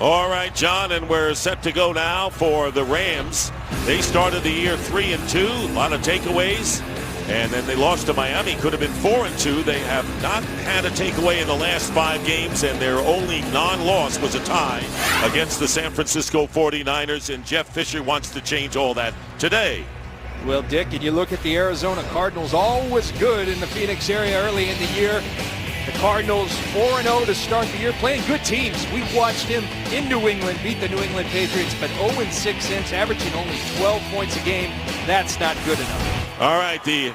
All right, John, and we're set to go now for the Rams. They started the year 3-2, a lot of takeaways, and then they lost to Miami. Could have been 4-2. They have not had a takeaway in the last 5 games, and their only non-loss was a tie against the San Francisco 49ers, and Jeff Fisher wants to change all that today. Well, Dick, and you look at the Arizona Cardinals, always good in the Phoenix area early in the year. The Cardinals 4-0 to start the year, playing good teams. We watched him in New England beat the New England Patriots, but 0-6 since, averaging only 12 points a game. That's not good enough. All right, the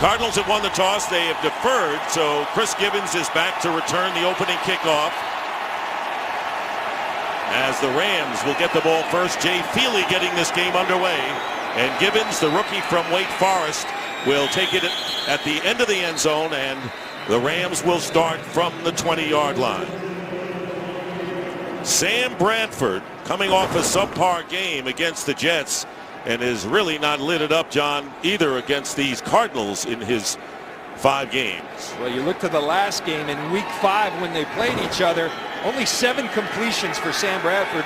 Cardinals have won the toss. They have deferred, so Chris Gibbons is back to return the opening kickoff. As the Rams will get the ball first, Jay Feely getting this game underway. And Gibbons, the rookie from Wake Forest, will take it at the end of the end zone, and the Rams will start from the 20-yard line. Sam Bradford coming off a subpar game against the Jets and is really not lit it up, John, either against these Cardinals in his 5 games. Well, you look to the last game in week 5 when they played each other, only 7 completions for Sam Bradford.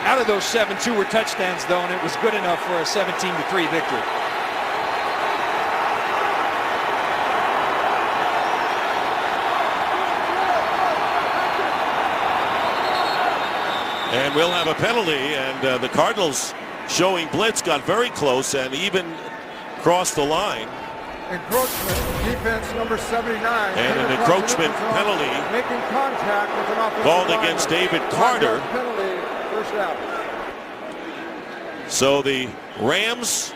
Out of those 7, 2 were touchdowns, though, and it was good enough for a 17-3 victory. And we'll have a penalty, and the Cardinals showing blitz got very close and even crossed the line. Encroachment, defense number 79. And an encroachment penalty making contact with an offensive called lineman. against David Carter. Penalty, first out. So the Rams,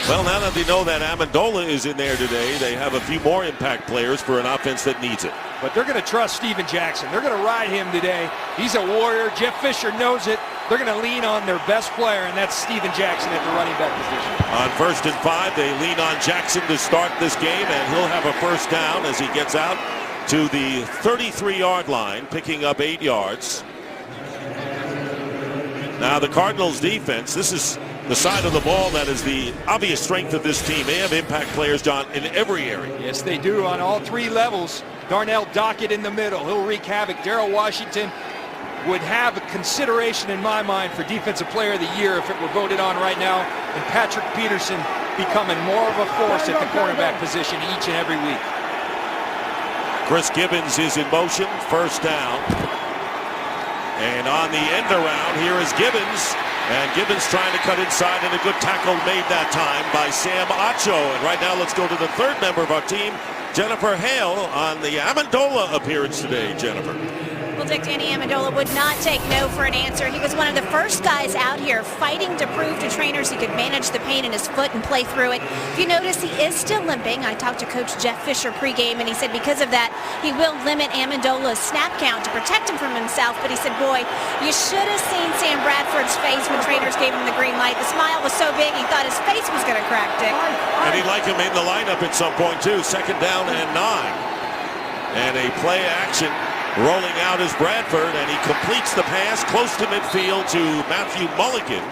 well, now that they know that Amendola is in there today, they have a few more impact players for an offense that needs it. But they're going to trust Steven Jackson. They're going to ride him today. He's a warrior. Jeff Fisher knows it. They're going to lean on their best player, and that's Steven Jackson at the running back position. On 1st and 5, they lean on Jackson to start this game, and he'll have a first down as he gets out to the 33-yard line, picking up 8 yards. Now the Cardinals defense, this is the side of the ball that is the obvious strength of this team. They have impact players, John, in every area. Yes, they do on all 3 levels. Darnell Dockett in the middle. He'll wreak havoc. Darrell Washington would have a consideration in my mind for Defensive Player of the Year if it were voted on right now. And Patrick Peterson becoming more of a force at the cornerback position each and every week. Chris Gibbons is in motion. First down. And on the end around, here is Gibbons. And Gibbons trying to cut inside, and a good tackle made that time by Sam Acho. And right now, let's go to the 3rd member of our team, Jennifer Hale, on the Amendola appearance today. Jennifer. Well, Dick, Danny Amendola would not take no for an answer. He was one of the first guys out here fighting to prove to trainers he could manage the pain in his foot and play through it. If you notice, he is still limping. I talked to Coach Jeff Fisher pregame, and he said because of that, he will limit Amendola's snap count to protect him from himself. But he said, boy, you should have seen Sam Bradford's face when trainers gave him the green light. The smile was so big, he thought his face was going to crack, Dick. And he'd like him in the lineup at some point, too. 2nd down and 9. And a play action. Rolling out is Bradford, and he completes the pass close to midfield to Matthew Mulligan,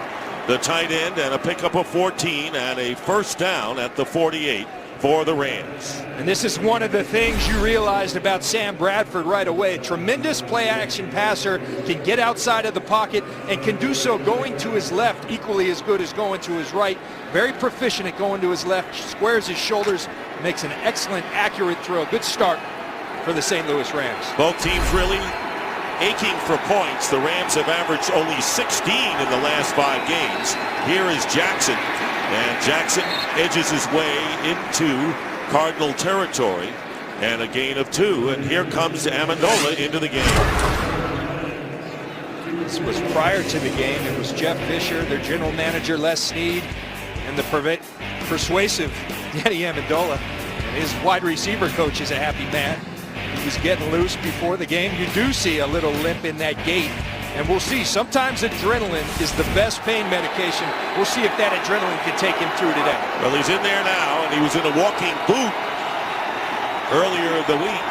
the tight end, and a pickup of 14 and a first down at the 48 for the Rams. And this is one of the things you realized about Sam Bradford right away. A tremendous play-action passer, can get outside of the pocket and can do so going to his left equally as good as going to his right. Very proficient at going to his left, squares his shoulders, makes an excellent, accurate throw. Good start for the St. Louis Rams. Both teams really aching for points. The Rams have averaged only 16 in the last 5 games. Here is Jackson, and Jackson edges his way into Cardinal territory, and a gain of 2. And here comes Amendola into the game. This was prior to the game. It was Jeff Fisher, their general manager Les Snead, and the persuasive Danny Amendola. And his wide receiver coach is a happy man. He was getting loose before the game. You do see a little limp in that gait, and we'll see. Sometimes adrenaline is the best pain medication. We'll see if that adrenaline can take him through today. Well, he's in there now, and he was in a walking boot earlier in the week.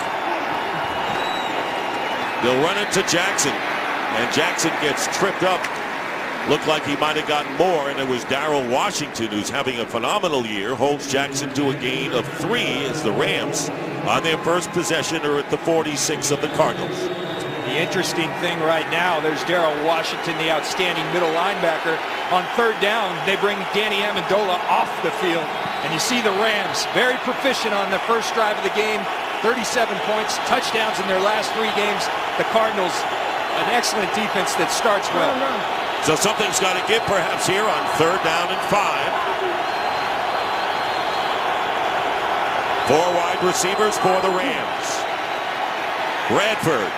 They'll run it to Jackson, and Jackson gets tripped up. Looked like he might have gotten more, and it was Darrell Washington, who's having a phenomenal year, holds Jackson to a gain of 3 as the Rams on their first possession are at the 46 of the Cardinals. The The interesting thing right now, there's Darrell Washington, the outstanding middle linebacker. On third down, they bring Danny Amendola off the field. And you see the Rams very proficient on the first drive of the game. 37 points, touchdowns in their last 3 games. The Cardinals, an excellent defense that starts well. So something's got to give perhaps here on third down and 5. 4 wide receivers for the Rams. Bradford.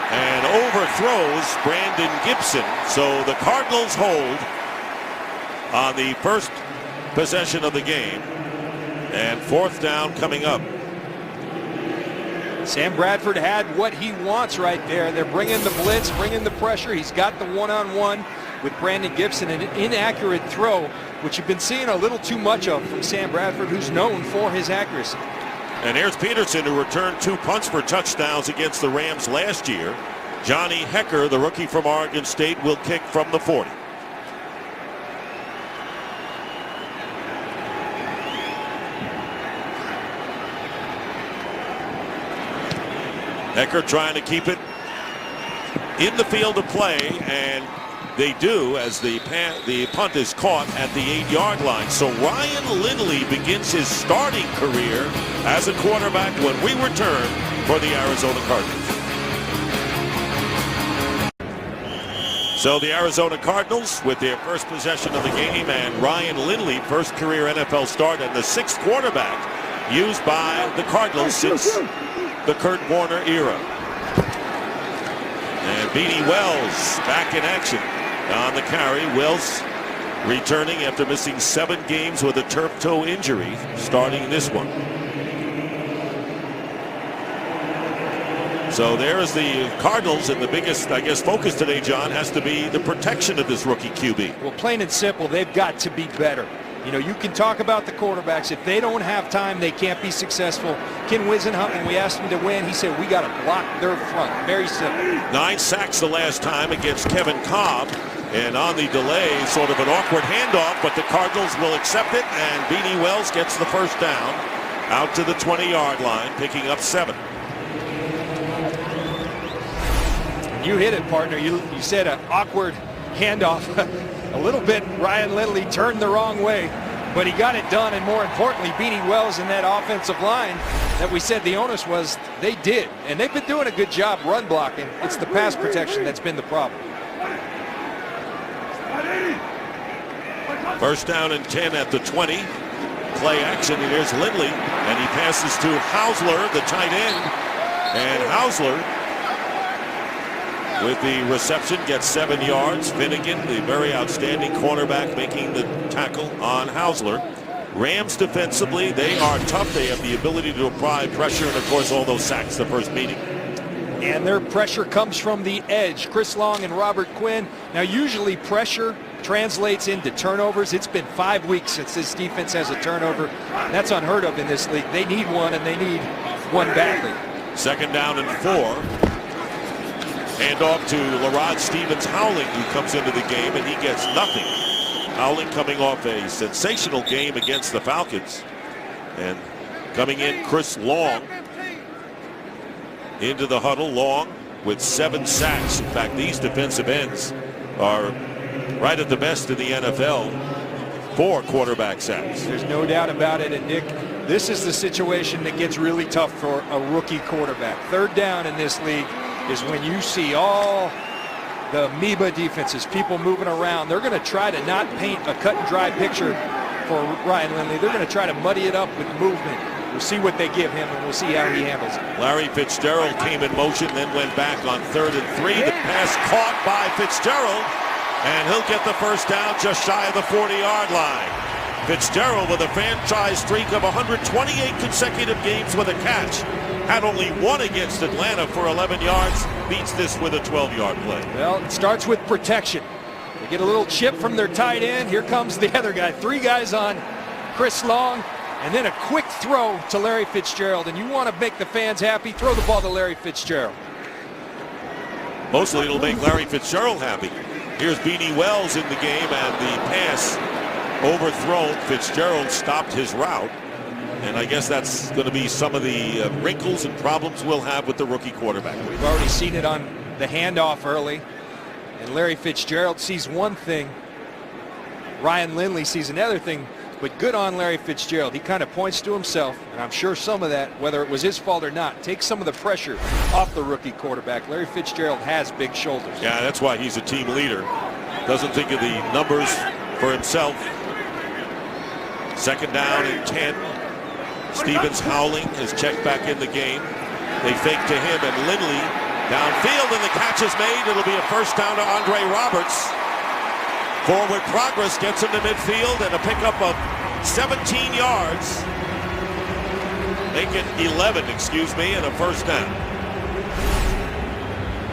And overthrows Brandon Gibson. So the Cardinals hold on the first possession of the game. And 4th down coming up. Sam Bradford had what he wants right there. They're bringing the blitz, bringing the pressure. He's got the one-on-one with Brandon Gibson. An inaccurate throw, which you've been seeing a little too much of from Sam Bradford, who's known for his accuracy. And here's Peterson, who returned 2 punts for touchdowns against the Rams last year. Johnny Hecker, the rookie from Oregon State, will kick from the 40. Hecker trying to keep it in the field of play, and they do, as the punt is caught at the 8-yard line. So Ryan Lindley begins his starting career as a quarterback when we return for the Arizona Cardinals. So the Arizona Cardinals with their first possession of the game, and Ryan Lindley, first career NFL start and the 6th quarterback used by the Cardinals since the Kurt Warner era. And Beanie Wells back in action on the carry. Wells returning after missing 7 games with a turf toe injury, starting this one. So there's the Cardinals, and the biggest, I guess, focus today, John, has to be the protection of this rookie QB. Well, plain and simple, they've got to be better. You know, you can talk about the quarterbacks. If they don't have time, they can't be successful. Ken Wisenhunt, when we asked him to win, he said, we got to block their front. Very simple. 9 sacks the last time against Kevin Cobb. And on the delay, sort of an awkward handoff, but the Cardinals will accept it, and Beanie Wells gets the first down out to the 20-yard line, picking up 7. You hit it, partner. You said an awkward handoff. A little bit, Ryan Lindley turned the wrong way, but he got it done, and more importantly, Beanie Wells and that offensive line that we said the onus was, they did. And they've been doing a good job run blocking. It's the pass protection that's been the problem. First down and 10 at the 20. Play action, and here's Lindley, and he passes to Hausler, the tight end. And Hausler, with the reception, gets 7 yards. Finnegan, the very outstanding cornerback, making the tackle on Hausler. Rams defensively, they are tough. They have the ability to apply pressure, and of course all those sacks the first meeting. And their pressure comes from the edge. Chris Long and Robert Quinn. Now usually pressure translates into turnovers. It's been 5 weeks since this defense has a turnover. That's unheard of in this league. They need one, and they need one badly. 2nd down and 4. Hand off to Larod Stevens-Howling, who comes into the game, and he gets nothing. Howling coming off a sensational game against the Falcons. And coming in, Chris Long into the huddle. Long with 7 sacks. In fact, these defensive ends are right at the best in the NFL. 4 quarterback sacks. There's no doubt about it. And Nick, this is the situation that gets really tough for a rookie quarterback. 3rd down in this league is when you see all the amoeba defenses, people moving around. They're going to try to not paint a cut and dry picture for Ryan Lindley. They're going to try to muddy it up with movement. We'll see what they give him, and we'll see how he handles it. Larry Fitzgerald came in motion, then went back on 3rd and 3. The pass caught by Fitzgerald, and he'll get the first down just shy of the 40-yard line. Fitzgerald with a franchise streak of 128 consecutive games with a catch. Had only 1 against Atlanta for 11 yards. Beats this with a 12-yard play. Well, it starts with protection. They get a little chip from their tight end. Here comes the other guy. 3 guys on Chris Long, and then a quick throw to Larry Fitzgerald. And you want to make the fans happy, throw the ball to Larry Fitzgerald. Mostly it'll make Larry Fitzgerald happy. Here's Beanie Wells in the game, and the pass overthrown. Fitzgerald stopped his route. And I guess that's going to be some of the wrinkles and problems we'll have with the rookie quarterback. We've already seen it on the handoff early. And Larry Fitzgerald sees one thing. Ryan Lindley sees another thing. But good on Larry Fitzgerald. He kind of points to himself. And I'm sure some of that, whether it was his fault or not, takes some of the pressure off the rookie quarterback. Larry Fitzgerald has big shoulders. Yeah, that's why he's a team leader. Doesn't think of the numbers for himself. Second down and 10. Stevens howling is checked back in the game. They fake to him and Lindley downfield, and the catch is made. It'll be a first down to Andre Roberts. Forward progress gets him to midfield and a pickup of 17 yards. Make it 11, and a first down.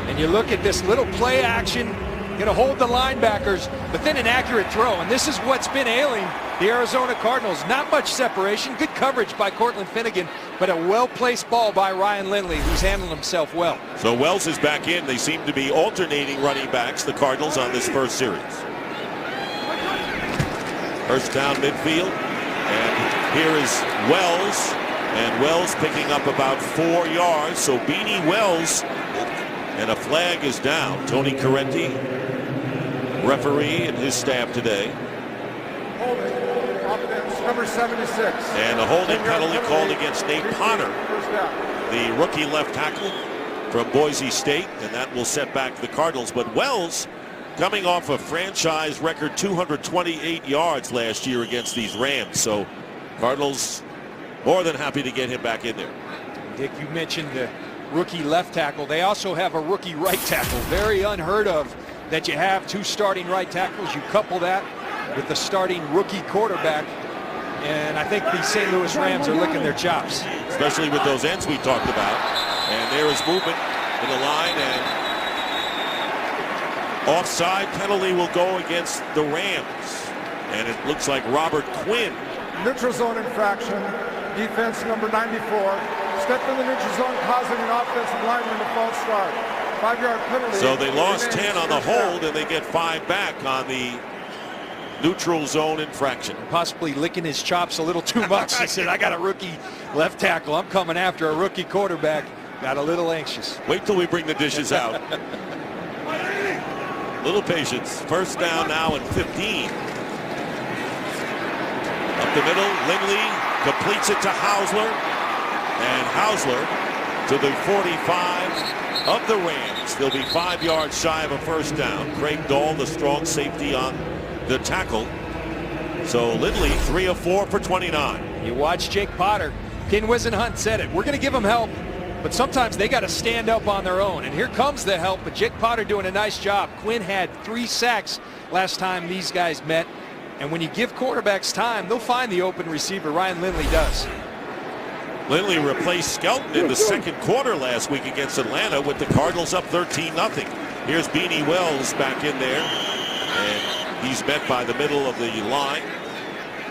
And you look at this little play action, going to hold the linebackers, but then an accurate throw. And this is what's been ailing the Arizona Cardinals. Not much separation, good coverage by Cortland Finnegan, but a well-placed ball by Ryan Lindley, who's handled himself well. So Wells is back in. They seem to be alternating running backs, the Cardinals, on this first series. First down midfield, and here is Wells, and Wells picking up about 4 yards. So Beanie Wells, and a flag is down. Tony Correnti, referee, and his staff today. Holding, offense number 76. And a holding penalty called against Nate Potter, First down. the rookie left tackle from Boise State, and that will set back the Cardinals. But Wells, coming off a franchise record 228 yards last year against these Rams. So Cardinals more than happy to get him back in there. Dick, you mentioned the rookie left tackle. They also have a rookie right tackle. Very unheard of that you have two starting right tackles. You couple that with the starting rookie quarterback, and I think the St. Louis Rams are licking their chops. Especially with those ends we talked about. And there is movement in the line, and offside penalty will go against the Rams. And it looks like Robert Quinn. Neutral zone infraction. Defense number 94. Stepped in the neutral zone, causing an offensive lineman to false start. 5-yard penalty. So they lost 10 on the hold, and they get 5 back on the neutral zone infraction. Possibly licking his chops a little too much. He said, I got a rookie left tackle. I'm coming after a rookie quarterback. Got a little anxious. Wait till we bring the dishes out. Little patience. First down now and 15. Up the middle, Lindley completes it to Hausler. And Hausler to the 45 of the Rams. They'll be 5 yards shy of a first down. Craig Dahl, the strong safety on the tackle. So Lindley 3 of 4 for 29. You watch Jake Potter. Ken Wisenhunt said it. We're going to give them help, but sometimes they got to stand up on their own. And here comes the help, but Jake Potter doing a nice job. Quinn had 3 sacks last time these guys met. And when you give quarterbacks time, they'll find the open receiver. Ryan Lindley does. Lindley replaced Skelton in the second quarter last week against Atlanta with the Cardinals up 13-0. Here's Beanie Wells back in there, and he's met by the middle of the line.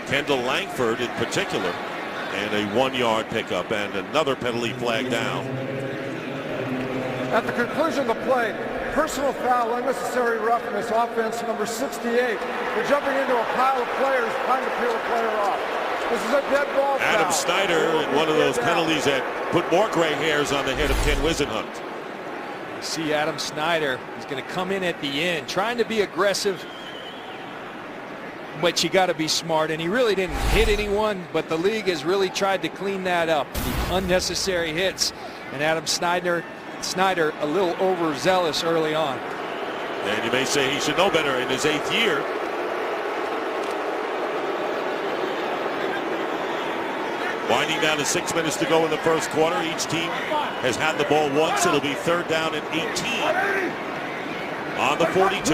Kendall Langford in particular, and a 1-yard pickup and another penalty flag down. At the conclusion of the play, personal foul, unnecessary roughness, offense number 68. They're jumping into a pile of players trying to peel a player off. This is a dead ball foul. Adam Snyder in one of those penalties that put more gray hairs on the head of Ken Wisenhunt. See Adam Snyder. He's going to come in at the end, trying to be aggressive, but you got to be smart. And he really didn't hit anyone, but the league has really tried to clean that up. The unnecessary hits, and Adam Snyder a little overzealous early on. And you may say he should know better in his 8th year. Winding down to 6 minutes to go in the first quarter. Each team has had the ball once. It'll be 3rd down and 18 on the 42.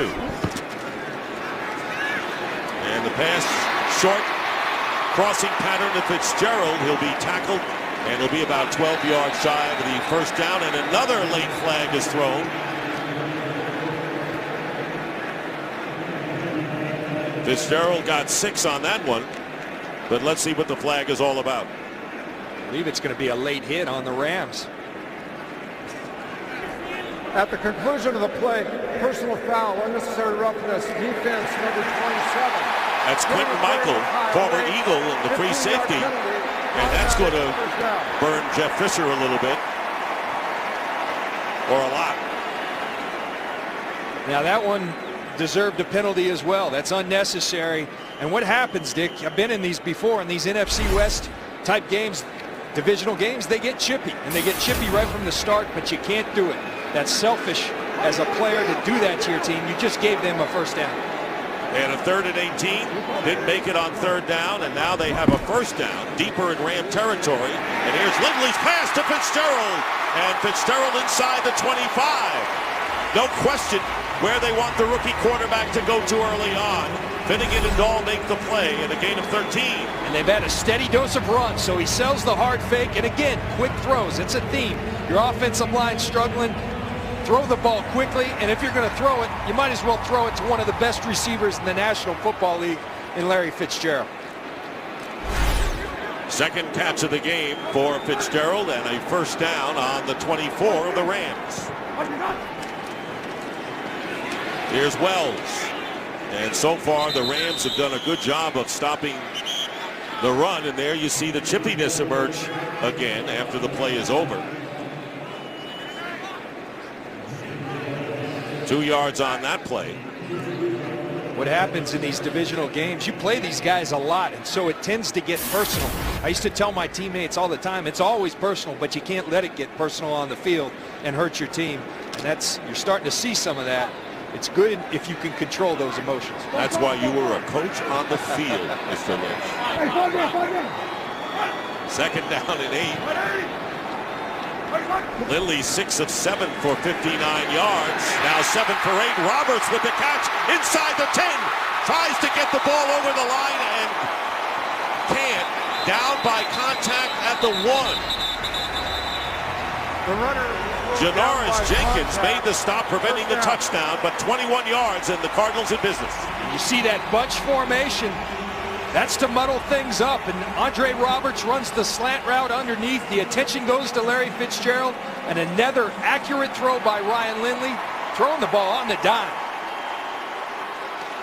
And the pass short, crossing pattern to Fitzgerald. He'll be tackled, and he'll be about 12 yards shy of the first down, and another late flag is thrown. Fitzgerald got 6 on that one, but let's see what the flag is all about. I believe it's going to be a late hit on the Rams. At the conclusion of the play, personal foul, unnecessary roughness, defense number 27. That's Quentin Michael, former Eagle, and the free safety. And that's going to burn Jeff Fisher a little bit. Or a lot. Now that one deserved a penalty as well. That's unnecessary. And what happens, Dick, I've been in these before, in these NFC West type games, divisional games, they get chippy. And they get chippy right from the start, but you can't do it. That's selfish as a player to do that to your team. You just gave them a first down. And a 3rd and 18. Didn't make it on 3rd down, and now they have a first down deeper in Ram territory. And here's Lindley's pass to Fitzgerald. And Fitzgerald inside the 25. No question where they want the rookie quarterback to go to early on. Finnegan and Dahl make the play in a gain of 13. And they've had a steady dose of runs, so he sells the hard fake. And again, quick throws. It's a theme. Your offensive line struggling. Throw the ball quickly, and if you're going to throw it, you might as well throw it to one of the best receivers in the National Football League in Larry Fitzgerald. Second catch of the game for Fitzgerald, and a first down on the 24 of the Rams. Here's Wells. And so far, the Rams have done a good job of stopping the run, and there you see the chippiness emerge again after the play is over. 2 yards on that play. What happens in these divisional games, you play these guys a lot, and so it tends to get personal. I used to tell my teammates all the time, it's always personal, but you can't let it get personal on the field and hurt your team. And you're starting to see some of that. It's good if you can control those emotions. That's why you were a coach on the field, Mr. Lynch. 2nd down and 8. Lindley 6 of 7 for 59 yards. Now 7 for 8. Roberts with the catch inside the 10. Tries to get the ball over the line and can't. Down by contact at the 1. The runner. Janoris Jenkins made the stop, preventing the touchdown, but 21 yards and the Cardinals in business. You see that bunch formation. That's to muddle things up, and Andre Roberts runs the slant route underneath. The attention goes to Larry Fitzgerald, and another accurate throw by Ryan Lindley, throwing the ball on the dime.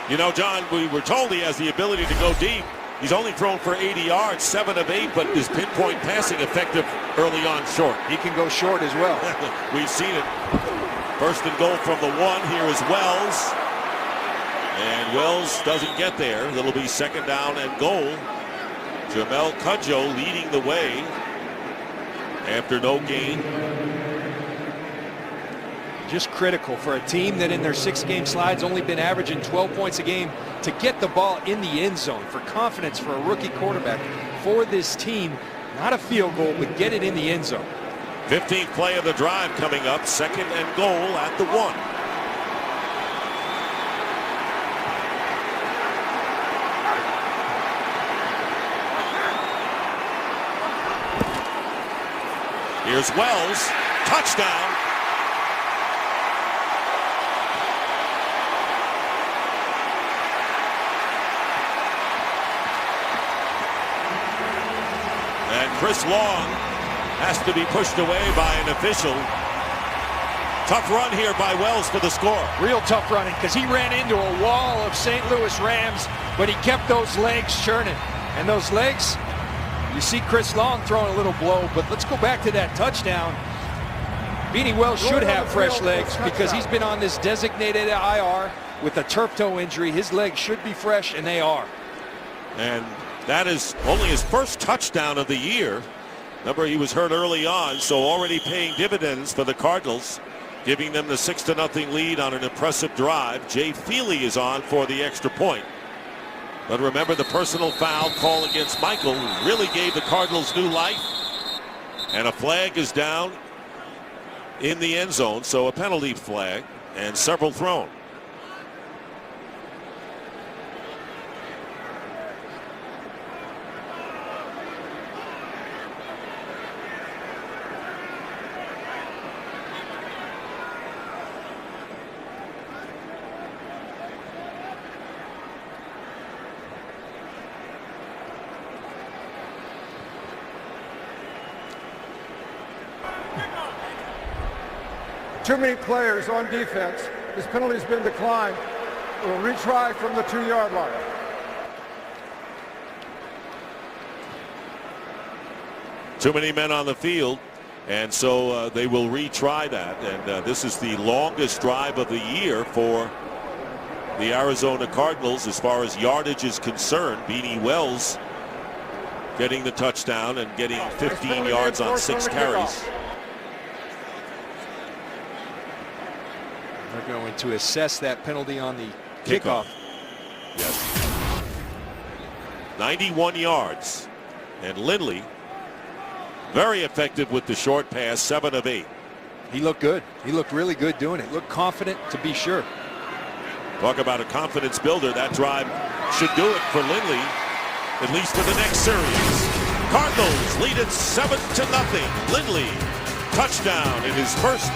You know, John, we were told he has the ability to go deep. He's only thrown for 80 yards, 7 of 8, but his pinpoint passing effective early on short. He can go short as well. We've seen it. 1st and goal from the 1. Here is Wells. And Wells doesn't get there. It'll be 2nd down and goal. Jamel Cudjoe leading the way after no gain. Just critical for a team that in their 6-game slides only been averaging 12 points a game to get the ball in the end zone. For confidence for a rookie quarterback for this team, not a field goal, but get it in the end zone. 15th play of the drive coming up. 2nd and goal at the 1. Here's Wells. Touchdown. And Chris Long has to be pushed away by an official. Tough run here by Wells for the score. Real tough running, because he ran into a wall of St. Louis Rams, but he kept those legs churning. And those legs, you see Chris Long throwing a little blow, but let's go back to that touchdown. Beanie Wells should have fresh legs because he's been on this designated IR with a turf toe injury. His legs should be fresh, and they are. And that is only his first touchdown of the year. Remember, he was hurt early on, so already paying dividends for the Cardinals, giving them the 6-0 lead on an impressive drive. Jay Feely is on for the extra point. But remember, the personal foul call against Michael really gave the Cardinals new life. And a flag is down in the end zone, so a penalty flag and several thrown. Too many players on defense. This penalty's been declined. We'll retry from the 2-yard line. Too many men on the field, and so they will retry that. And this is the longest drive of the year for the Arizona Cardinals as far as yardage is concerned. Beanie Wells getting the touchdown and getting 15 yards on 6 carries. They're going to assess that penalty on the kickoff. Yes. 91 yards. And Lindley, very effective with the short pass, 7 of 8. He looked good. He looked really good doing it. Looked confident, to be sure. Talk about a confidence builder. That drive should do it for Lindley, at least for the next series. Cardinals lead it 7-0. Lindley, touchdown in his first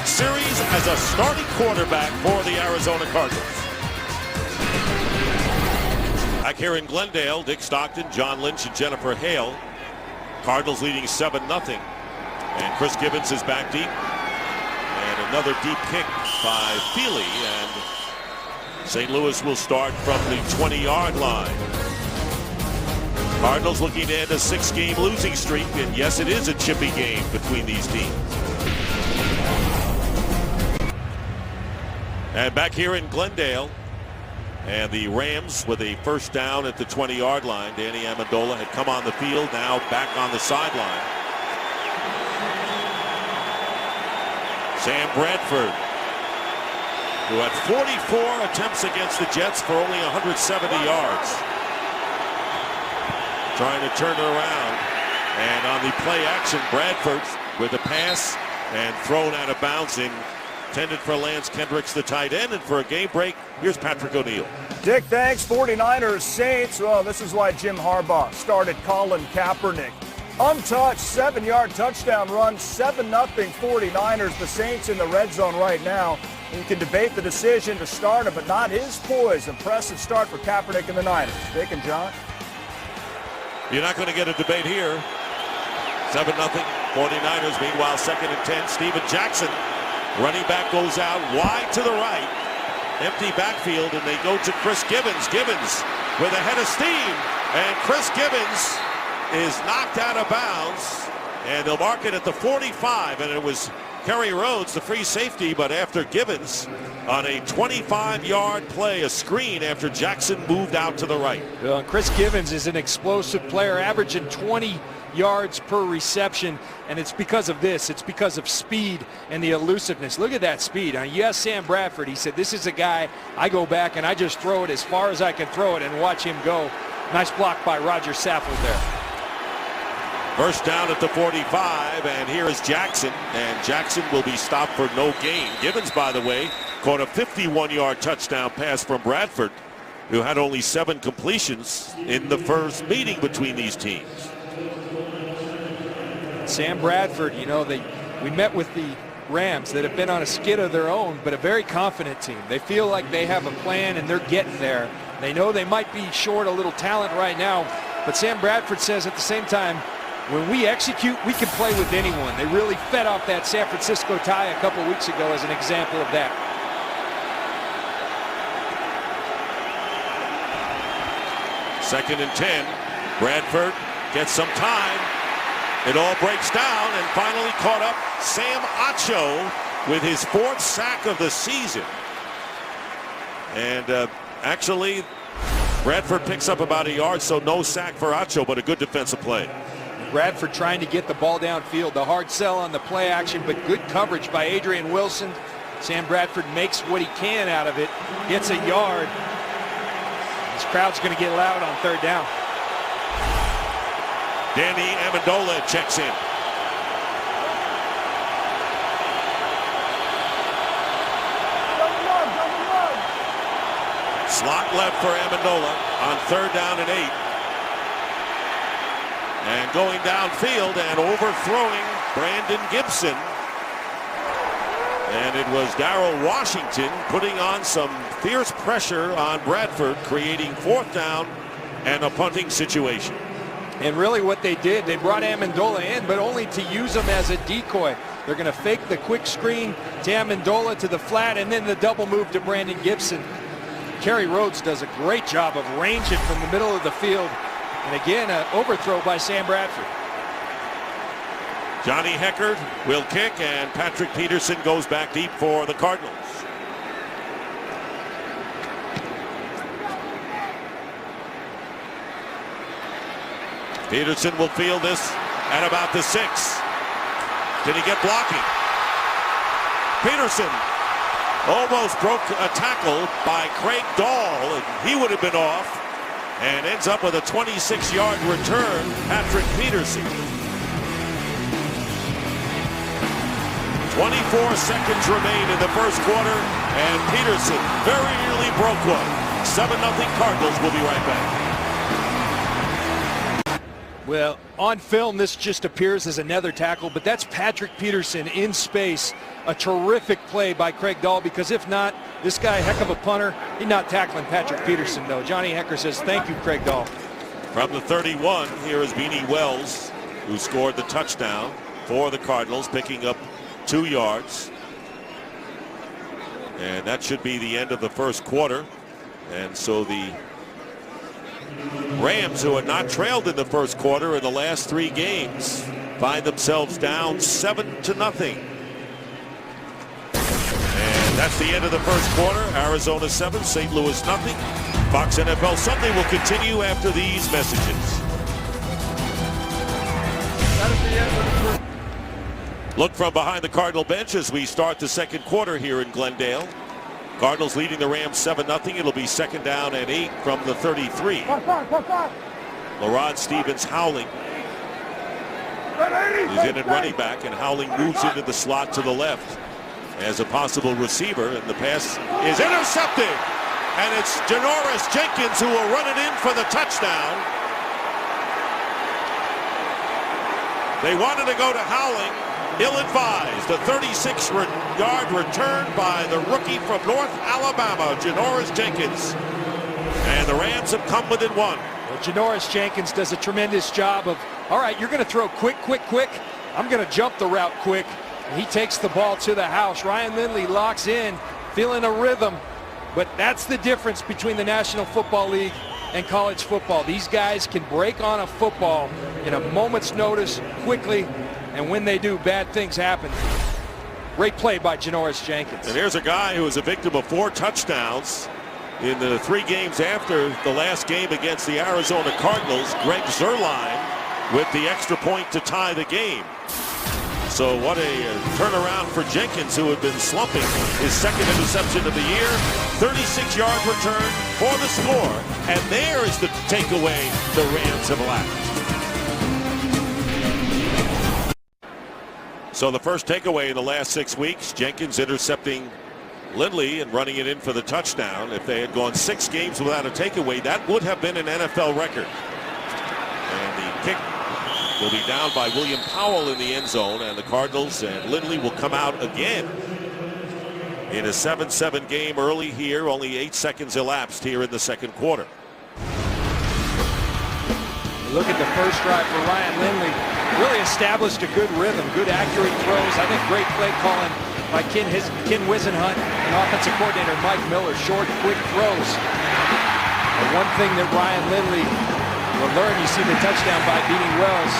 series as a starting quarterback for the Arizona Cardinals. Back here in Glendale, Dick Stockton, John Lynch, and Jennifer Hale. Cardinals leading 7-0. And Chris Gibbons is back deep. And another deep kick by Feely. And St. Louis will start from the 20-yard line. Cardinals looking to end a 6-game losing streak. And yes, it is a chippy game between these teams. And back here in Glendale, and the Rams with a first down at the 20-yard line. Danny Amendola had come on the field, now back on the sideline. Sam Bradford, who had 44 attempts against the Jets for only 170 yards. Trying to turn it around. And on the play action, Bradford with a pass and thrown out of bounds intended for Lance Kendricks, the tight end. And for a game break, here's Patrick O'Neill. Dick, thanks. 49ers Saints. Well, this is why Jim Harbaugh started Colin Kaepernick. Untouched 7-yard touchdown run, 7-0 49ers. The Saints in the red zone right now. And you can debate the decision to start him, but not his poise. Impressive start for Kaepernick and the Niners. Dick and John. You're not going to get a debate here. 7-0 49ers. Meanwhile, 2nd and 10. Steven Jackson, running back, goes out wide to the right. Empty backfield, and they go to Chris Gibbons. Gibbons with a head of steam, and Chris Gibbons is knocked out of bounds, and they'll mark it at the 45, and it was Kerry Rhodes, the free safety, but after Gibbons on a 25-yard play, a screen after Jackson moved out to the right. Chris Gibbons is an explosive player, averaging 20 yards per reception, and it's because of this. It's because of speed and the elusiveness. Look at that speed. Yes, Sam Bradford, he said, this is a guy, I go back and I just throw it as far as I can throw it and watch him go. Nice block by Roger Saffold there. First down at the 45, and here is Jackson, and Jackson will be stopped for no gain. Gibbons, by the way, caught a 51-yard touchdown pass from Bradford, who had only 7 completions in the first meeting between these teams. Sam Bradford, you know, we met with the Rams that have been on a skid of their own, but a very confident team. They feel like they have a plan and they're getting there. They know they might be short a little talent right now, but Sam Bradford says at the same time, when we execute, we can play with anyone. They really fed off that San Francisco tie a couple weeks ago as an example of that. Second and 10. Bradford gets some time. It all breaks down, and finally caught up Sam Acho with his 4th sack of the season. And actually, Bradford picks up about a yard, so no sack for Acho, but a good defensive play. Bradford trying to get the ball downfield. The hard sell on the play action, but good coverage by Adrian Wilson. Sam Bradford makes what he can out of it, gets a yard. This crowd's going to get loud on 3rd down. Danny Amendola checks in. Slot left for Amendola on 3rd down and 8. And going downfield and overthrowing Brandon Gibson. And it was Darrell Washington putting on some fierce pressure on Bradford, creating 4th down and a punting situation. And really what they did, they brought Amendola in, but only to use him as a decoy. They're going to fake the quick screen to Amendola to the flat, and then the double move to Brandon Gibson. Kerry Rhodes does a great job of ranging from the middle of the field. And again, an overthrow by Sam Bradford. Johnny Hecker will kick, and Patrick Peterson goes back deep for the Cardinals. Peterson will field this at about the 6. Did he get blocking? Peterson almost broke a tackle by Craig Dahl, and he would have been off, and ends up with a 26-yard return. Patrick Peterson. 24 seconds remain in the first quarter, and Peterson very nearly broke one. 7-0 Cardinals. Will be right back. Well, on film, this just appears as another tackle, but that's Patrick Peterson in space. A terrific play by Craig Dahl, because if not, this guy, heck of a punter, he's not tackling Patrick Peterson, though. Johnny Hecker says, thank you, Craig Dahl. From the 31, here is Beanie Wells, who scored the touchdown for the Cardinals, picking up 2 yards. And that should be the end of the first quarter. And so the Rams, who had not trailed in the first quarter in the last 3 games, find themselves down 7-0. And that's the end of the first quarter. Arizona 7, St. Louis nothing. Fox NFL Sunday will continue after these messages. That is the end of the first. Look from behind the Cardinal bench as we start the second quarter here in Glendale. Cardinals leading the Rams 7-0. It'll be second down and 8 from the 33. LaRod Stevens Howling is in at running back, and Howling moves into the slot to the left as a possible receiver, and the pass is intercepted. And it's Janoris Jenkins who will run it in for the touchdown. They wanted to go to Howling. Ill-advised. A 36-yard return by the rookie from North Alabama, Janoris Jenkins. And the Rams have come within 1. Well, Janoris Jenkins does a tremendous job of, all right, you're going to throw quick. I'm going to jump the route quick. And he takes the ball to the house. Ryan Lindley locks in, feeling a rhythm. But that's the difference between the National Football League and college football. These guys can break on a football in a moment's notice quickly. And when they do, bad things happen. Great play by Janoris Jenkins. And here's a guy who was a victim of 4 touchdowns in the 3 games after the last game against the Arizona Cardinals. Greg Zuerlein with the extra point to tie the game. So what a turnaround for Jenkins, who had been slumping. His second interception of the year. 36-yard return for the score. And there is the takeaway the Rams have lacked. So the first takeaway in the last 6 weeks, Jenkins intercepting Lindley and running it in for the touchdown. If they had gone 6 games without a takeaway, that would have been an NFL record. And the kick will be down by William Powell in the end zone, and the Cardinals and Lindley will come out again in a 7-7 game early here. Only 8 seconds elapsed here in the second quarter. Look at the first drive for Ryan Lindley. Really established a good rhythm, good accurate throws. I think great play calling by Ken Wisenhunt and offensive coordinator Mike Miller. Short, quick throws. And one thing that Ryan Lindley will learn, you see the touchdown by Beanie Wells,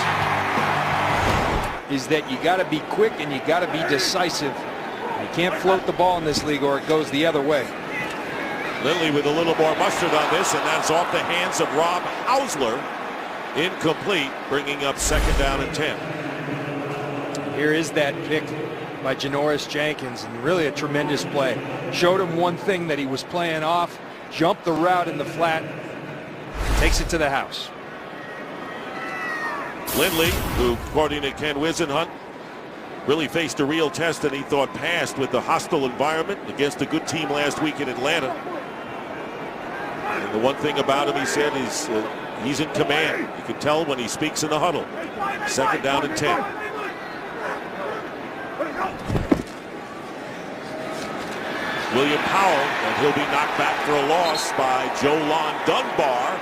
is that you got to be quick and you got to be decisive. You can't float the ball in this league or it goes the other way. Lindley with a little more mustard on this, and that's off the hands of Rob Hausler. Incomplete, bringing up second down and 10. Here is that pick by Janoris Jenkins, and really a tremendous play. Showed him one thing that he was playing off, jumped the route in the flat, takes it to the house. Lindley, who, according to Ken Wisenhunt, really faced a real test, and he thought passed with the hostile environment against a good team last week in Atlanta. And the one thing about him, he said, is he's in command. You can tell when he speaks in the huddle. Second down and 10. William Powell, and he'll be knocked back for a loss by Jolon Dunbar,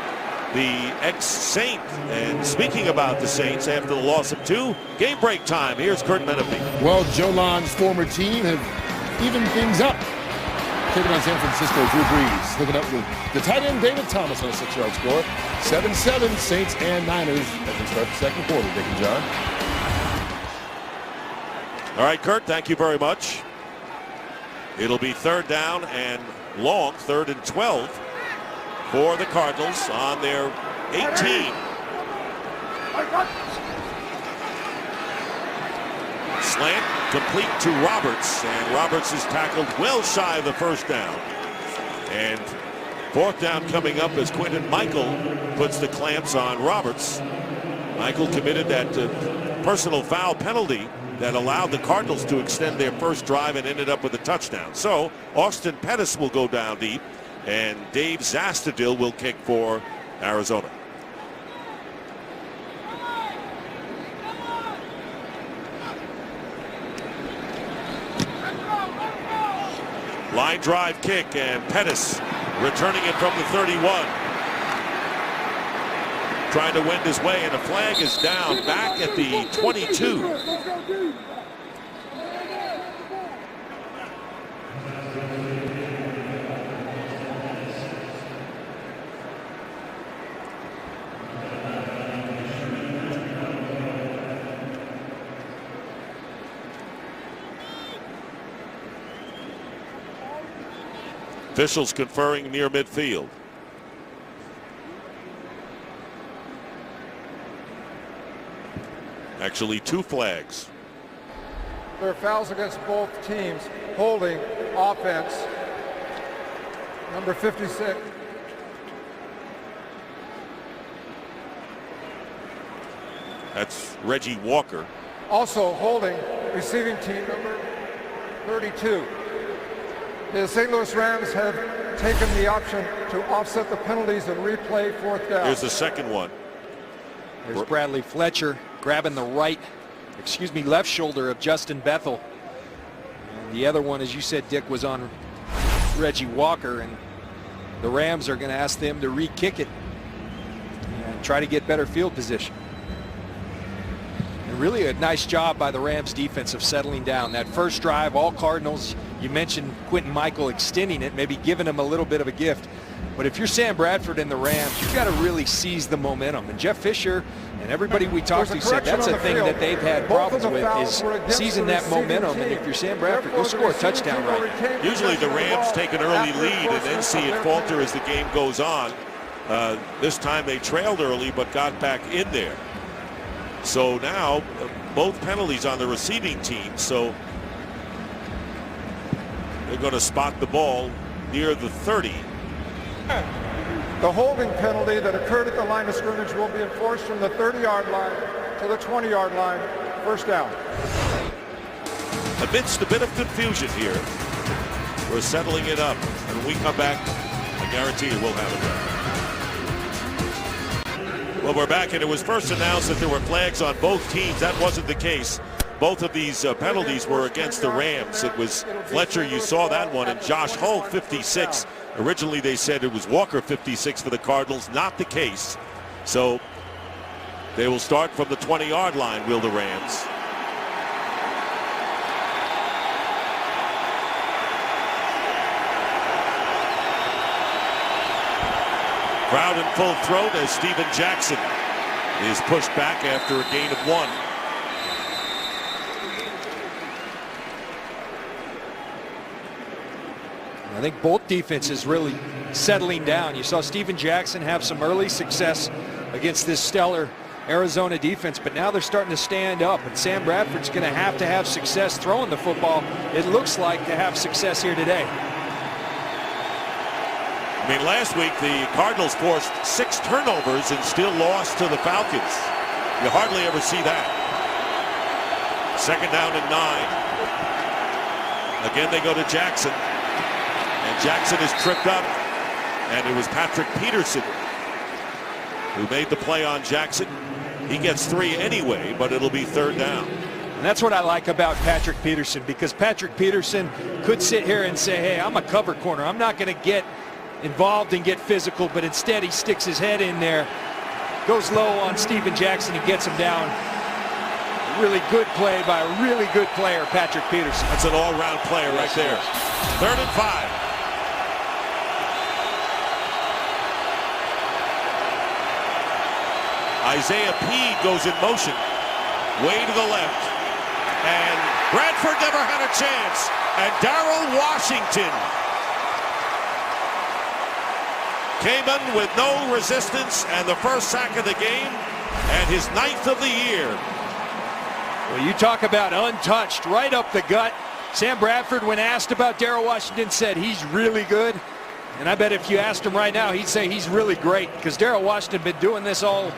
the ex-Saint. And speaking about the Saints, after the loss of 2, game break time. Here's Kurt Menefee. Well, Jolon's former team have evened things up. Taking on San Francisco, Drew Brees hooking up with the tight end David Thomas on a 6-yard score. 7-7, Saints and Niners as we start the second quarter. Dick and John. All right, Kurt, thank you very much. It'll be 3rd down and long, 3rd and 12 for the Cardinals on their 18. Slant complete to Roberts, and Roberts is tackled well shy of the 1st down. And 4th down coming up as Quinton Michael puts the clamps on Roberts. Michael committed that personal foul penalty that allowed the Cardinals to extend their first drive and ended up with a touchdown. So Austin Pettis will go down deep, and Dave Zastudil will kick for Arizona. Line drive kick, and Pettis returning it from the 31. Trying to wend his way, and a flag is down back at the 22. Officials conferring near midfield. Actually, 2 flags. There are fouls against both teams. Holding offense. Number 56. That's Reggie Walker. Also holding receiving team number 32. The St. Louis Rams have taken the option to offset the penalties and replay 4th down. Here's the second one. There's Bradley Fletcher grabbing the left shoulder of Justin Bethel. And the other one, as you said, Dick, was on Reggie Walker, and the Rams are going to ask them to re-kick it and try to get better field position. And really a nice job by the Rams defense of settling down. That first drive, all Cardinals, you mentioned Quinton Michael extending it, maybe giving him a little bit of a gift. But if you're Sam Bradford and the Rams, you've got to really seize the momentum. And Jeff Fisher and everybody we talked to said that's a thing that they've had problems with, is seizing that momentum. And if you're Sam Bradford, go score a touchdown right now. Usually the Rams take an early lead and then see it falter as the game goes on. This time they trailed early but got back in there. So now both penalties on the receiving team. So they're going to spot the ball near the 30. The holding penalty that occurred at the line of scrimmage will be enforced from the 30-yard line to the 20-yard line. 1st down. Amidst a bit of confusion here, we're settling it up. And when we come back, I guarantee you we'll have it right. Well, we're back, and it was first announced that there were flags on both teams. That wasn't the case. Both of these penalties were against the Rams. It was Fletcher, you saw that one, and Josh Hull, 56. Originally they said it was Walker, 56 for the Cardinals. Not the case. So they will start from the 20-yard line, will the Rams. Crowd in full throat as Steven Jackson is pushed back after a gain of 1. I think both defenses really settling down. You saw Steven Jackson have some early success against this stellar Arizona defense, but now they're starting to stand up, and Sam Bradford's going to have success throwing the football, it looks like, to have success here today. I mean, last week the Cardinals forced 6 turnovers and still lost to the Falcons. You hardly ever see that. 2nd down and 9. Again, they go to Jackson. And Jackson is tripped up, and it was Patrick Peterson who made the play on Jackson. He gets 3 anyway, but it'll be 3rd down. And that's what I like about Patrick Peterson, because Patrick Peterson could sit here and say, hey, I'm a cover corner. I'm not going to get involved and get physical, but instead he sticks his head in there, goes low on Steven Jackson and gets him down. Really good play by a really good player, Patrick Peterson. That's an all-round player right there. 3rd and 5. Isaiah Peed goes in motion. Way to the left. And Bradford never had a chance. And Darrell Washington came in with no resistance and the first sack of the game and his 9th of the year. Well, you talk about untouched, right up the gut. Sam Bradford, when asked about Darrell Washington, said he's really good. And I bet if you asked him right now, he'd say he's really great, because Darrell Washington been doing this all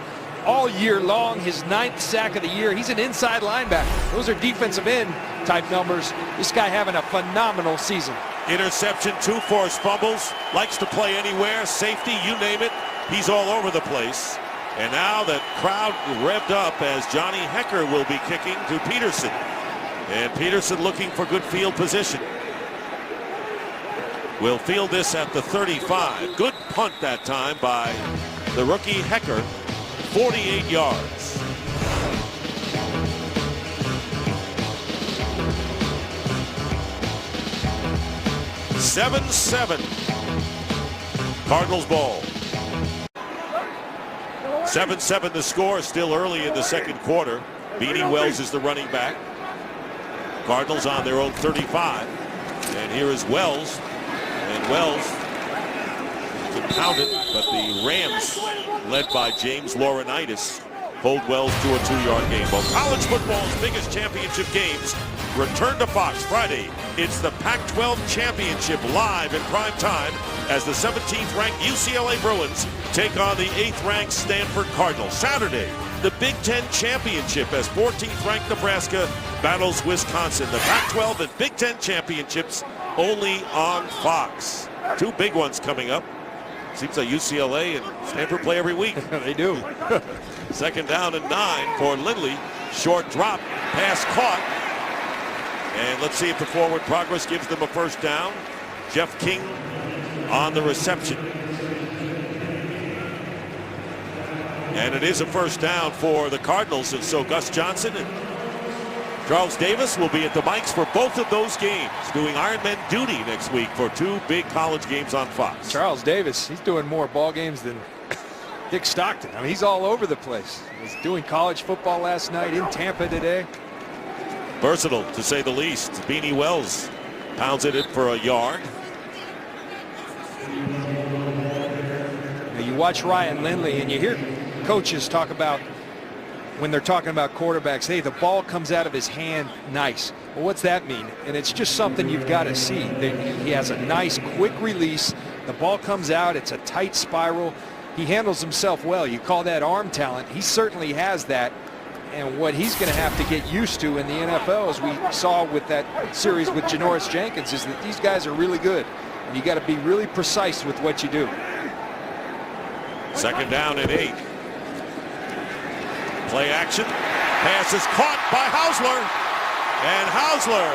year long. His 9th sack of the year. He's an inside linebacker. Those are defensive end type numbers. This guy having a phenomenal season. Interception, 2 forced fumbles, likes to play anywhere, safety, you name it, he's all over the place. And now the crowd revved up as Johnny Hecker will be kicking to Peterson. And Peterson looking for good field position. Will field this at the 35. Good punt that time by the rookie Hecker, 48 yards. (7-7) Cardinals ball. 7-7 the score, still early in the second quarter. Beanie Wells is the running back. Cardinals on their own 35. And here is Wells. And Wells can pound it, but the Rams, led by James Laurinaitis, hold Wells to a 2-yard gain. Well, college football's biggest championship games return to Fox Friday. It's the Pac-12 Championship live in prime time as the 17th ranked UCLA Bruins take on the 8th ranked Stanford Cardinals. Saturday, the Big Ten Championship as 14th ranked Nebraska battles Wisconsin. The Pac-12 and Big Ten Championships only on Fox. 2 big ones coming up. Seems like UCLA and Stanford play every week. They do. 2nd down and 9 for Lindley. Short drop, pass caught. And let's see if the forward progress gives them a first down. Jeff King on the reception. And it is a first down for the Cardinals. And so Gus Johnson and Charles Davis will be at the mics for both of those games, doing Ironman duty next week for 2 big college games on Fox. Charles Davis, he's doing more ball games than Dick Stockton. I mean, he's all over the place. He's doing college football last night, in Tampa today. Versatile, to say the least. Beanie Wells pounds it in for a yard. Now you watch Ryan Lindley and you hear coaches talk about, when they're talking about quarterbacks, hey, the ball comes out of his hand nice. Well, what's that mean? And it's just something you've got to see. He has a nice, quick release. The ball comes out. It's a tight spiral. He handles himself well. You call that arm talent. He certainly has that. And what he's going to have to get used to in the NFL, as we saw with that series with Janoris Jenkins, is that these guys are really good. And you got to be really precise with what you do. 2nd down and 8. Play action. Pass is caught by Hausler. And Hausler.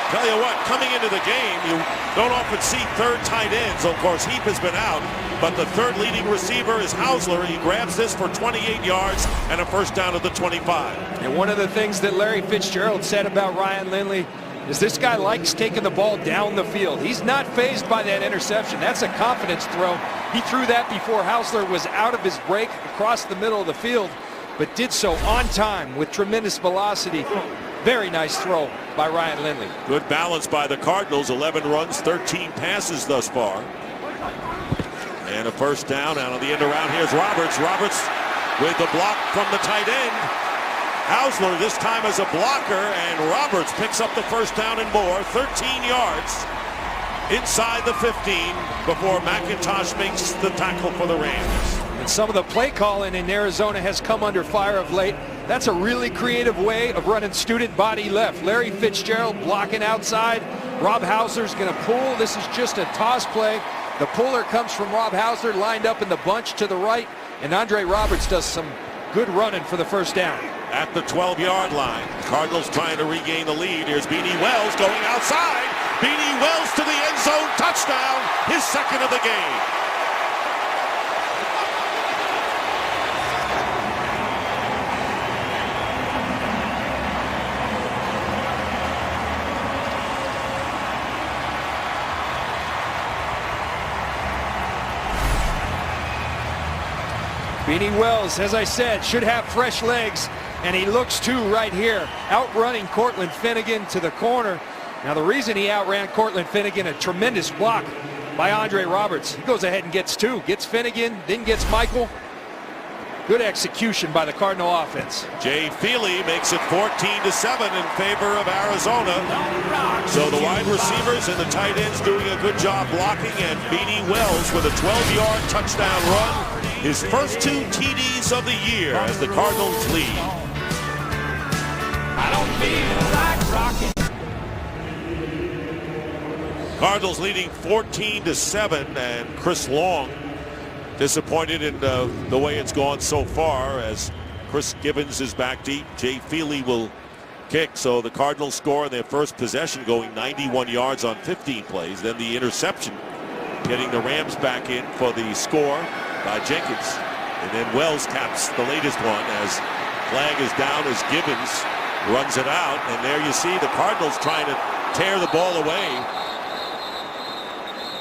Tell you what, coming into the game, you don't often see 3rd tight ends. Of course, Heap has been out, but the 3rd leading receiver is Hausler. He grabs this for 28 yards and a first down at the 25. And one of the things that Larry Fitzgerald said about Ryan Lindley is this guy likes taking the ball down the field. He's not fazed by that interception. That's a confidence throw. He threw that before Hausler was out of his break across the middle of the field, but did so on time with tremendous velocity. Very nice throw by Ryan Lindley. Good balance by the Cardinals. 11 runs, 13 passes thus far. And a first down out on the end around. Here's Roberts. Roberts with the block from the tight end. Hausler this time as a blocker, and Roberts picks up the first down and more. 13 yards inside the 15 before McIntosh makes the tackle for the Rams. And some of the play calling in Arizona has come under fire of late. That's a really creative way of running student body left. Larry Fitzgerald blocking outside. Rob Hausler's going to pull. This is just a toss play. The puller comes from Rob Hausler, lined up in the bunch to the right. And Andre Roberts does some good running for the first down. At the 12-yard line, Cardinals trying to regain the lead. Here's Beanie Wells going outside. Beanie Wells to the end zone. Touchdown. His 2nd of the game. Beanie Wells, as I said, should have fresh legs And he looks to right here, outrunning Cortland Finnegan to the corner. Now the reason he outran Cortland Finnegan, a tremendous block by Andre Roberts. He goes ahead and gets two, gets Finnegan, then gets Michael. Good execution by the Cardinal offense. Jay Feely makes it 14-7 in favor of Arizona. So the wide receivers and the tight ends doing a good job blocking, and Beanie Wells with a 12-yard touchdown run. His first 2 TDs of the year as the Cardinals lead. I don't feel like rocking. Cardinals leading 14-7, and Chris Long disappointed in the way it's gone so far, as Chris Gibbons is back deep. Jay Feely will kick, so the Cardinals score in their first possession, going 91 yards on 15 plays. Then the interception, getting the Rams back in for the score by Jenkins. And then Wells caps the latest one as flag is down as Gibbons runs it out. And there you see the Cardinals trying to tear the ball away.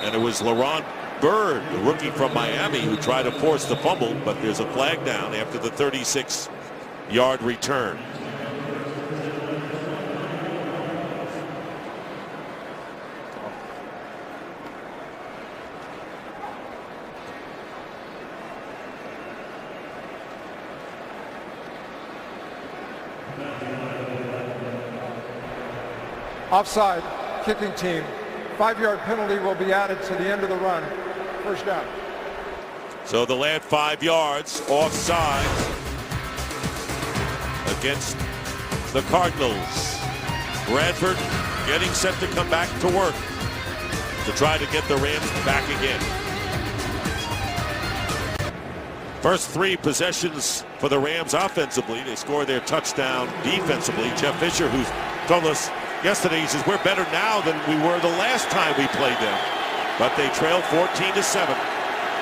And it was LaRon Byrd, the rookie from Miami, who tried to force the fumble, but there's a flag down after the 36-yard return. Offside, kicking team. 5-yard penalty will be added to the end of the run. First down. So the lad 5 yards offside against the Cardinals. Bradford getting set to come back to work to try to get the Rams back again. First 3 possessions for the Rams offensively. They score their touchdown defensively. Jeff Fisher, who's told us yesterday, he says, we're better now than we were the last time we played them. But they trailed 14-7.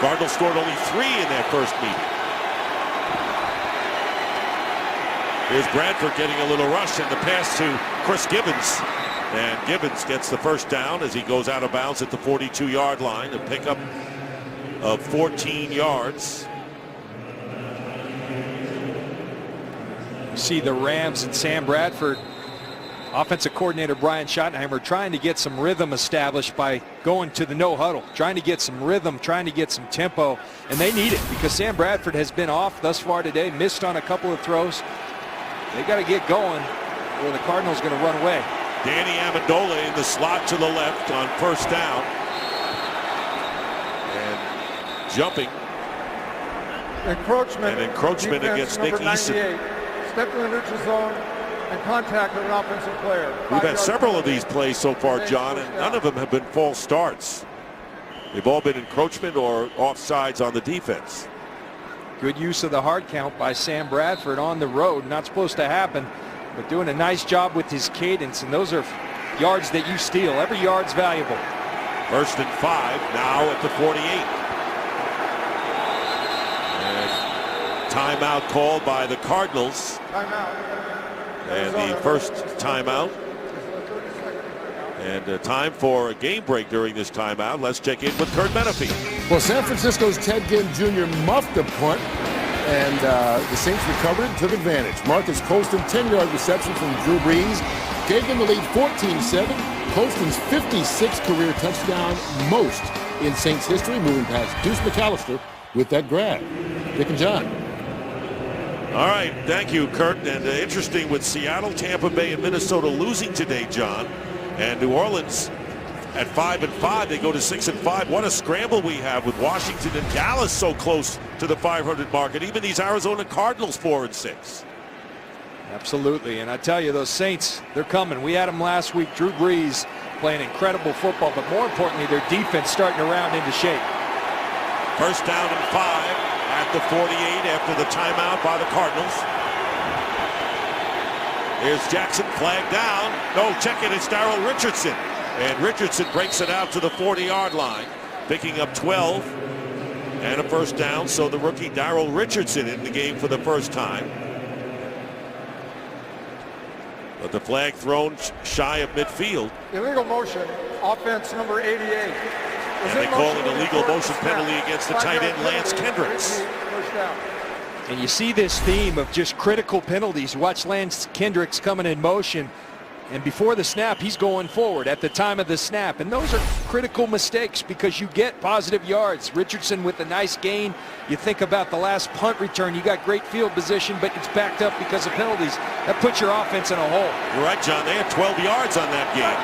Cardinals scored only 3 in that first meeting. Here's Bradford getting a little rush, and the pass to Chris Gibbons. And Gibbons gets the first down as he goes out of bounds at the 42-yard line. A pickup of 14 yards. You see the Rams and Sam Bradford, offensive coordinator Brian Schottenheimer, trying to get some rhythm established by going to the no huddle, trying to get some rhythm, trying to get some tempo, and they need it because Sam Bradford has been off thus far today, missed on a couple of throws. They got to get going or the Cardinals going to run away. Danny Amendola in the slot to the left on first down. And jumping. Encroachment. And encroachment against Nick Eason. Stepped in the neutral zone and contacted an offensive player. We've had several of these plays so far, John, and none of them have been false starts. They've all been encroachment or offsides on the defense. Good use of the hard count by Sam Bradford on the road. Not supposed to happen, but doing a nice job with his cadence, and those are yards that you steal. Every yard's valuable. 1st and 5 now at the 48. And timeout called by the Cardinals. Timeout. And the first timeout. And time for a game break during this timeout. Let's check in with Kurt Menefee. Well, San Francisco's Ted Ginn Jr. muffed a punt, and the Saints recovered and took advantage. Marcus Colston, 10-yard reception from Drew Brees, gave them the lead 14-7. Colston's 56th career touchdown, most in Saints history, moving past Deuce McAllister with that grab. Dick and John. All right, thank you, Kurt. And interesting with Seattle, Tampa Bay, and Minnesota losing today, John. And New Orleans at 5-5, they go to 6-5. What a scramble we have with Washington and Dallas so close to the 500 mark, and even these Arizona Cardinals 4-6. Absolutely, and I tell you, those Saints, they're coming. We had them last week. Drew Brees playing incredible football, but more importantly, their defense starting to round into shape. First down and 5 at the 48 after the timeout by the Cardinals. Here's Jackson, flag down. No, check it, it's Darrell Richardson. And Richardson breaks it out to the 40-yard line, picking up 12 and a first down. So the rookie Darrell Richardson in the game for the first time. But the flag thrown shy of midfield. Illegal motion, offense number 88. And they call an illegal motion penalty against the tight end Lance Kendricks. First down. And you see this theme of just critical penalties. Watch Lance Kendricks coming in motion. And before the snap, he's going forward at the time of the snap. And those are critical mistakes because you get positive yards. Richardson with a nice gain. You think about the last punt return. You got great field position, but it's backed up because of penalties. That puts your offense in a hole. You're right, John. They had 12 yards on that game.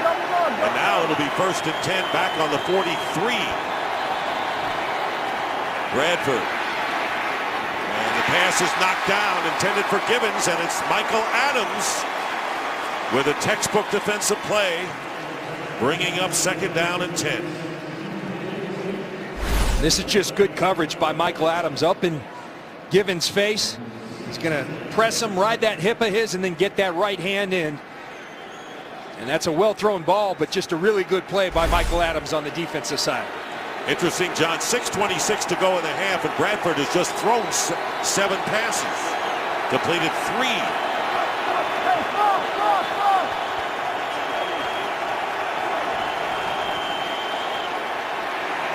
And now it'll be 1st and 10 back on the 43. Bradford. And the pass is knocked down, intended for Gibbons, and it's Michael Adams with a textbook defensive play, bringing up 2nd down and 10. This is just good coverage by Michael Adams up in Gibbons' face. He's going to press him, ride that hip of his, and then get that right hand in. And that's a well-thrown ball, but just a really good play by Michael Adams on the defensive side. Interesting, John, 6:26 to go in the half, and Bradford has just thrown 7 passes. Completed 3.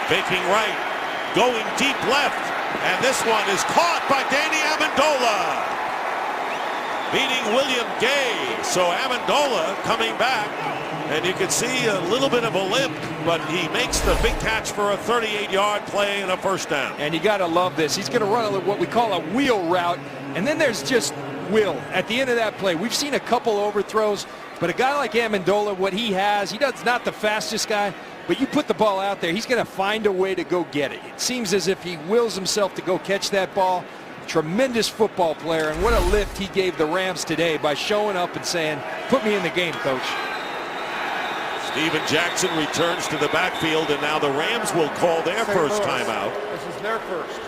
Faking right, going deep left, and this one is caught by Danny Amendola, beating William Gay. So Amendola coming back, and you can see a little bit of a limp, but he makes the big catch for a 38-yard play and a 1st down. And you got to love this. He's going to run what we call a wheel route, and then there's just will at the end of that play. We've seen a couple overthrows, but a guy like Amendola, what he has, he does not the fastest guy, but you put the ball out there, he's going to find a way to go get it. It seems as if he wills himself to go catch that ball. Tremendous football player, and what a lift he gave the Rams today by showing up and saying, put me in the game, coach. Steven Jackson returns to the backfield, and now the Rams will call their first timeout. This is their first.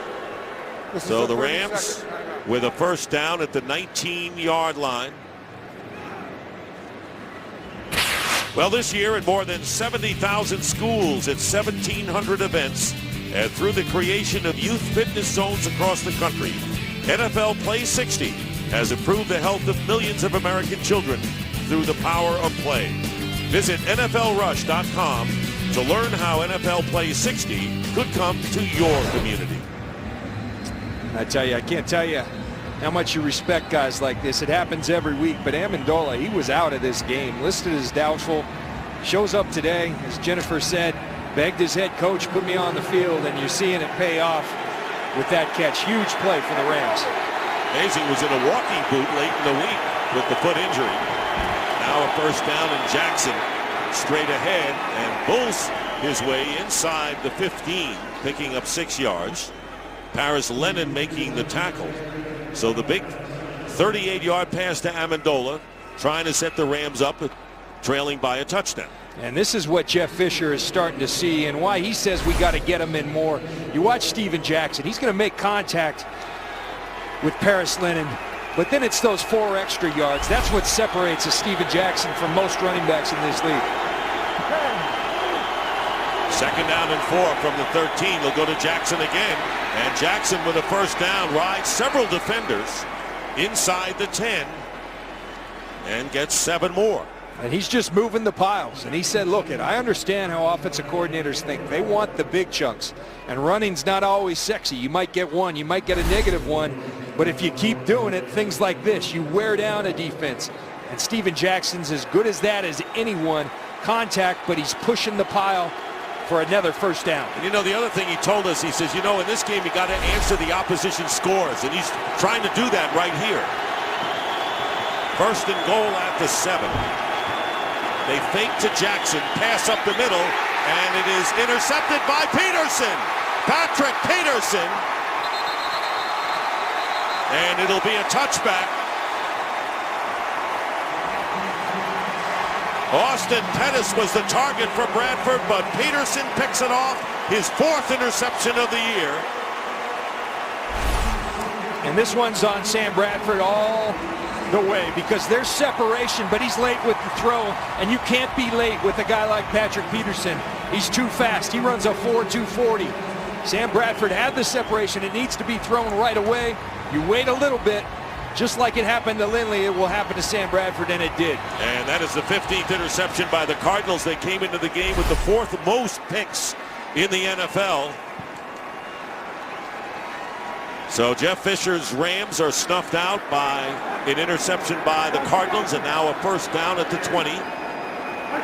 So the Rams with a 1st down at the 19-yard line. Well, this year at more than 70,000 schools at 1,700 events, and through the creation of youth fitness zones across the country, NFL Play 60 has improved the health of millions of American children through the power of play. Visit NFLRush.com to learn how NFL Play 60 could come to your community. I tell you, I can't tell you how much you respect guys like this. It happens every week, but Amendola, he was out of this game, listed as doubtful, shows up today, as Jennifer said, begged his head coach, put me on the field, and you're seeing it pay off with that catch. Huge play for the Rams. Amazing, was in a walking boot late in the week with the foot injury. Now a 1st down, and Jackson straight ahead and bulls his way inside the 15, picking up 6 yards. Paris Lennon making the tackle. So the big 38-yard pass to Amendola, trying to set the Rams up, trailing by a touchdown. And this is what Jeff Fisher is starting to see, and why he says we got to get him in more. You watch Steven Jackson. He's going to make contact with Paris Lennon, but then it's those 4 extra yards. That's what separates a Steven Jackson from most running backs in this league. 2nd down and 4 from the 13. They'll go to Jackson again. And Jackson with a 1st down rides several defenders inside the 10 and gets 7 more. And he's just moving the piles. And he said, look, I understand how offensive coordinators think. They want the big chunks. And running's not always sexy. You might get 1, you might get a -1. But if you keep doing it, things like this, you wear down a defense. And Steven Jackson's as good as that as anyone. Contact, but he's pushing the pile for another 1st down. And you know, the other thing he told us, he says, you know, in this game you got to answer the opposition scores, and he's trying to do that right here. 1st and goal at the 7. They fake to Jackson, pass up the middle, and it is intercepted by Peterson. Patrick Peterson. And it'll be a touchback. Austin Pettis was the target for Bradford, but Peterson picks it off, his 4th interception of the year. And this one's on Sam Bradford all the way because there's separation, but he's late with the throw, and you can't be late with a guy like Patrick Peterson. He's too fast. He runs a 4.240. Sam Bradford had the separation. It needs to be thrown right away. You wait a little bit. Just like it happened to Lindley, it will happen to Sam Bradford, and it did. And that is the 15th interception by the Cardinals. They came into the game with the 4th most picks in the NFL. So Jeff Fisher's Rams are snuffed out by an interception by the Cardinals, and now a first down at the 20,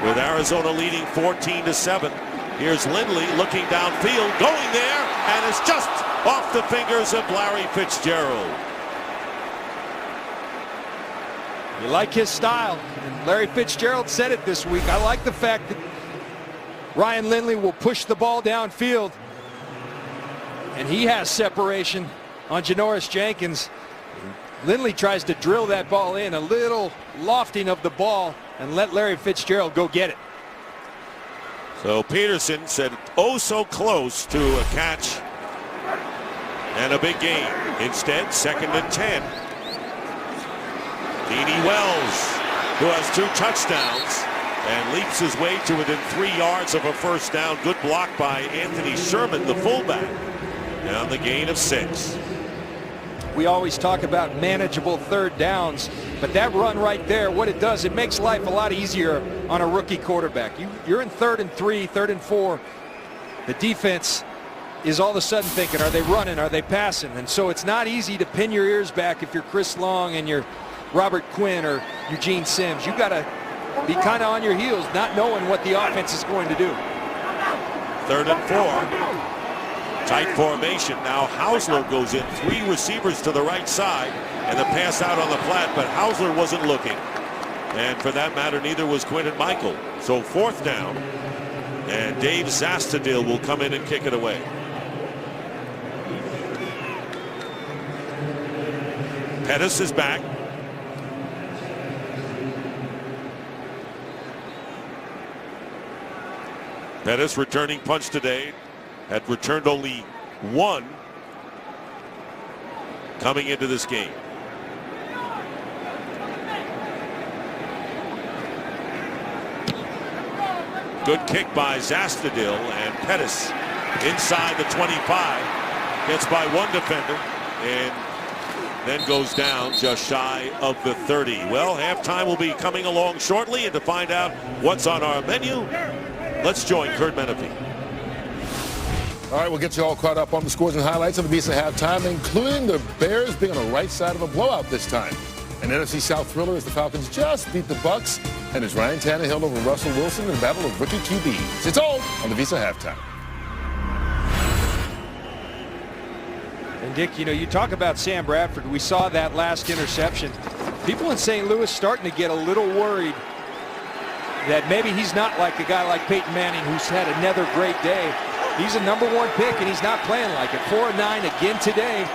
with Arizona leading 14-7. Here's Lindley looking downfield, going there, and it's just off the fingers of Larry Fitzgerald. You like his style, and Larry Fitzgerald said it this week. I like the fact that Ryan Lindley will push the ball downfield, and he has separation on Janoris Jenkins. Lindley tries to drill that ball in, a little lofting of the ball, and let Larry Fitzgerald go get it. So Peterson said, oh so close to a catch and a big gain. Instead, 2nd and 10. Deanie Wells, who has 2 touchdowns and leaps his way to within 3 yards of a first down. Good block by Anthony Sherman, the fullback, on the gain of 6. We always talk about manageable third downs, but that run right there, what it does, it makes life a lot easier on a rookie quarterback. You're in 3rd and 3, 3rd and 4. The defense is all of a sudden thinking, are they running, are they passing? And so it's not easy to pin your ears back if you're Chris Long and you're Robert Quinn or Eugene Sims. You got to be kind of on your heels, not knowing what the offense is going to do. 3rd and 4. Tight formation. Now Hausler goes in. 3 receivers to the right side, and the pass out on the flat, but Hausler wasn't looking. And for that matter, neither was Quinton Michael. So 4th down, and Dave Zastadil will come in and kick it away. Pettis is back. Pettis returning punch today. Had returned only 1 coming into this game. Good kick by Zastadil, and Pettis inside the 25 gets by 1 defender and then goes down just shy of the 30. Well, halftime will be coming along shortly, and to find out what's on our menu, let's join Kurt Menefee. All right, we'll get you all caught up on the scores and highlights of the Visa halftime, including the Bears being on the right side of a blowout this time. An NFC South thriller as the Falcons just beat the Bucs, and as Ryan Tannehill over Russell Wilson in a battle of rookie QBs. It's all on the Visa halftime. And Dick, you know, you talk about Sam Bradford. We saw that last interception. People in St. Louis starting to get a little worried that maybe he's not like a guy like Peyton Manning, who's had another great day. He's a #1 pick, and he's not playing like it. 4 of 9 again today.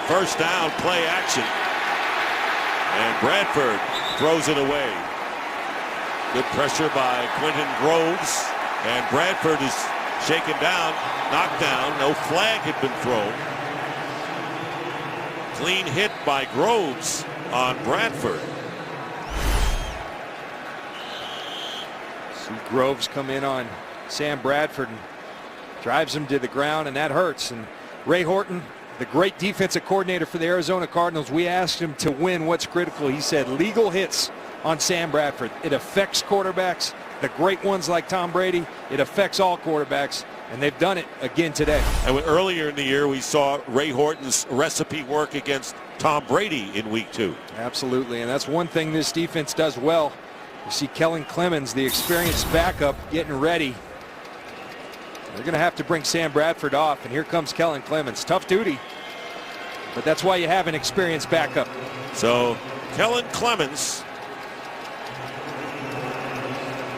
First down, play action. And Bradford throws it away. Good pressure by Quentin Groves. And Bradford is shaken down, knocked down. No flag had been thrown. Clean hit by Groves on Bradford. See Groves come in on Sam Bradford and drives him to the ground, and that hurts. And Ray Horton, the great defensive coordinator for the Arizona Cardinals, we asked him to win what's critical. He said legal hits on Sam Bradford. It affects quarterbacks, the great ones like Tom Brady. It affects all quarterbacks, and they've done it again today. And earlier in the year, we saw Ray Horton's recipe work against Tom Brady in week 2. Absolutely, and that's one thing this defense does well. You see Kellen Clemens, the experienced backup, getting ready. They're going to have to bring Sam Bradford off, and here comes Kellen Clemens. Tough duty, but that's why you have an experienced backup. So Kellen Clemens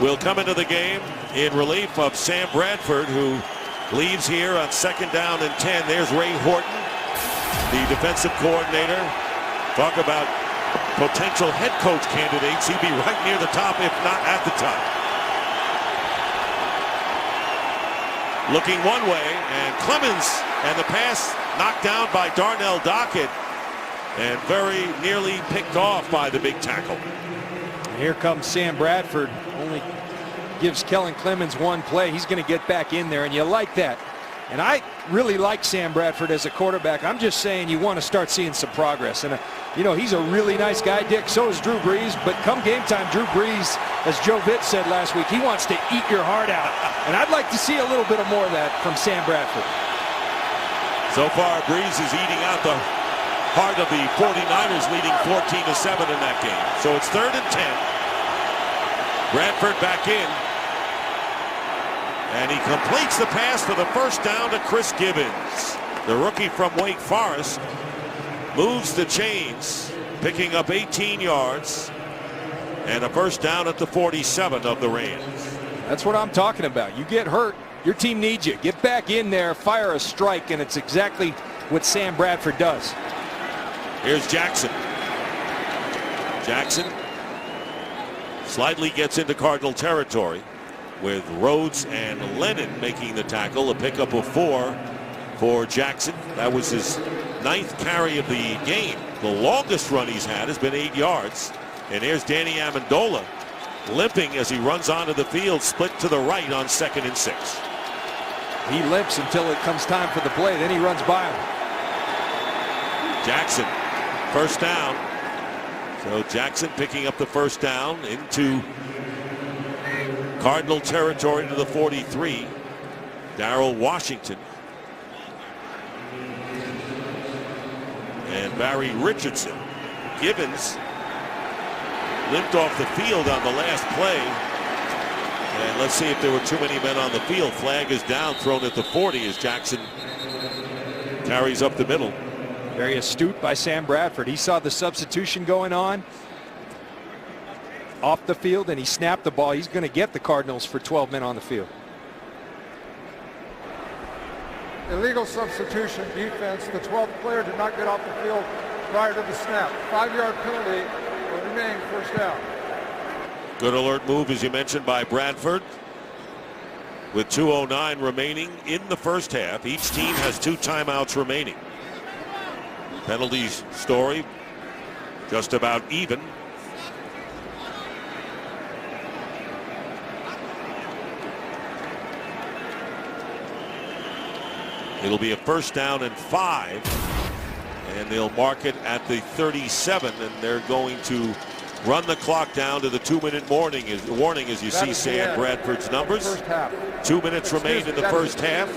will come into the game in relief of Sam Bradford, who leaves here on 2nd down and 10. There's Ray Horton, the defensive coordinator. Talk about potential head coach candidates. He'd be right near the top, if not at the top. Looking one way, and Clemens, and the pass knocked down by Darnell Dockett and very nearly picked off by the big tackle. Here comes Sam Bradford. Only gives Kellen Clemens 1 play. He's going to get back in there, and you like that. And I really like Sam Bradford as a quarterback. I'm just saying you want to start seeing some progress. And, you know, he's a really nice guy, Dick. So is Drew Brees. But come game time, Drew Brees, as Joe Vitt said last week, he wants to eat your heart out. And I'd like to see a little bit more of that from Sam Bradford. So far, Breeze is eating out the heart of the 49ers, leading 14-7 in that game. So it's 3rd and 10. Bradford back in. And he completes the pass for the first down to Chris Gibbons. The rookie from Wake Forest moves the chains, picking up 18 yards and a first down at the 47 of the Rams. That's what I'm talking about. You get hurt, your team needs you. Get back in there, fire a strike, and it's exactly what Sam Bradford does. Here's Jackson. Jackson slightly gets into Cardinal territory with Rhodes and Lennon making the tackle. A pickup of 4 for Jackson. That was his 9th carry of the game. The longest run he's had has been 8 yards. And here's Danny Amendola limping as he runs onto the field, split to the right on 2nd and 6. He limps until it comes time for the play. Then he runs by him. Jackson, first down. So Jackson picking up the first down into Cardinal territory to the 43. Darrell Washington and Barry Richardson. Gibbons limped off the field on the last play. And let's see if there were too many men on the field. Flag is down, thrown at the 40 as Jackson carries up the middle. Very astute by Sam Bradford. He saw the substitution going on off the field, and he snapped the ball. He's going to get the Cardinals for 12 men on the field. Illegal substitution defense. The 12th player did not get off the field prior to the snap. 5-yard penalty will remain first down. Good alert move, as you mentioned, by Bradford. With 2:09 remaining in the first half. Each team has 2 timeouts remaining. Penalties story just about even. It'll be a first down and 5. And they'll mark it at the 37. And they're going to run the clock down to the 2-minute warning as you see Sam Bradford's numbers. 2 minutes remain in the first half.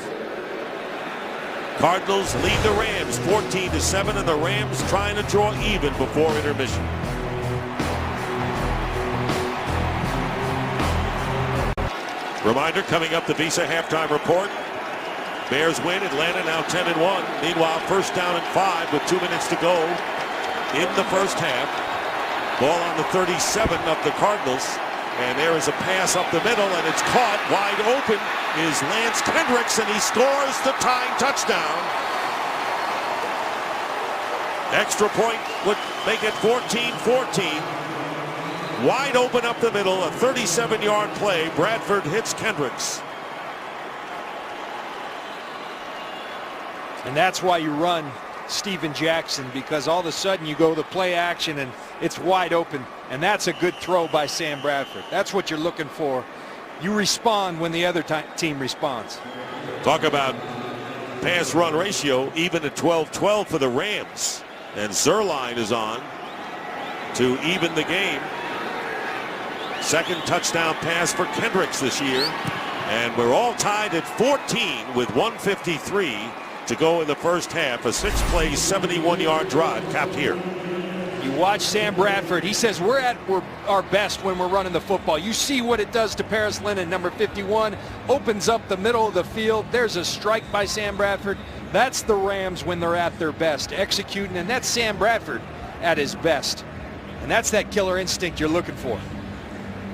Cardinals lead the Rams 14-7, and the Rams trying to draw even before intermission. Reminder coming up, the Visa halftime report. Bears win. Atlanta now 10-1. Meanwhile, first down and 5 with 2 minutes to go in the first half. Ball on the 37 of the Cardinals. And there is a pass up the middle, and it's caught. Wide open is Lance Kendricks, and he scores the tying touchdown. Extra point would make it 14-14. Wide open up the middle, a 37-yard play. Bradford hits Kendricks. And that's why you run Steven Jackson, because all of a sudden you go to play action and it's wide open, and that's a good throw by Sam Bradford. That's what you're looking for. You respond when the other team responds. Talk about pass run ratio, even at 12-12 for the Rams. And Zerline is on to even the game. Second touchdown pass for Kendricks this year. And we're all tied at 14 with 1:53 to go in the first half. A 6-play, 71-yard drive capped here. You watch Sam Bradford. He says we're at our best when we're running the football. You see what it does to Paris Lennon, number 51. Opens up the middle of the field. There's a strike by Sam Bradford. That's the Rams when they're at their best, executing, and that's Sam Bradford at his best. And that's that killer instinct you're looking for.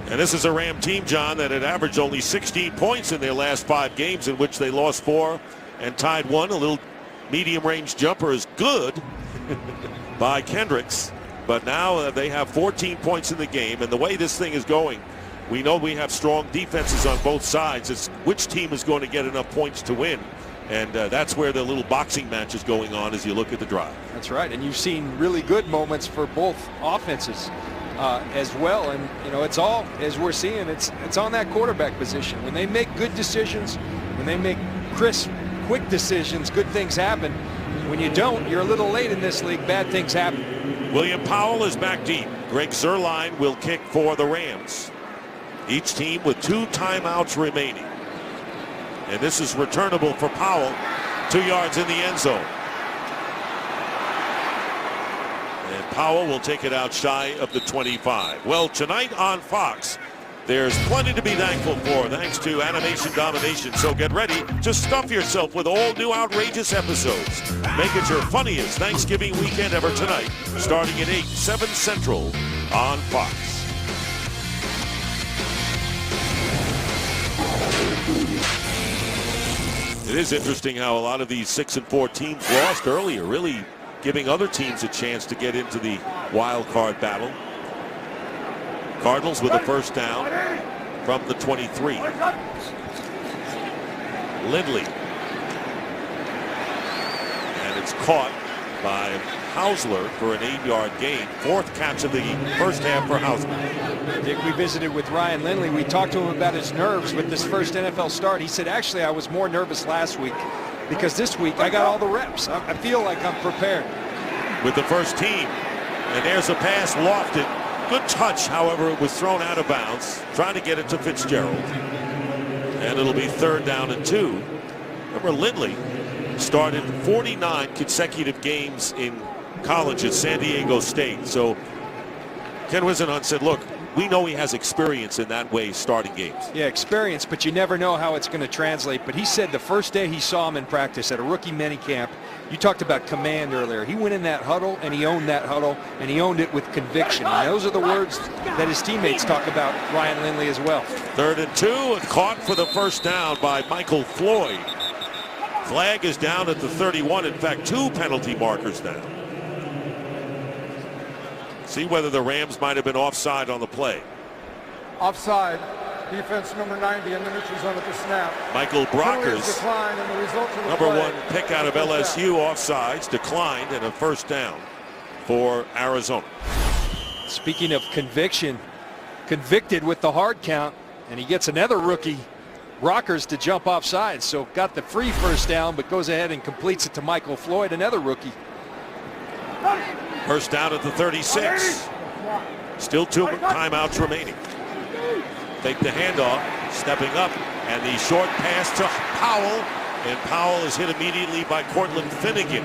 And this is a Ram team, John, that had averaged only 16 points in their last 5 games, in which they lost 4 and tied 1. A little medium-range jumper is good by Kendricks. But now they have 14 points in the game. And the way this thing is going, we know we have strong defenses on both sides. It's which team is going to get enough points to win. And that's where the little boxing match is going on as you look at the drive. That's right. And you've seen really good moments for both offenses as well. And, you know, it's all, as we're seeing, it's on that quarterback position. When they make good decisions, when they make crisp, quick decisions, good things happen. When you don't, you're a little late in this league, bad things happen. William Powell is back deep. Greg Zerline will kick for the Rams. Each team with 2 timeouts remaining. And this is returnable for Powell. 2 yards in the end zone. And Powell will take it out shy of the 25. Well, tonight on Fox, there's plenty to be thankful for thanks to Animation Domination. So get ready to stuff yourself with all new outrageous episodes. Make it your funniest Thanksgiving weekend ever tonight, starting at 8, 7 Central on Fox. It is interesting how a lot of these 6-4 teams lost earlier, really giving other teams a chance to get into the wild card battle. Cardinals with a first down from the 23. Lindley. And it's caught by Hausler for an 8-yard gain. 4th catch of the first half for Hausler. Dick, we visited with Ryan Lindley. We talked to him about his nerves with this first NFL start. He said, actually, I was more nervous last week because this week I got all the reps. I feel like I'm prepared. With the first team. And there's a pass lofted. Good touch, however, it was thrown out of bounds. Trying to get it to Fitzgerald. And it'll be 3rd down and 2. Remember, Lindley started 49 consecutive games in college at San Diego State. So Ken Wisenhunt said, look, we know he has experience in that way starting games. Yeah, experience, but you never know how it's going to translate. But he said the first day he saw him in practice at a rookie minicamp, you talked about command earlier. He went in that huddle, and he owned that huddle, and he owned it with conviction. And those are the words that his teammates talk about Ryan Lindley as well. 3rd and 2, and caught for the first down by Michael Floyd. Flag is down at the 31. In fact, 2 penalty markers now. See whether the Rams might have been offside on the play. Offside. Defense number 90 in the neutral zone at the snap. Michael Brockers, declined, and the results of the number play, 1 pick out of LSU, offsides, declined, and a first down for Arizona. Speaking of conviction, convicted with the hard count, and he gets another rookie, Brockers, to jump offside. So got the free first down, but goes ahead and completes it to Michael Floyd, another rookie. First down at the 36. Still 2 timeouts remaining. Take the handoff, stepping up, and the short pass to Powell, and Powell is hit immediately by Cortland Finnegan,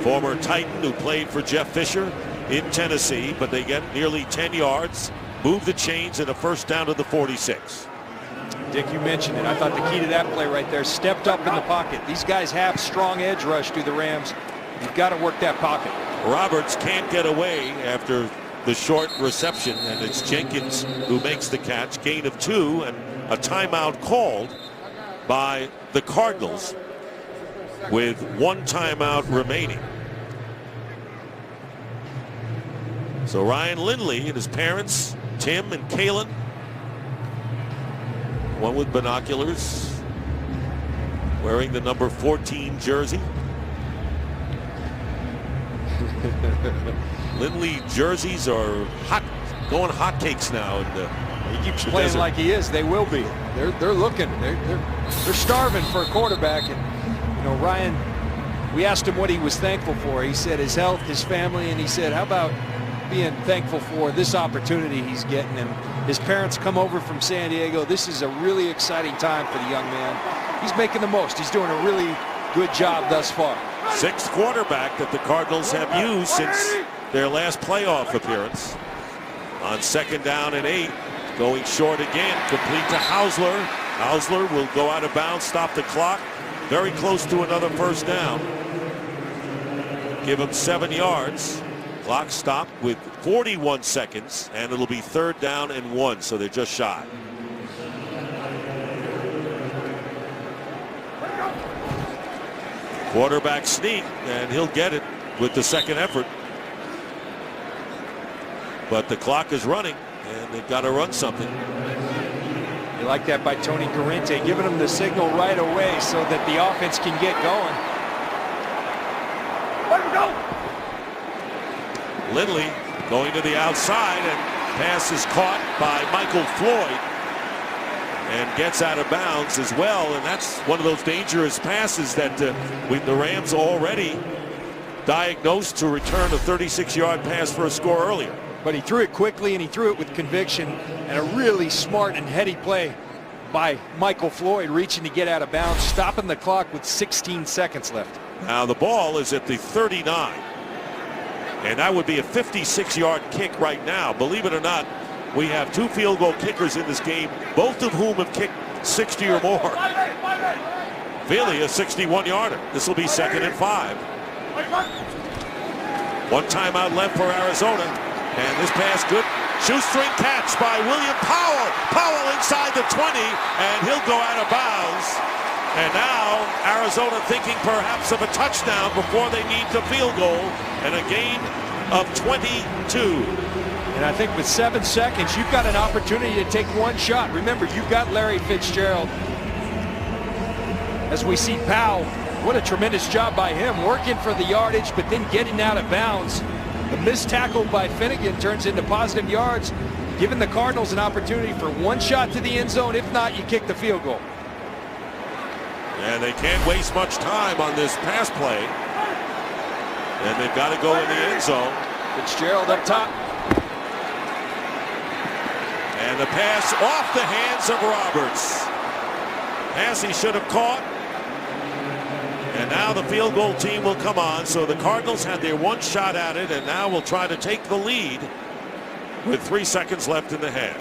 former Titan who played for Jeff Fisher in Tennessee, but they get nearly 10 yards, move the chains, and a first down to the 46. Dick, you mentioned it. I thought the key to that play right there, stepped up in the pocket. These guys have strong edge rush to the Rams. You've got to work that pocket. Roberts can't get away after the short reception, and it's Jenkins who makes the catch. Gain of 2, and a timeout called by the Cardinals with 1 timeout remaining. So Ryan Lindley and his parents, Tim and Kalen, one with binoculars, wearing the number 14 jersey. Lindley jerseys are hot, going hotcakes now. He keeps playing like he is. They will be. They're looking. They're starving for a quarterback. And you know, Ryan, we asked him what he was thankful for. He said his health, his family, and he said, how about being thankful for this opportunity he's getting? And his parents come over from San Diego. This is a really exciting time for the young man. He's making the most. He's doing a really good job thus far. 6th quarterback that the Cardinals have used since their last playoff appearance. On 2nd down and 8, going short again, complete to Hausler. Hausler will go out of bounds, stop the clock. Very close to another first down. Give him 7 yards. Clock stopped with 41 seconds, and it'll be 3rd down and 1, so they're just shy. Quarterback sneak, and he'll get it with the 2nd effort. But the clock is running, and they've got to run something. You like that by Tony Corrente, giving him the signal right away so that the offense can get going. Let him go. Lindley going to the outside, and pass is caught by Michael Floyd and gets out of bounds as well. And that's one of those dangerous passes that the Rams already diagnosed to return a 36-yard pass for a score earlier. But he threw it quickly, and he threw it with conviction, and a really smart and heady play by Michael Floyd reaching to get out of bounds, stopping the clock with 16 seconds left. Now the ball is at the 39. And that would be a 56-yard kick right now. Believe it or not, we have 2 field goal kickers in this game, both of whom have kicked 60 or more. Feely, a 61-yarder. This will be 2nd and 5. 1 timeout left for Arizona. And this pass good. Shoestring catch by William Powell. Powell inside the 20, and he'll go out of bounds. And now Arizona thinking perhaps of a touchdown before they need the field goal, and a gain of 22. And I think with 7 seconds, you've got an opportunity to take 1 shot. Remember, you've got Larry Fitzgerald. As we see Powell, what a tremendous job by him, working for the yardage, but then getting out of bounds. The missed tackle by Finnegan turns into positive yards, giving the Cardinals an opportunity for 1 shot to the end zone. If not, you kick the field goal. And they can't waste much time on this pass play. And they've got to go in the end zone. Fitzgerald up top. And the pass off the hands of Roberts. Pass he should have caught. And now the field goal team will come on. So the Cardinals had their 1 shot at it, and now will try to take the lead with 3 seconds left in the half.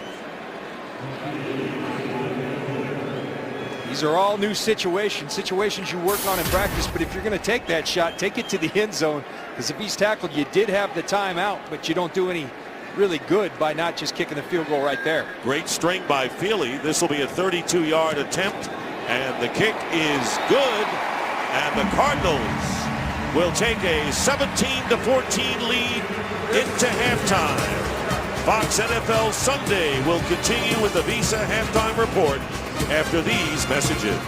These are all new situations you work on in practice, but if you're going to take that shot, take it to the end zone, because if he's tackled, you did have the timeout, but you don't do any really good by not just kicking the field goal right there. Great string by Feely. This will be a 32-yard attempt, and the kick is good. And the Cardinals will take a 17-14 lead into halftime. Fox NFL Sunday will continue with the Visa halftime report after these messages.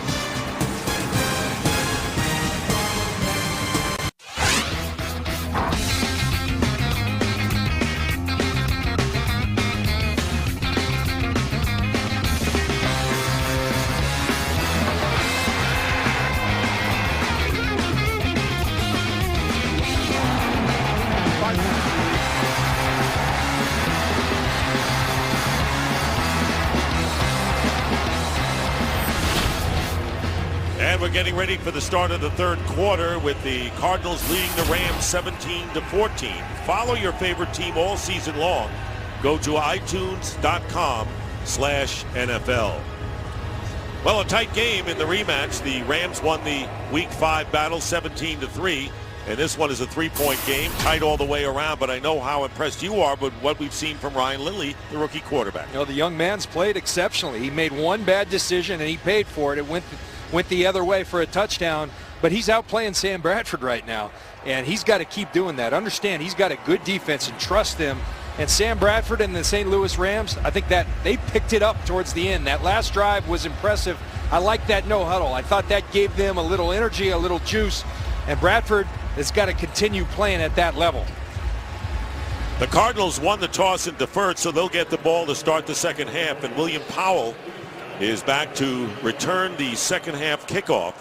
And we're getting ready for the start of the 3rd quarter with the Cardinals leading the Rams 17-14. Follow your favorite team all season long. Go to itunes.com/NFL. Well, a tight game in the rematch. The Rams won the Week 5 battle 17-3. And this one is a 3-point game, tight all the way around. But I know how impressed you are with what we've seen from Ryan Lindley, the rookie quarterback. You know, the young man's played exceptionally. He made 1 bad decision, and he paid for it. It went the other way for a touchdown, but he's outplaying Sam Bradford right now, and he's got to keep doing that. Understand, he's got a good defense, and trust them. And Sam Bradford and the St. Louis Rams, I think that they picked it up towards the end. That last drive was impressive. I like that no huddle. I thought that gave them a little energy, a little juice, and Bradford has got to continue playing at that level. The Cardinals won the toss and deferred, so they'll get the ball to start the second half, and William Powell is back to return the second half kickoff.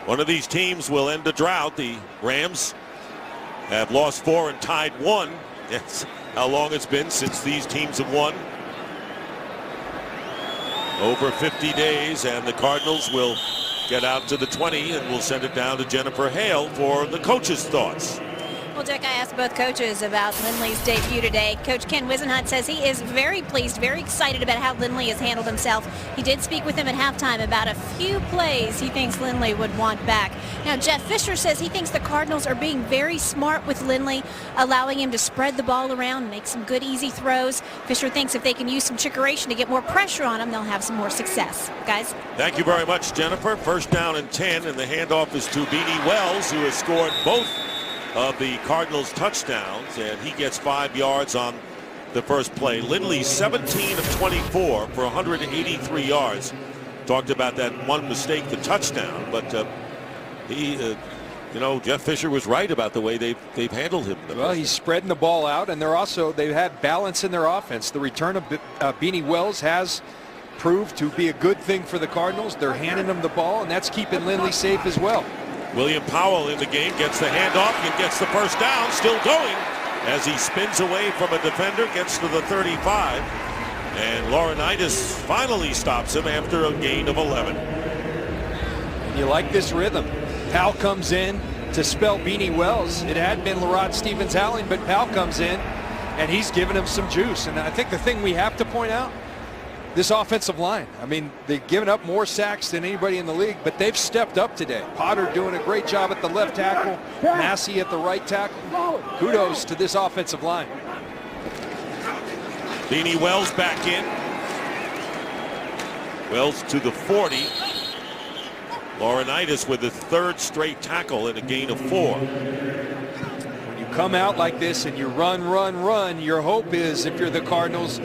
One of these teams will end a drought. The Rams have lost 4 and tied 1. That's how long it's been since these teams have won. Over 50 days, and the Cardinals will get out to the 20, and we'll send it down to Jennifer Hale for the coach's thoughts. Well, Dick, I asked both coaches about Lindley's debut today. Coach Ken Wisenhunt says he is very pleased, very excited about how Lindley has handled himself. He did speak with him at halftime about a few plays he thinks Lindley would want back. Now, Jeff Fisher says he thinks the Cardinals are being very smart with Lindley, allowing him to spread the ball around, make some good, easy throws. Fisher thinks if they can use some trickeration to get more pressure on him, they'll have some more success. Guys? Thank you very much, Jennifer. First down and 10, and the handoff is to Beanie Wells, who has scored both of the Cardinals touchdowns, and he gets 5 yards on the first play. Lindley 17 of 24 for 183 yards. Talked about that one mistake, the touchdown, but Jeff Fisher was right about the way they've handled him. Well, he's spreading the ball out, and they've had balance in their offense. The return of Beanie Wells has proved to be a good thing for the Cardinals. They're handing him the ball, and that's keeping Lindley safe as well. William Powell in the game gets the handoff and gets the first down, still going as he spins away from a defender, gets to the 35. And Laurinaitis finally stops him after a gain of 11. And you like this rhythm. Powell comes in to spell Beanie Wells. It had been Larrod Stevens-Howling, but Powell comes in and he's giving him some juice. And I think the thing we have to point out, this offensive line. I mean, they've given up more sacks than anybody in the league, but they've stepped up today. Potter doing a great job at the left tackle, Massey at the right tackle. Kudos to this offensive line. Beanie Wells back in. Wells to the 40. Laurinaitis with his third straight tackle and a gain of 4. When you come out like this and you run, your hope is, if you're the Cardinals,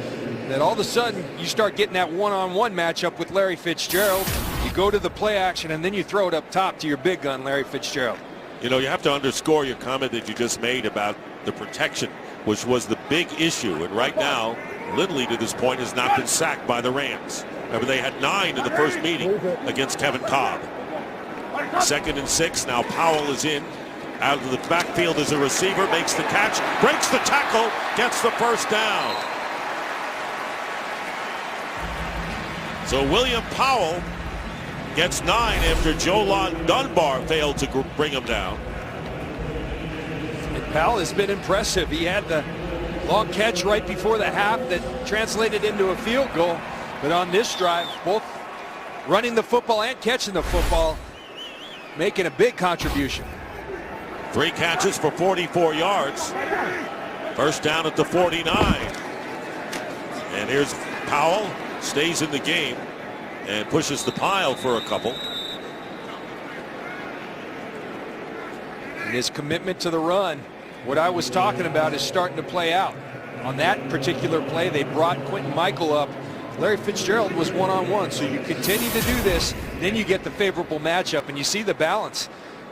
that all of a sudden you start getting that one-on-one matchup with Larry Fitzgerald. You go to the play action and then you throw it up top to your big gun, Larry Fitzgerald. You know, you have to underscore your comment that you just made about the protection, which was the big issue. And right now, Lindley to this point has not been sacked by the Rams. Remember, they had 9 in the first meeting against Kevin Cobb. 2nd and 6. Now Powell is in. Out of the backfield as a receiver, makes the catch, breaks the tackle, gets the first down. So William Powell gets 9 after Jolon Dunbar failed to bring him down. And Powell has been impressive. He had the long catch right before the half that translated into a field goal. But on this drive, both running the football and catching the football, making a big contribution. 3 catches for 44 yards. First down at the 49. And here's Powell. Stays in the game and pushes the pile for a couple. And his commitment to the run, what I was talking about, is starting to play out. On that particular play, they brought Quentin Michael up. Larry Fitzgerald was one-on-one, so you continue to do this, then you get the favorable matchup, and you see the balance.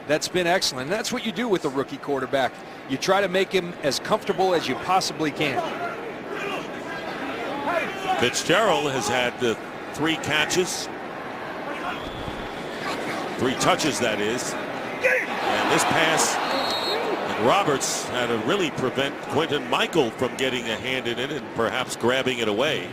That's been excellent. And that's what you do with a rookie quarterback. You try to make him as comfortable as you possibly can. Fitzgerald has had 3 catches, 3 touches, that is. And this pass, and Roberts had to really prevent Quentin Michael from getting a hand in it and perhaps grabbing it away.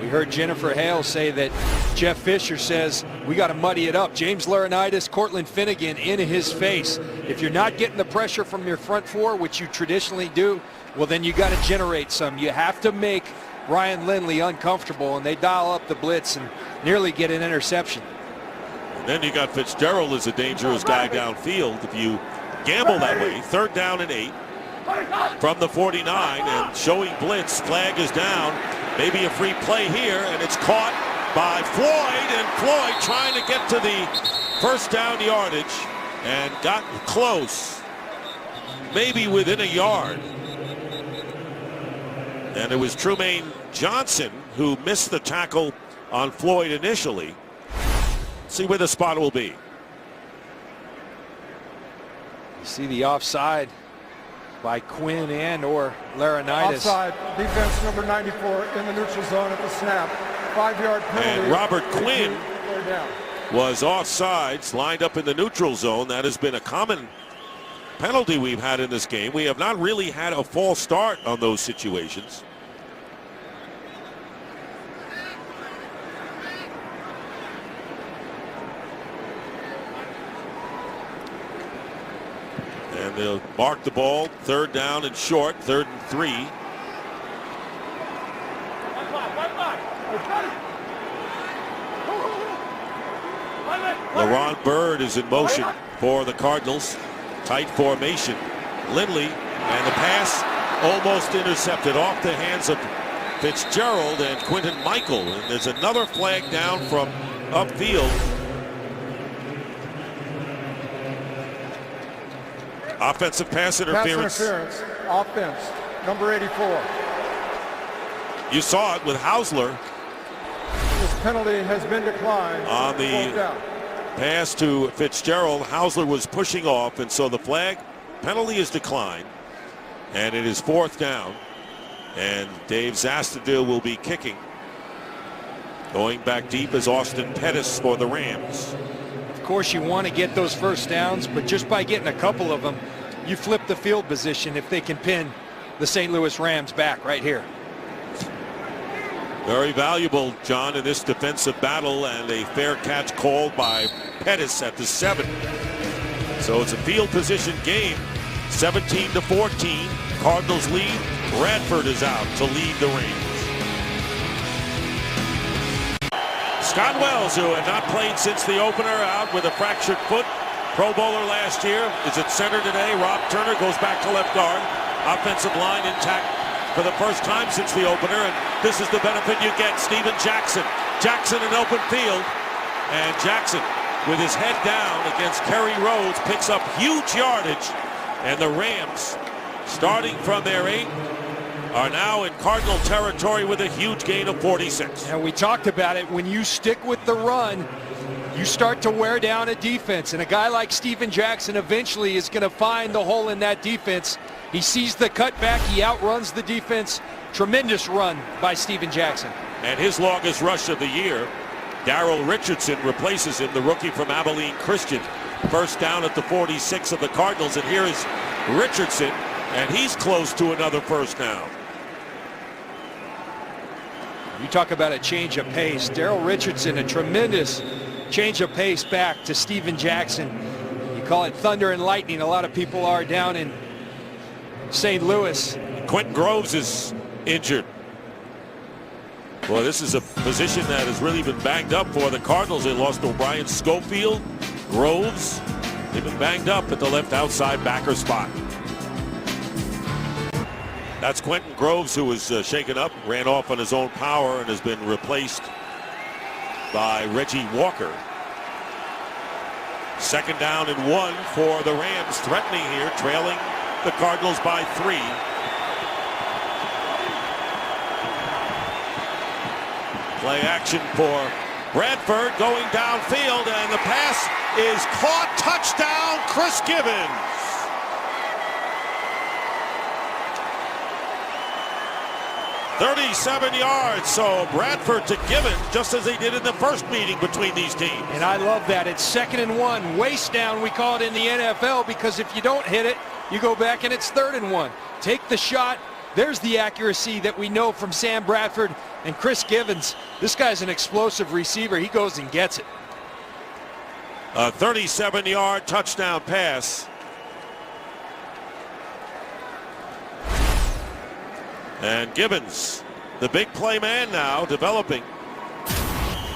We heard Jennifer Hale say that Jeff Fisher says we got to muddy it up. James Laurinaitis, Cortland Finnegan in his face. If you're not getting the pressure from your front 4, which you traditionally do, well, then you got to generate some. You have to make Ryan Lindley uncomfortable, and they dial up the blitz and nearly get an interception. And then you got Fitzgerald as a dangerous guy downfield. If you gamble that way, 3rd down and 8 from the 49, and showing blitz, flag is down. Maybe a free play here, and it's caught by Floyd, and Floyd trying to get to the first down yardage and got close, maybe within a yard. And it was Trumaine Johnson who missed the tackle on Floyd initially. See where the spot will be. You see the offside by Quinn and or Laurinaitis. Offside, defense number 94 in the neutral zone at the snap. 5-yard penalty. And Robert Quinn was offsides, lined up in the neutral zone. That has been a common penalty we've had in this game. We have not really had a false start on those situations. And they'll mark the ball, 3rd down and short, 3rd and 3. LaRon Byrd is in motion for the Cardinals. Tight formation. Lindley, and the pass almost intercepted off the hands of Fitzgerald and Quentin Michael. And there's another flag down from upfield. Offensive pass interference. Pass interference. Offense. Number 84. You saw it with Hausler. This penalty has been declined. On the pass to Fitzgerald, Hausler was pushing off, and so the flag penalty is declined. And it is 4th down. And Dave Zastudil will be kicking. Going back deep is Austin Pettis for the Rams. Of course, you want to get those first downs, but just by getting a couple of them, you flip the field position if they can pin the St. Louis Rams back right here. Very valuable, John, in this defensive battle, and a fair catch called by Pettis at the 7. So it's a field position game, 17-14. Cardinals lead. Bradford is out to lead the Rams. Scott Wells, who had not played since the opener, out with a fractured foot. Pro Bowler last year, is at center today. Rob Turner goes back to left guard. Offensive line intact for the first time since the opener, and this is the benefit you get. Steven Jackson. Jackson in open field, and Jackson, with his head down against Kerry Rhodes, picks up huge yardage, and the Rams, starting from their 8, are now in Cardinal territory with a huge gain of 46. And we talked about it. When you stick with the run, you start to wear down a defense, and a guy like Steven Jackson eventually is going to find the hole in that defense. He sees the cutback, he outruns the defense. Tremendous run by Steven Jackson. And his longest rush of the year, Darrell Richardson replaces him, the rookie from Abilene Christian. First down at the 46 of the Cardinals, and here is Richardson, and he's close to another first down. You talk about a change of pace. Darrell Richardson, a tremendous change of pace back to Steven Jackson. You call it thunder and lightning. A lot of people are down in St. Louis. Quentin Groves is injured. Well, this is a position that has really been banged up for the Cardinals. They lost O'Brien, Schofield, Groves. They've been banged up at the left outside backer spot. That's Quentin Groves, who was shaken up, ran off on his own power, and has been replaced by Reggie Walker. Second down and 1 for the Rams, threatening here, trailing the Cardinals by 3. Play action for Bradford going downfield, and the pass is caught. Touchdown, Chris Gibbons. "37 yards, so Bradford to Gibbons, just as they did in the first meeting between these teams. And I love that. It's 2nd and 1. Waist down, we call it in the NFL, because if you don't hit it, you go back and it's 3rd and 1. Take the shot. There's the accuracy that we know from Sam Bradford. And Chris Gibbons, this guy's an explosive receiver. He goes and gets it. A 37-yard touchdown pass. And Gibbons, the big play man now, developing.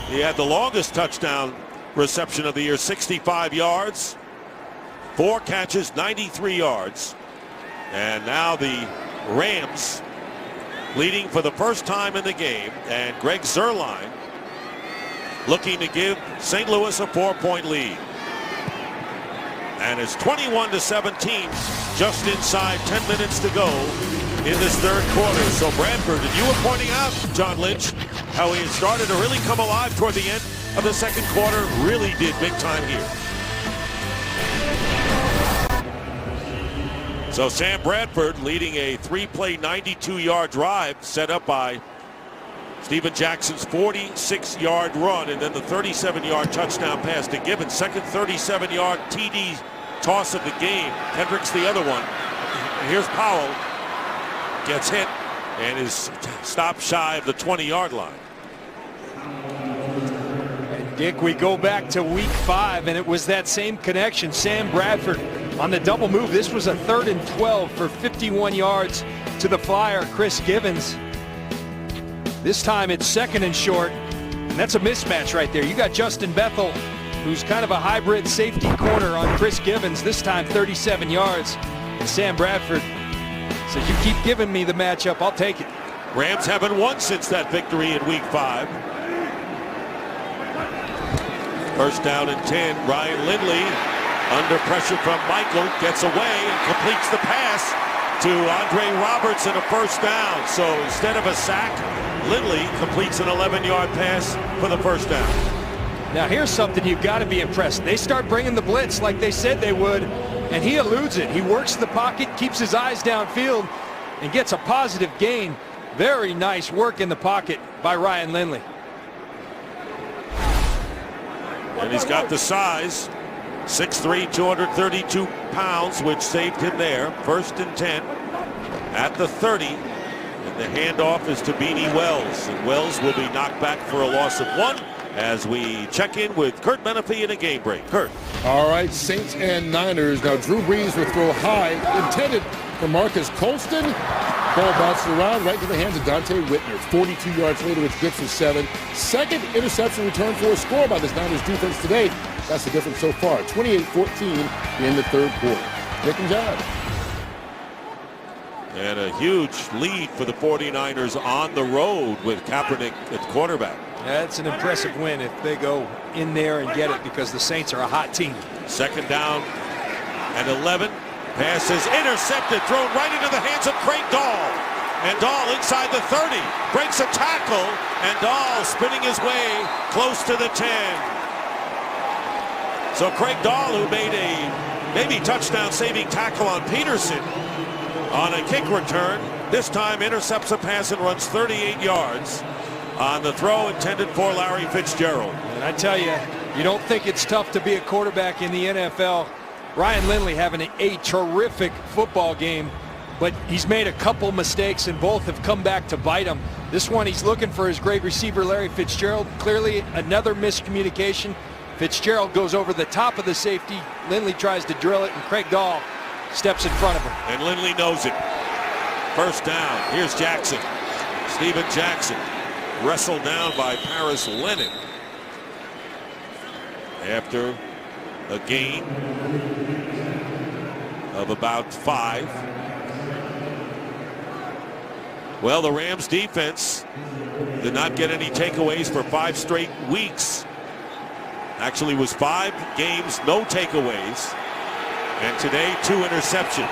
He had the longest touchdown reception of the year, 65 yards. 4 catches, 93 yards. And now the Rams leading for the first time in the game. And Greg Zuerlein looking to give St. Louis a 4-point lead. And it's 21-17, just inside 10 minutes to go in this 3rd quarter. So Bradford, and you were pointing out, John Lynch, how he had started to really come alive toward the end of the 2nd quarter. Really did big time here. So Sam Bradford leading a 3-play 92-yard drive set up by Steven Jackson's 46-yard run, and then the 37-yard touchdown pass to Gibbons. Second 37-yard TD toss of the game. Hendricks the other one. And here's Powell. Gets hit and is stopped shy of the 20-yard line. And Dick, we go back to week 5, and it was that same connection. Sam Bradford on the double move. This was a 3rd and 12 for 51 yards to the flyer, Chris Gibbons. This time it's 2nd and short, and that's a mismatch right there. You got Justin Bethel, who's kind of a hybrid safety corner, on Chris Gibbons. This time 37 yards, and Sam Bradford says, "You keep giving me the matchup, I'll take it." Rams haven't won since that victory in week 5. First down and 10. Ryan Lindley, under pressure from Michael, gets away and completes the pass to Andre Roberts and a first down. So instead of a sack, Lindley completes an 11-yard pass for the first down. Now here's something you've got to be impressed. They start bringing the blitz like they said they would, and he eludes it. He works the pocket, keeps his eyes downfield, and gets a positive gain. Very nice work in the pocket by Ryan Lindley. And he's got the size, 6'3", 232 pounds, which saved him there. 1st and 10. at the 30. And the handoff is to Beanie Wells. And Wells will be knocked back for a loss of 1 as we check in with Kurt Menefee in a game break. Kurt. All right, Saints and Niners. Now Drew Brees will throw high, intended for Marcus Colston. Ball bounces around right into the hands of Dante Whitner. 42 yards later, it's good for 7. Second interception return for a score by this Niners defense today. That's the difference so far. 28-14 in the third quarter. Nick and John. And a huge lead for the 49ers on the road with Kaepernick at quarterback. That's an impressive win if they go in there and get it, because the Saints are a hot team. Second down and 11. Pass is intercepted, thrown right into the hands of Craig Dahl. And Dahl inside the 30, breaks a tackle, and Dahl spinning his way close to the 10. So Craig Dahl, who made a maybe touchdown-saving tackle on Peterson on a kick return, this time intercepts a pass and runs 38 yards on the throw intended for Larry Fitzgerald. And I tell you, you don't think it's tough to be a quarterback in the NFL. Ryan Lindley having a terrific football game, but he's made a couple mistakes and both have come back to bite him. This one, he's looking for his great receiver Larry Fitzgerald. Clearly another miscommunication. Fitzgerald goes over the top of the safety. Lindley tries to drill it, and Craig Dahl steps in front of him. And Lindley knows it. First down. Here's Jackson. Steven Jackson wrestled down by Paris Lennon after a gain of about 5. Well, the Rams defense did not get any takeaways for 5 straight weeks. Actually was 5 games, no takeaways. And today, 2 interceptions.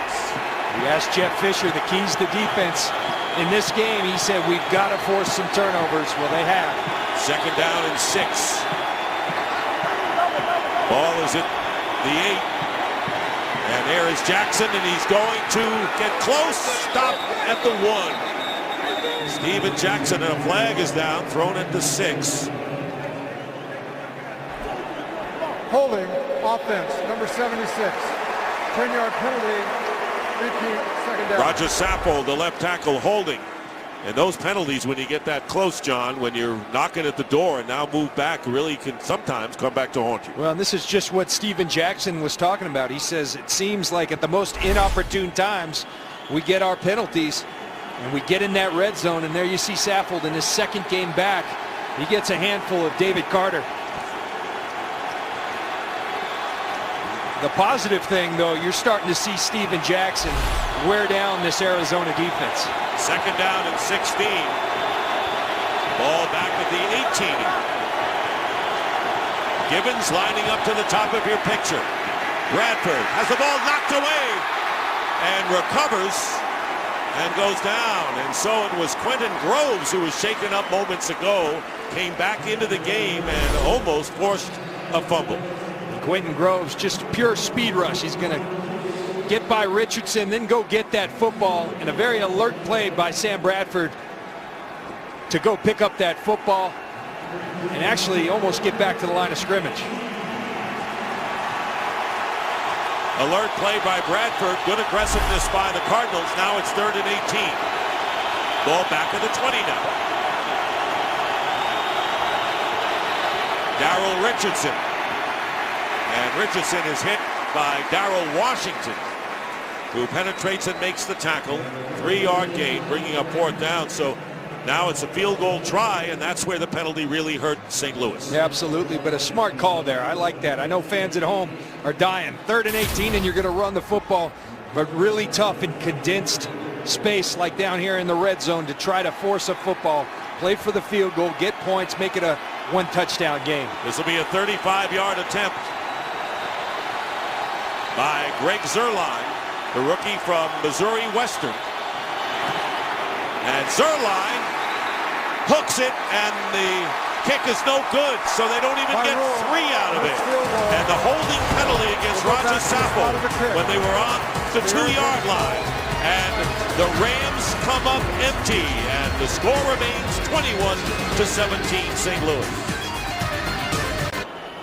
We asked Jeff Fisher the keys to defense in this game. He said, we've got to force some turnovers. Well, they have. Second down and 6. Ball is at the 8. And there is Jackson, and he's going to get close. Stop at the 1. Steven Jackson, and a flag is down, thrown at the 6. Holding offense, number 76. 10-yard penalty, repeat, second down. Roger Saffold, the left tackle, holding. And those penalties, when you get that close, John, when you're knocking at the door and now move back, really can sometimes come back to haunt you. Well, and this is just what Steven Jackson was talking about. He says it seems like at the most inopportune times we get our penalties and we get in that red zone, and there you see Saffold in his second game back. He gets a handful of David Carter. The positive thing, though, you're starting to see Steven Jackson wear down this Arizona defense. Second down and 16. Ball back at the 18. Gibbons lining up to the top of your picture. Bradford has the ball knocked away and recovers and goes down. And so it was Quentin Groves, who was shaken up moments ago, came back into the game and almost forced a fumble. Quentin Groves, just pure speed rush. He's going to get by Richardson, then go get that football, and a very alert play by Sam Bradford to go pick up that football and actually almost get back to the line of scrimmage. Alert play by Bradford. Good aggressiveness by the Cardinals. Now it's 3rd and 18. Ball back at the 20 now. Darrell Richardson. And Richardson is hit by Darrell Washington, who penetrates and makes the tackle. 3-yard gain, bringing up 4th down. So now it's a field goal try, and that's where the penalty really hurt St. Louis. Yeah, absolutely, but a smart call there. I like that. I know fans at home are dying. 3rd and 18, and you're going to run the football, but really tough in condensed space like down here in the red zone to try to force a football, play for the field goal, get points, make it a 1-touchdown game. This will be a 35-yard attempt by Greg Zuerlein, the rookie from Missouri Western. And Zuerlein hooks it, and the kick is no good, so they don't even get 3 out of it. And the holding penalty against Roger Saffold when they were on the 2-yard line. And the Rams come up empty, and the score remains 21-17 St. Louis.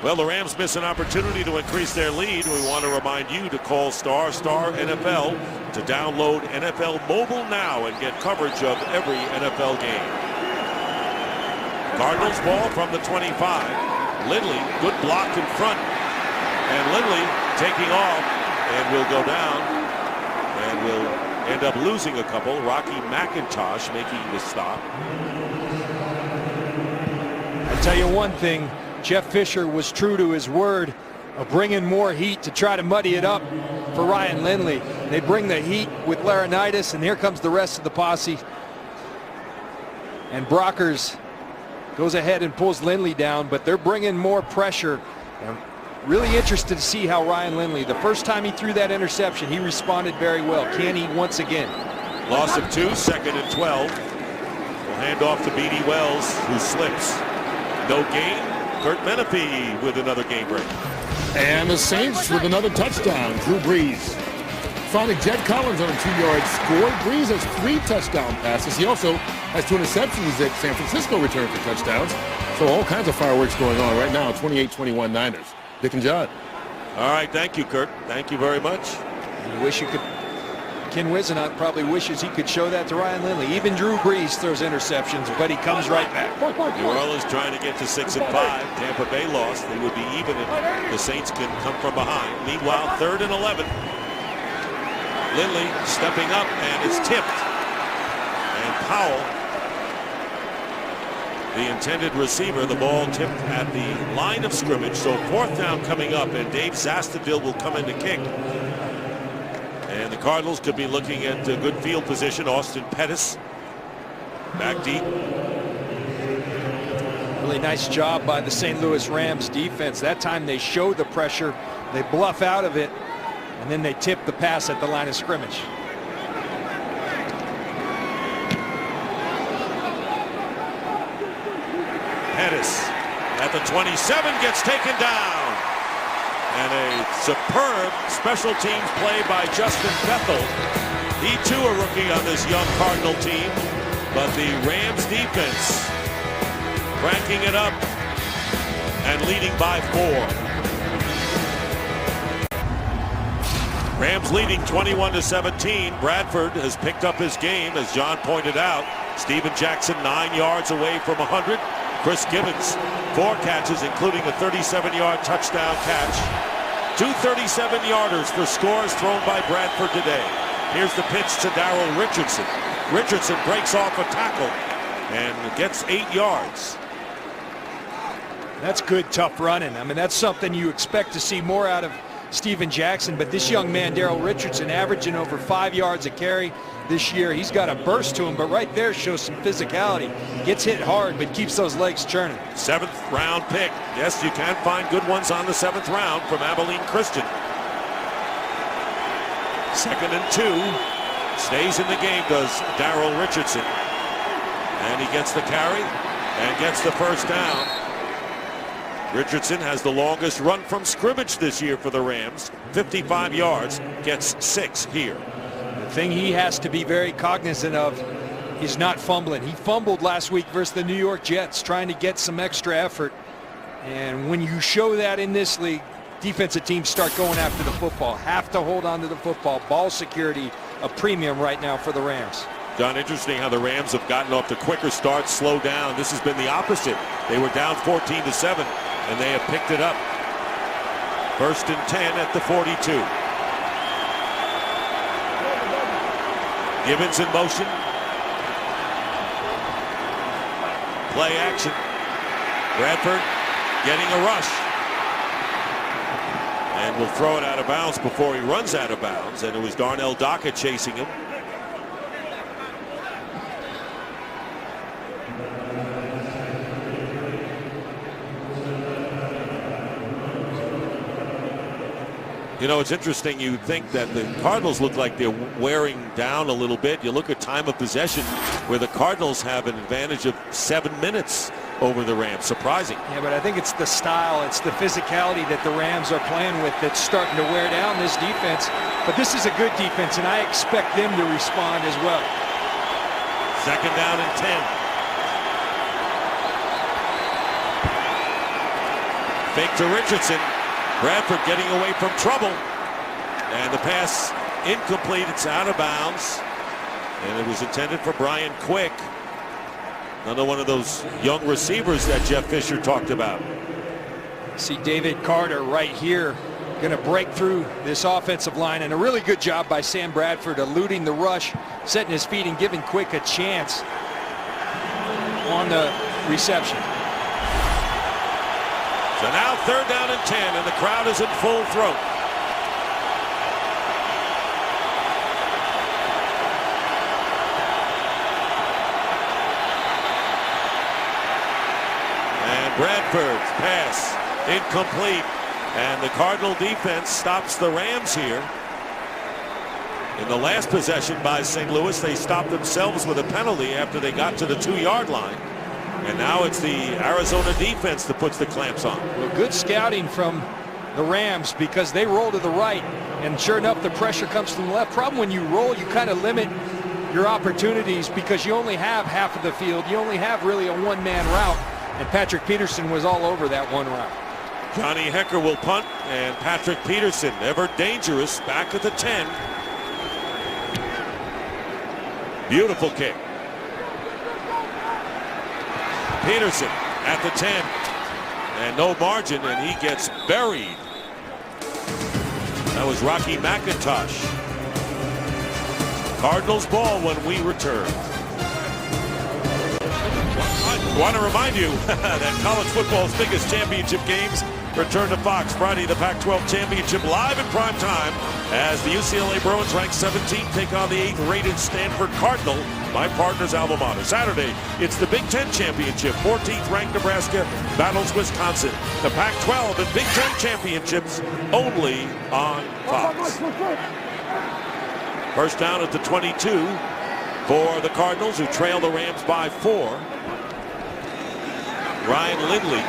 Well, the Rams miss an opportunity to increase their lead. We want to remind you to call ** NFL to download NFL Mobile now and get coverage of every NFL game. Cardinals ball from the 25. Lindley, good block in front. And Lindley taking off and will go down and will end up losing a couple. Rocky McIntosh making the stop. I tell you one thing, Jeff Fisher was true to his word of bringing more heat to try to muddy it up for Ryan Lindley. They bring the heat with Laurinaitis, and here comes the rest of the posse. And Brockers goes ahead and pulls Lindley down, but they're bringing more pressure. And really interested to see how Ryan Lindley, the first time he threw that interception, he responded very well. Can he once again? Loss of 2, 2nd and 12. We'll hand off to Beatty Wells, who slips. No gain. Kurt Menefee with another game break. And the Saints with another touchdown. Drew Brees finding Jed Collins on a 2-yard score. Brees has 3 touchdown passes. He also has 2 interceptions that San Francisco returned for touchdowns. So all kinds of fireworks going on right now. 28-21 Niners. Dick and John. All right, thank you, Kurt. Thank you very much. You wish you could. Ken Wisenhunt probably wishes he could show that to Ryan Lindley. Even Drew Brees throws interceptions, but he comes right back. New Orleans trying to get to 6 and 5. Tampa Bay lost. They would be even if the Saints can come from behind. Meanwhile, 3rd and 11. Lindley stepping up, and it's tipped. And Powell, the intended receiver, the ball tipped at the line of scrimmage. So 4th down coming up, and Dave Zastudil will come in to kick. And the Cardinals could be looking at a good field position. Austin Pettis back deep. Really nice job by the St. Louis Rams defense. That time they show the pressure, they bluff out of it, and then they tip the pass at the line of scrimmage. Pettis at the 27 gets taken down. And a superb special teams play by Justin Bethel. He too a rookie on this young Cardinal team. But the Rams defense cranking it up and leading by 4. Rams leading 21-17. Bradford has picked up his game, as John pointed out. Steven Jackson 9 yards away from 100. Chris Gibbons 4 catches, including a 37-yard touchdown catch. 2 37-yarders for scores thrown by Bradford today. Here's the pitch to Darrell Richardson. Richardson breaks off a tackle and gets 8 yards. That's good, tough running. I mean, that's something you expect to see more out of Steven Jackson, but this young man, Darrell Richardson, averaging over 5 yards a carry this year. He's got a burst to him, but right there shows some physicality. Gets hit hard, but keeps those legs churning. 7th round pick. Yes, you can find good ones on the 7th round from Abilene Christian. 2nd and 2. Stays in the game, does Darrell Richardson. And he gets the carry and gets the first down. Richardson has the longest run from scrimmage this year for the Rams. 55 yards, gets 6 here. The thing he has to be very cognizant of is not fumbling. He fumbled last week versus the New York Jets, trying to get some extra effort. And when you show that in this league, defensive teams start going after the football. Have to hold on to the football. Ball security, a premium right now for the Rams. John, interesting how the Rams have gotten off to quicker starts, slow down. This has been the opposite. They were down 14-7, and they have picked it up. 1st and 10 at the 42. Gibbons in motion. Play action. Bradford getting a rush. And will throw it out of bounds before he runs out of bounds. And it was Darnell Dockett chasing him. You know, it's interesting. You think that the Cardinals look like they're wearing down a little bit. You look at time of possession, where the Cardinals have an advantage of 7 minutes over the Rams. Surprising. Yeah, but I think it's the style, it's the physicality that the Rams are playing with that's starting to wear down this defense. But this is a good defense, and I expect them to respond as well. 2nd down and 10. Fake to Richardson. Bradford getting away from trouble. And the pass incomplete. It's out of bounds. And it was intended for Brian Quick. Another one of those young receivers that Jeff Fisher talked about. See David Carter right here going to break through this offensive line, and a really good job by Sam Bradford eluding the rush, setting his feet and giving Quick a chance on the reception. So now 3rd down and 10, and the crowd is in full throat. And Bradford's pass incomplete. And the Cardinal defense stops the Rams here. In the last possession by St. Louis, they stopped themselves with a penalty after they got to the 2-yard line. And now it's the Arizona defense that puts the clamps on. Well, good scouting from the Rams, because they roll to the right, and sure enough, the pressure comes from the left. Problem when you roll, you kind of limit your opportunities because you only have half of the field. You only have really a one-man route, and Patrick Peterson was all over that one route. Johnny Hecker will punt, and Patrick Peterson, ever dangerous, back at the 10. Beautiful kick. Peterson at the 10. And no margin, and he gets buried. That was Rocky McIntosh. Cardinals ball when we return. I want to remind you that college football's biggest championship games return to Fox Friday. The Pac-12 championship live in prime time as the UCLA Bruins, ranked 17th, take on the 8th rated Stanford Cardinal, my partner's alma mater. Saturday, it's the Big Ten championship. 14th ranked Nebraska battles Wisconsin. The Pac-12 and Big Ten championships only on Fox. First down at the 22 for the Cardinals, who trail the Rams by 4. Ryan Lindley,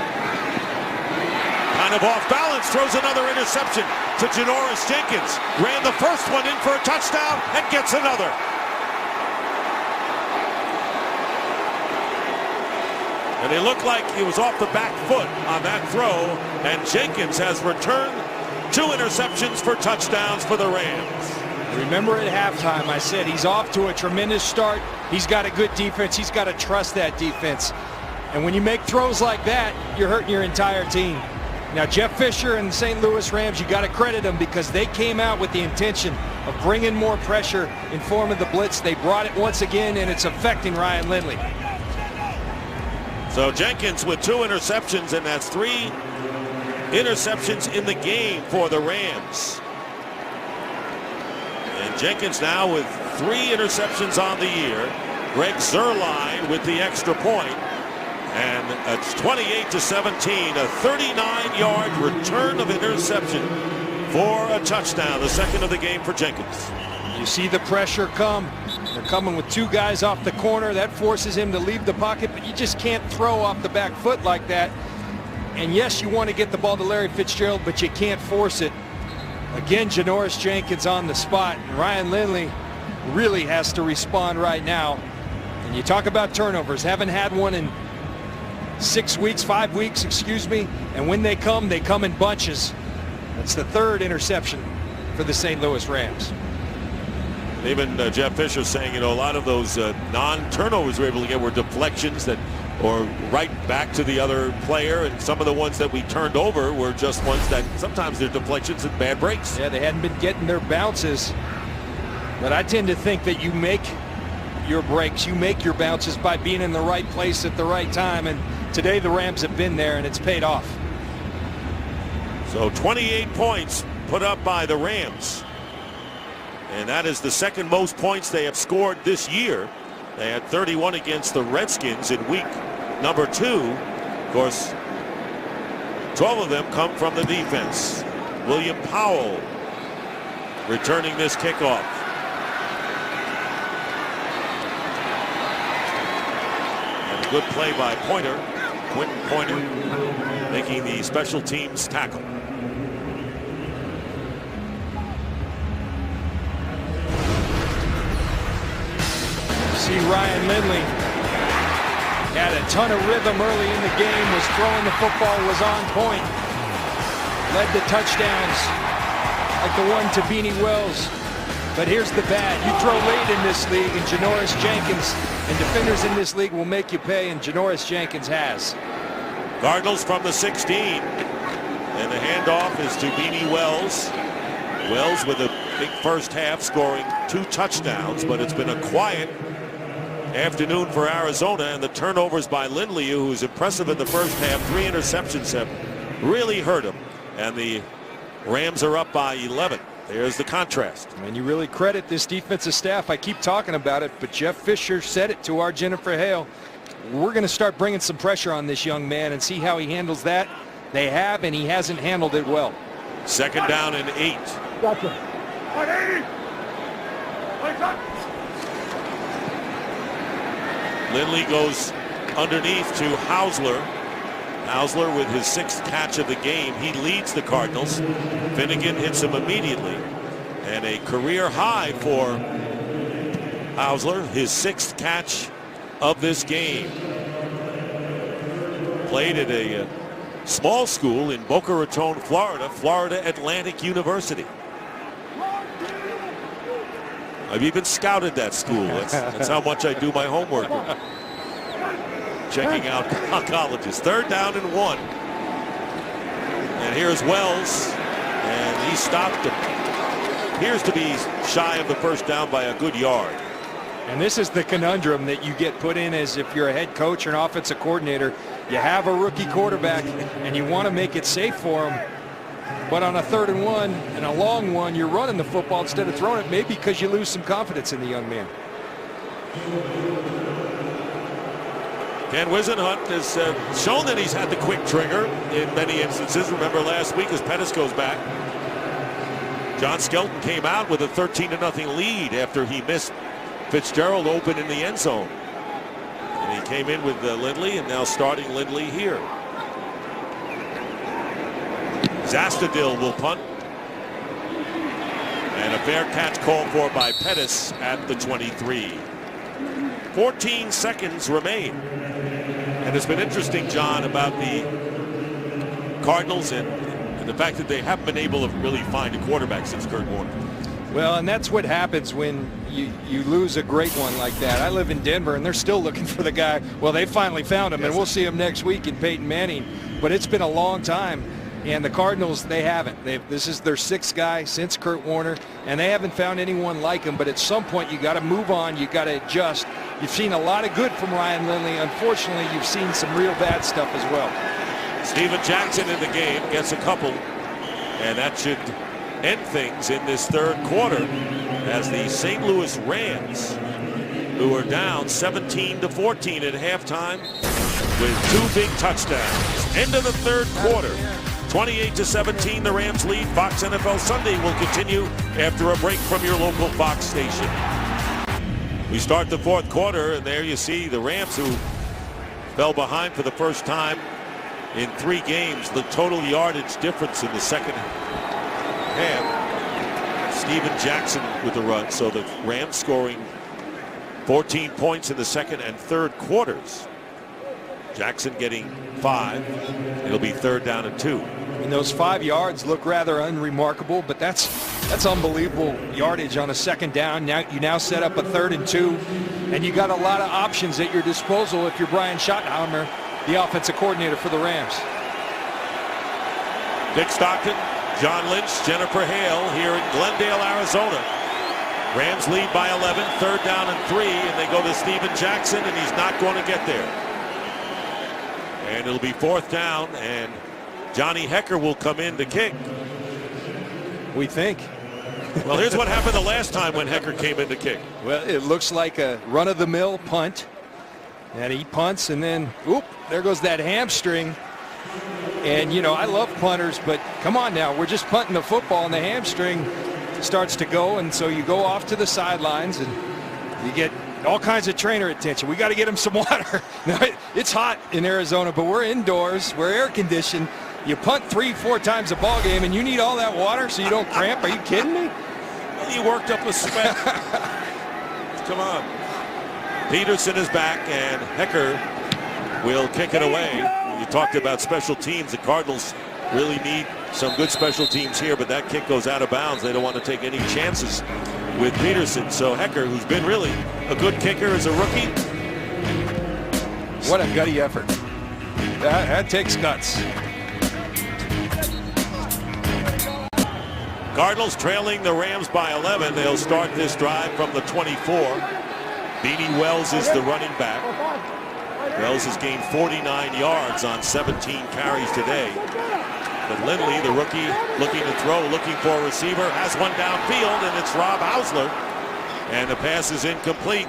kind of off balance, throws another interception to Janoris Jenkins. Ran the first one in for a touchdown and gets another. And it looked like he was off the back foot on that throw, and Jenkins has returned 2 interceptions for touchdowns for the Rams. Remember at halftime, I said he's off to a tremendous start. He's got a good defense. He's got to trust that defense. And when you make throws like that, you're hurting your entire team. Now, Jeff Fisher and the St. Louis Rams, you got to credit them because they came out with the intention of bringing more pressure in form of the blitz. They brought it once again, and it's affecting Ryan Lindley. So Jenkins with 2 interceptions, and that's 3 interceptions in the game for the Rams. And Jenkins now with 3 interceptions on the year. Greg Zuerlein with the extra point. And it's 28-17, a 39-yard return of interception for a touchdown, the second of the game for Jenkins. You see the pressure come. They're coming with 2 guys off the corner. That forces him to leave the pocket, but you just can't throw off the back foot like that. And yes, you want to get the ball to Larry Fitzgerald, but you can't force it. Again, Janoris Jenkins on the spot. Ryan Lindley really has to respond right now. And you talk about turnovers. Haven't had one in 5 weeks, excuse me. And when they come in bunches. That's the 3rd interception for the St. Louis Rams. Even Jeff Fisher saying, a lot of those non-turnovers we were able to get were deflections that, or right back to the other player, and some of the ones that we turned over were just ones that sometimes they're deflections and bad breaks. Yeah, they hadn't been getting their bounces. But I tend to think that you make your breaks, you make your bounces by being in the right place at the right time, and today the Rams have been there and it's paid off. So 28 points put up by the Rams, and that is the second most points they have scored this year. They had 31 against the Redskins in week number 2. Of course, 12 of them come from the defense. William Powell returning this kickoff. And a good play by Quentin Pointer, making the special teams tackle. See Ryan Lindley had a ton of rhythm early in the game, was throwing the football, was on point. led the touchdowns like the one to Beanie Wells. But here's the bad. You throw late in this league, and Janoris Jenkins and defenders in this league will make you pay, and Janoris Jenkins has. Cardinals from the 16. And the handoff is to Beanie Wells. Wells with a big first half, scoring 2 touchdowns, but it's been a quiet afternoon for Arizona, and the turnovers by Lindley, who's impressive in the first half. 3 interceptions have really hurt him, and the Rams are up by 11. There's the contrast. And you really credit this defensive staff. I keep talking about it, but Jeff Fisher said it to our Jennifer Hale. We're going to start bringing some pressure on this young man and see how he handles that. They have, and he hasn't handled it well. 2nd down and 8. Gotcha. Lindley goes underneath to Hausler. Hausler with his 6th catch of the game. He leads the Cardinals. Finnegan hits him immediately. And a career high for Hausler, his 6th catch of this game. Played at a small school in Boca Raton, Florida, Florida Atlantic University. I've even scouted that school. That's how much I do my homework. Checking out colleges. 3rd down and 1. And here's Wells, and he stopped him. Appears to be shy of the 1st down by a good yard. And this is the conundrum that you get put in as if you're a head coach or an offensive coordinator. You have a rookie quarterback, and you want to make it safe for him. But on a 3rd and 1 and a long one, you're running the football instead of throwing it, maybe because you lose some confidence in the young man. Ken Wisenhunt has shown that he's had the quick trigger in many instances. Remember last week as Pettis goes back. John Skelton came out with a 13-0 lead after he missed Fitzgerald open in the end zone. And he came in with Lindley, and now starting Lindley here. Zastadil will punt. And a fair catch called for by Pettis at the 23. 14 seconds remain. And it's been interesting, John, about the Cardinals and the fact that they haven't been able to really find a quarterback since Kurt Warner. Well, and that's what happens when you lose a great one like that. I live in Denver, and they're still looking for the guy. Well, they finally found him, and we'll see him next week in Peyton Manning. But it's been a long time, and the Cardinals, they haven't. This is their 6th guy since Kurt Warner, and they haven't found anyone like him. But at some point, you got to move on. You got to adjust. You've seen a lot of good from Ryan Lindley. Unfortunately, you've seen some real bad stuff as well. Steven Jackson in the game gets a couple, and that should end things in this 3rd quarter as the St. Louis Rams, who are down 17-14 at halftime with 2 big touchdowns. End of the 3rd quarter. 28-17, the Rams lead. Fox NFL Sunday will continue after a break from your local Fox station. We start the 4th quarter, and there you see the Rams, who fell behind for the first time in 3 games. The total yardage difference in the 2nd half. Steven Jackson with the run, so the Rams scoring 14 points in the 2nd and 3rd quarters. Jackson getting 5. It'll be 3rd down and 2. And those 5 yards look rather unremarkable, but that's unbelievable yardage on a 2nd down. Now you set up a 3rd and 2, and you got a lot of options at your disposal if you're Brian Schottenheimer, the offensive coordinator for the Rams. Dick Stockton, John Lynch, Jennifer Hale here in Glendale, Arizona. Rams lead by 11, 3rd down and 3, and they go to Steven Jackson, and he's not going to get there. And it'll be 4th down, and Johnny Hecker will come in to kick. We think. Well, here's what happened the last time when Hecker came in to kick. Well, it looks like a run-of-the-mill punt. And he punts, and then, oop, there goes that hamstring. And, you know, I love punters, but come on now. We're just punting the football, and the hamstring starts to go. And so you go off to the sidelines, and you get all kinds of trainer attention. We got to get him some water. It's hot in Arizona, but we're indoors. We're air-conditioned. You punt 3-4 times a ball game, and you need all that water so you don't cramp. Are you kidding me? Well, you worked up a sweat. Come on. Peterson is back, and Hecker will kick it away. You talked about special teams. The Cardinals really need Some good special teams here, but that kick goes out of bounds. They don't want to take any chances with Peterson. So Hecker, who's been really a good kicker as a rookie. What a gutty effort. That takes guts. Cardinals trailing the Rams by 11. They'll start this drive from the 24. Beanie Wells is the running back. Wells has gained 49 yards on 17 carries today. But Lindley, the rookie, looking to throw, looking for a receiver, has one downfield, and it's Rob Hausler. And the pass is incomplete.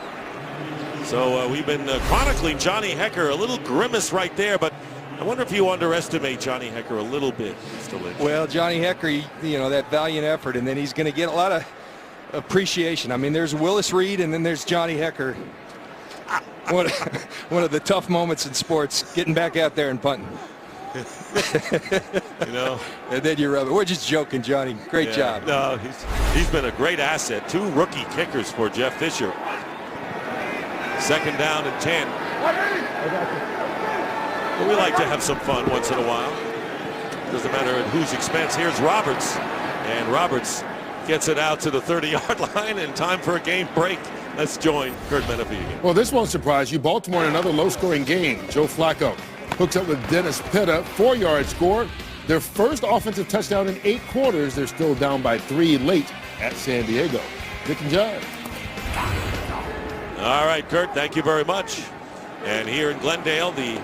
So we've been chronicling Johnny Hecker, a little grimace right there, but I wonder if you underestimate Johnny Hecker a little bit, Mr. Lynch. Well, Johnny Hecker, you know, that valiant effort, and then he's going to get a lot of appreciation. I mean, there's Willis Reed, and then there's Johnny Hecker. One of the tough moments in sports, getting back out there and punting. You know, and then you rub it. We're just joking, Johnny. Great job. No, he's been a great asset. 2 rookie kickers for Jeff Fisher. 2nd down and 10. But we like to have some fun once in a while. Doesn't matter at whose expense. Here's Roberts, and Roberts gets it out to the 30-yard line, and time for a game break. Let's join Kurt Menefee again. Well, this won't surprise you. Baltimore in another low-scoring game. Joe Flacco hooks up with Dennis Pitta, 4-yard score. Their first offensive touchdown in 8 quarters. They're still down by 3 late at San Diego. Nick and John. All right, Kurt, thank you very much. And here in Glendale, the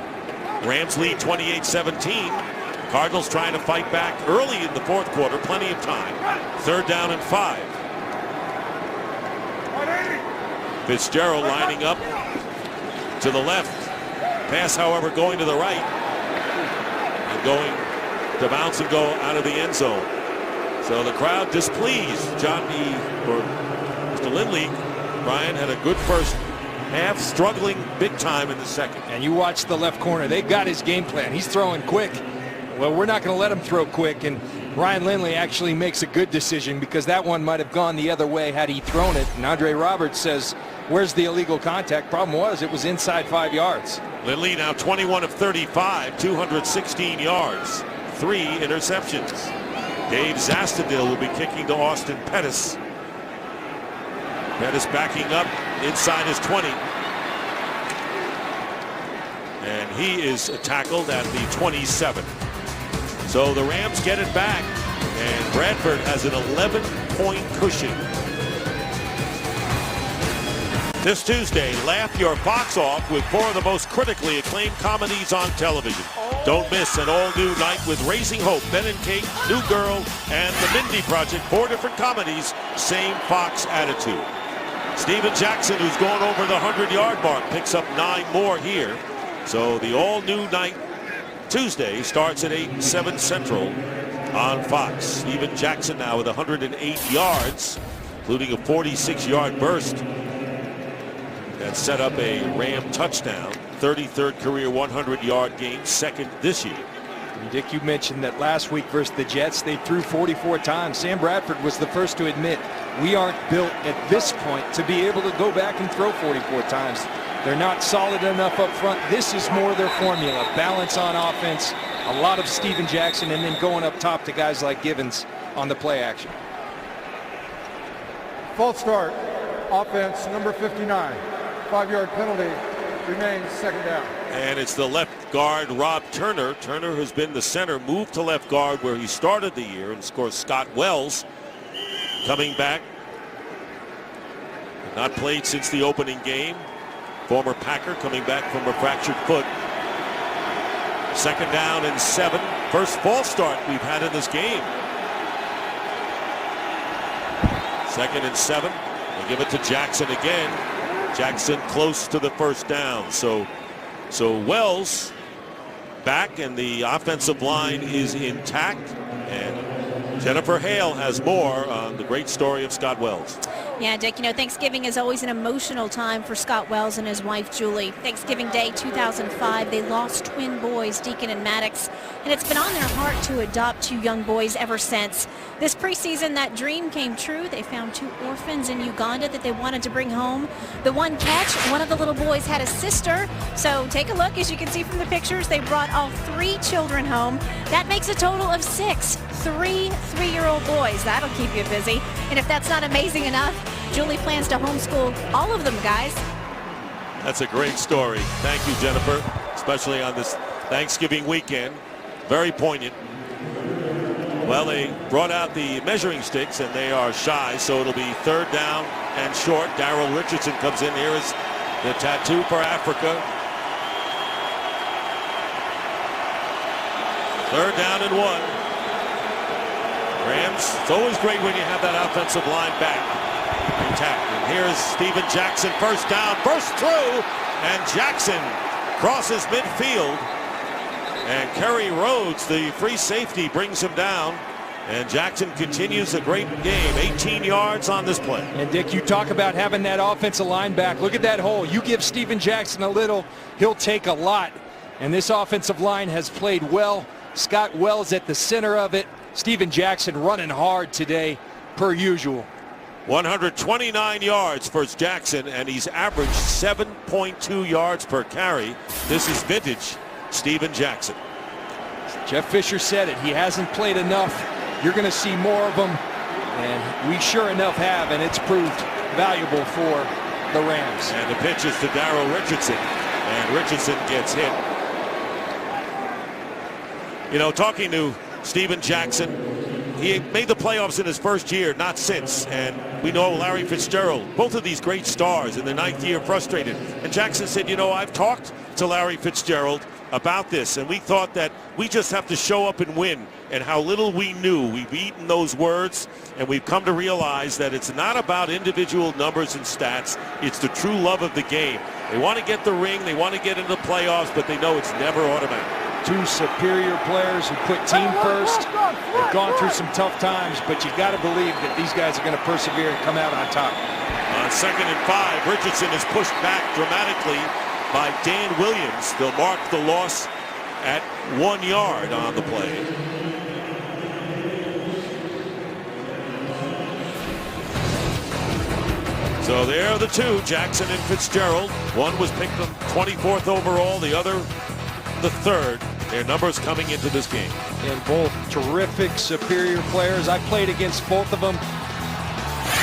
Rams lead 28-17. Cardinals trying to fight back early in the 4th quarter. Plenty of time. 3rd down and 5. Fitzgerald lining up to the left. Pass, however, going to the right. And going to bounce and go out of the end zone. So the crowd displeased. Mr. Lindley, Brian, had a good first half, struggling big time in the second. And you watch the left corner. They got his game plan. He's throwing quick. Well, we're not going to let him throw quick. And Ryan Lindley actually makes a good decision, because that one might have gone the other way had he thrown it. And Andre Roberts says, where's the illegal contact? Problem was, it was inside 5 yards. Lindley now 21 of 35, 216 yards, 3 interceptions. Dave Zastadil will be kicking to Austin Pettis. Pettis backing up inside his 20. And he is tackled at the 27. So the Rams get it back, and Bradford has an 11-point cushion. This Tuesday, laugh your box off with 4 of the most critically acclaimed comedies on television. Don't miss an all-new night with Raising Hope, Ben and Kate, New Girl, and The Mindy Project. 4 different comedies, same Fox attitude. Steven Jackson, who's gone over the 100-yard mark, picks up 9 more here. So the all-new night Tuesday starts at 8, 7 Central on Fox. Steven Jackson now with 108 yards, including a 46-yard burst that set up a Ram touchdown. 33rd career 100-yard game, 2nd this year. Dick, you mentioned that last week versus the Jets, they threw 44 times. Sam Bradford was the first to admit, we aren't built at this point to be able to go back and throw 44 times. They're not solid enough up front. This is more their formula. Balance on offense, a lot of Steven Jackson, and then going up top to guys like Givens on the play action. False start. Offense, number 59. 5-yard penalty. Remains 2nd down. And it's the left guard, Rob Turner. Turner has been the center, moved to left guard where he started the year. And of course, Scott Wells coming back. Not played since the opening game. Former Packer coming back from a fractured foot. 2nd down and 7. First false start we've had in this game. 2nd and 7. They give it to Jackson again. Jackson close to the first down. So Wells back, and the offensive line is intact. And Jennifer Hale has more on the great story of Scott Wells. Yeah, Dick, you know, Thanksgiving is always an emotional time for Scott Wells and his wife, Julie. Thanksgiving Day 2005, they lost twin boys, Deacon and Maddox, and it's been on their heart to adopt 2 young boys ever since. This preseason, that dream came true. They found 2 orphans in Uganda that they wanted to bring home. The one catch, one of the little boys had a sister. So take a look. As you can see from the pictures, they brought all 3 children home. That makes a total of 6. 3 3-year-old boys. That'll keep you busy. And if that's not amazing enough, Julie plans to homeschool all of them, guys. That's a great story. Thank you, Jennifer, especially on this Thanksgiving weekend. Very poignant. Well, they brought out the measuring sticks, and they are shy, so it'll be 3rd down and short. Darrell Richardson comes in. Here is the tattoo for Africa. 3rd down and 1. Rams, it's always great when you have that offensive line back intact. And here's Steven Jackson, 1st down, burst through, and Jackson crosses midfield. And Kerry Rhodes, the free safety, brings him down. And Jackson continues a great game. 18 yards on this play. And Dick, you talk about having that offensive line back. Look at that hole. You give Steven Jackson a little, he'll take a lot. And this offensive line has played well. Scott Wells at the center of it. Steven Jackson running hard today, per usual. 129 yards for Jackson, and he's averaged 7.2 yards per carry. This is vintage Steven Jackson. Jeff Fisher said it. He hasn't played enough. You're going to see more of them, and we sure enough have, and it's proved valuable for the Rams. And the pitch is to Darrell Richardson, and Richardson gets hit. You know, talking to Steven Jackson, he made the playoffs in his first year, not since. And we know Larry Fitzgerald, both of these great stars in their 9th year, frustrated. And Jackson said, you know, I've talked to Larry Fitzgerald about this, and we thought that we just have to show up and win. And how little we knew. We've eaten those words, and we've come to realize that it's not about individual numbers and stats. It's the true love of the game. They want to get the ring, they want to get into the playoffs, but they know it's never automatic. 2 superior players who put team first. They've gone through some tough times, but you got to believe that these guys are going to persevere and come out on top. On 2nd and 5, Richardson is pushed back dramatically by Dan Williams. They'll mark the loss at 1 yard on the play. So there are the 2, Jackson and Fitzgerald. One was picked 24th overall, the other the 3rd. Their numbers coming into this game. And both terrific, superior players. I played against both of them.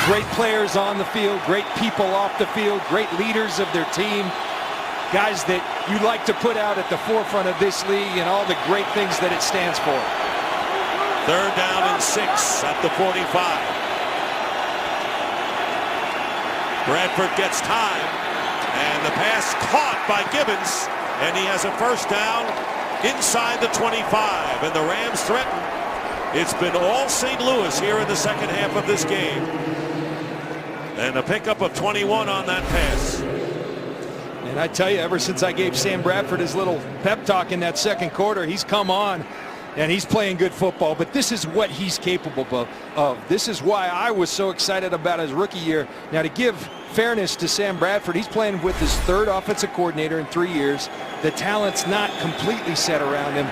Great players on the field, great people off the field, great leaders of their team. Guys that you like to put out at the forefront of this league and all the great things that it stands for. 3rd down and 6 at the 45. Bradford gets time, and the pass caught by Gibbons, and he has a 1st down inside the 25, and the Rams threaten. It's been all St. Louis here in the 2nd half of this game. And a pickup of 21 on that pass. And I tell you, ever since I gave Sam Bradford his little pep talk in that 2nd quarter, he's come on and he's playing good football. But this is what he's capable of. This is why I was so excited about his rookie year. Now, to give fairness to Sam Bradford, he's playing with his 3rd offensive coordinator in 3 years. The talent's not completely set around him,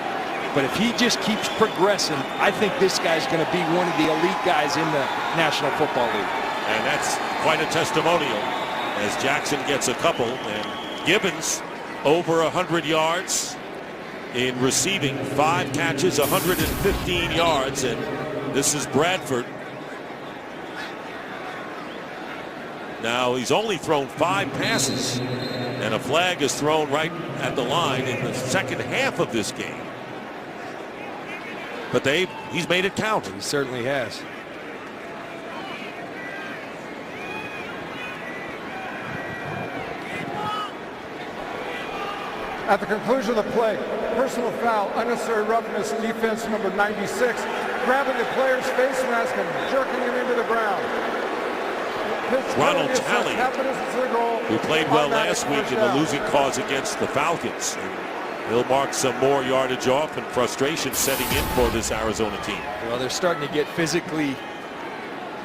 but if he just keeps progressing, I think this guy's going to be one of the elite guys in the National Football League. And that's quite a testimonial as Jackson gets a couple, and Gibbons over 100 yards in receiving, 5 catches, 115 yards, and this is Bradford. Now he's only thrown 5 passes, and a flag is thrown right at the line in the 2nd half of this game. But he's made it count. He certainly has. At the conclusion of the play, personal foul, unnecessary roughness, defense number 96, grabbing the player's face mask and jerking him into the ground. Ronald Talley, who played well last week in the losing cause against the Falcons. And he'll mark some more yardage off, and frustration setting in for this Arizona team. Well, they're starting to get physically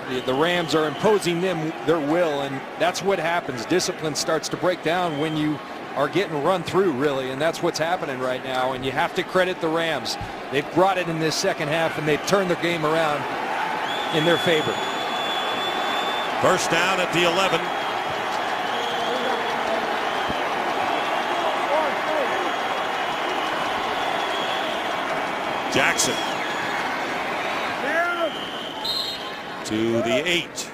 The Rams are imposing them their will, and that's what happens. Discipline starts to break down when you are getting run through, really, and that's what's happening right now. And you have to credit the Rams. They've brought it in this second half, and they've turned their game around in their favor. First down at the 11. Jackson to the 8.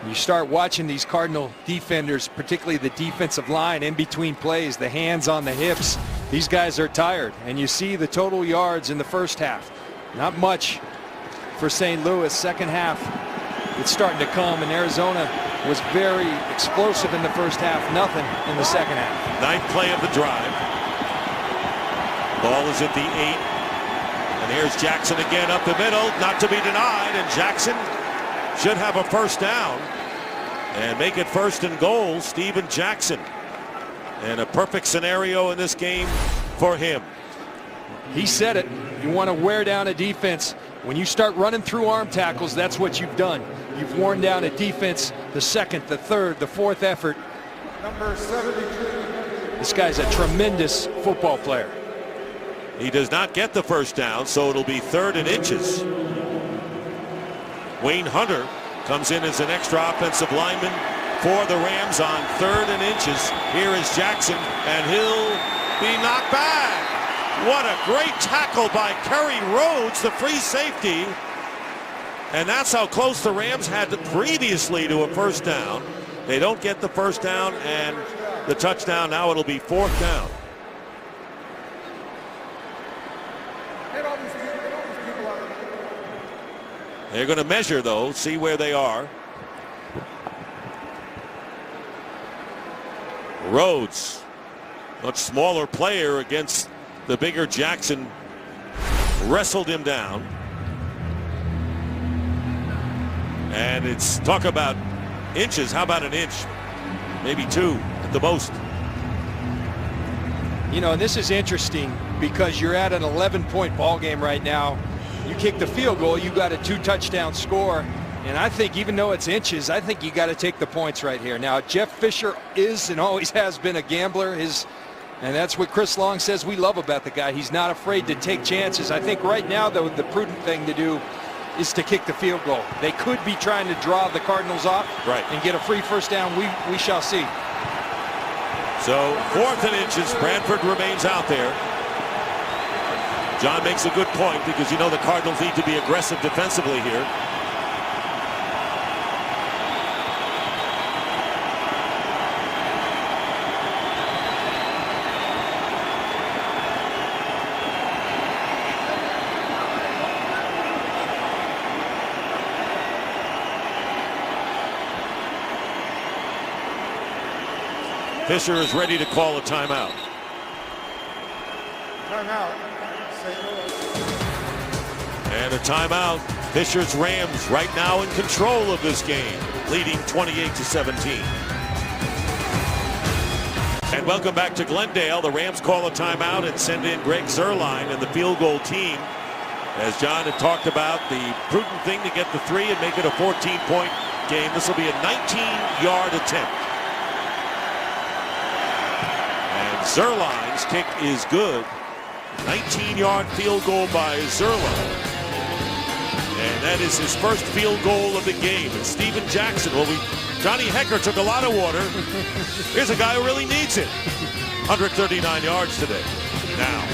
You start watching these Cardinal defenders, particularly the defensive line, in between plays, the hands on the hips. These guys are tired, and you see the total yards in the first half. Not much for St. Louis. Second half, it's starting to come, and Arizona was very explosive in the first half. Nothing in the second half. Ninth play of the drive. Ball is at the 8. And here's Jackson again up the middle, not to be denied, and Jackson should have a first down and make it 1st and goal. Steven Jackson, and a perfect scenario in this game for him. He said it. You want to wear down a defense. When you start running through arm tackles, that's what you've done. You've worn down a defense, the second, the third, the fourth effort. Number 73. This guy's a tremendous football player. He does not get the first down, so it'll be 3rd and inches. Wayne Hunter comes in as an extra offensive lineman for the Rams on 3rd and inches. Here is Jackson, and he'll be knocked back. What a great tackle by Kerry Rhodes, the free safety. And that's how close the Rams had previously to a first down. They don't get the first down and the touchdown. Now it'll be 4th down. They're going to measure, though, see where they are. Rhodes, much smaller player against the bigger Jackson, wrestled him down. And it's talk about inches. How about an inch? Maybe 2 at the most. You know, and this is interesting because you're at an 11-point ball game right now. You kick the field goal, you got a 2-touchdown score. And I think even though it's inches, I think you got to take the points right here. Now, Jeff Fisher is and always has been a gambler. And that's what Chris Long says we love about the guy. He's not afraid to take chances. I think right now, though, the prudent thing to do is to kick the field goal. They could be trying to draw the Cardinals off and get a free first down. We shall see. So 4th and inches, Bradford remains out there. John makes a good point because you know the Cardinals need to be aggressive defensively here. Fisher is ready to call a timeout. Timeout. St. Louis. And a timeout. Fisher's Rams right now in control of this game, leading 28-17. And welcome back to Glendale. The Rams call a timeout and send in Greg Zuerlein and the field goal team. As John had talked about, the prudent thing to get the 3 and make it a 14-point game. This will be a 19-yard attempt. Zuerlein's kick is good. 19-yard field goal by Zuerlein. And that is his first field goal of the game. And Steven Jackson, Johnny Hecker took a lot of water. Here's a guy who really needs it. 139 yards today. Now.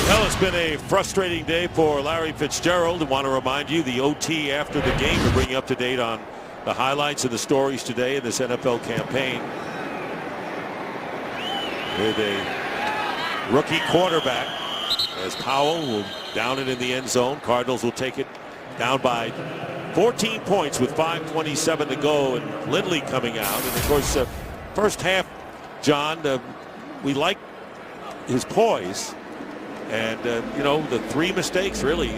Well, it's been a frustrating day for Larry Fitzgerald. I want to remind you the OT after the game to bring you up to date on the highlights and the stories today in this NFL campaign. With a rookie quarterback as Powell will down it in the end zone. Cardinals will take it down by 14 points with 5:27 to go, and Lindley coming out. And of course, first half, John, we like his poise, And, you know, the 3 mistakes, really,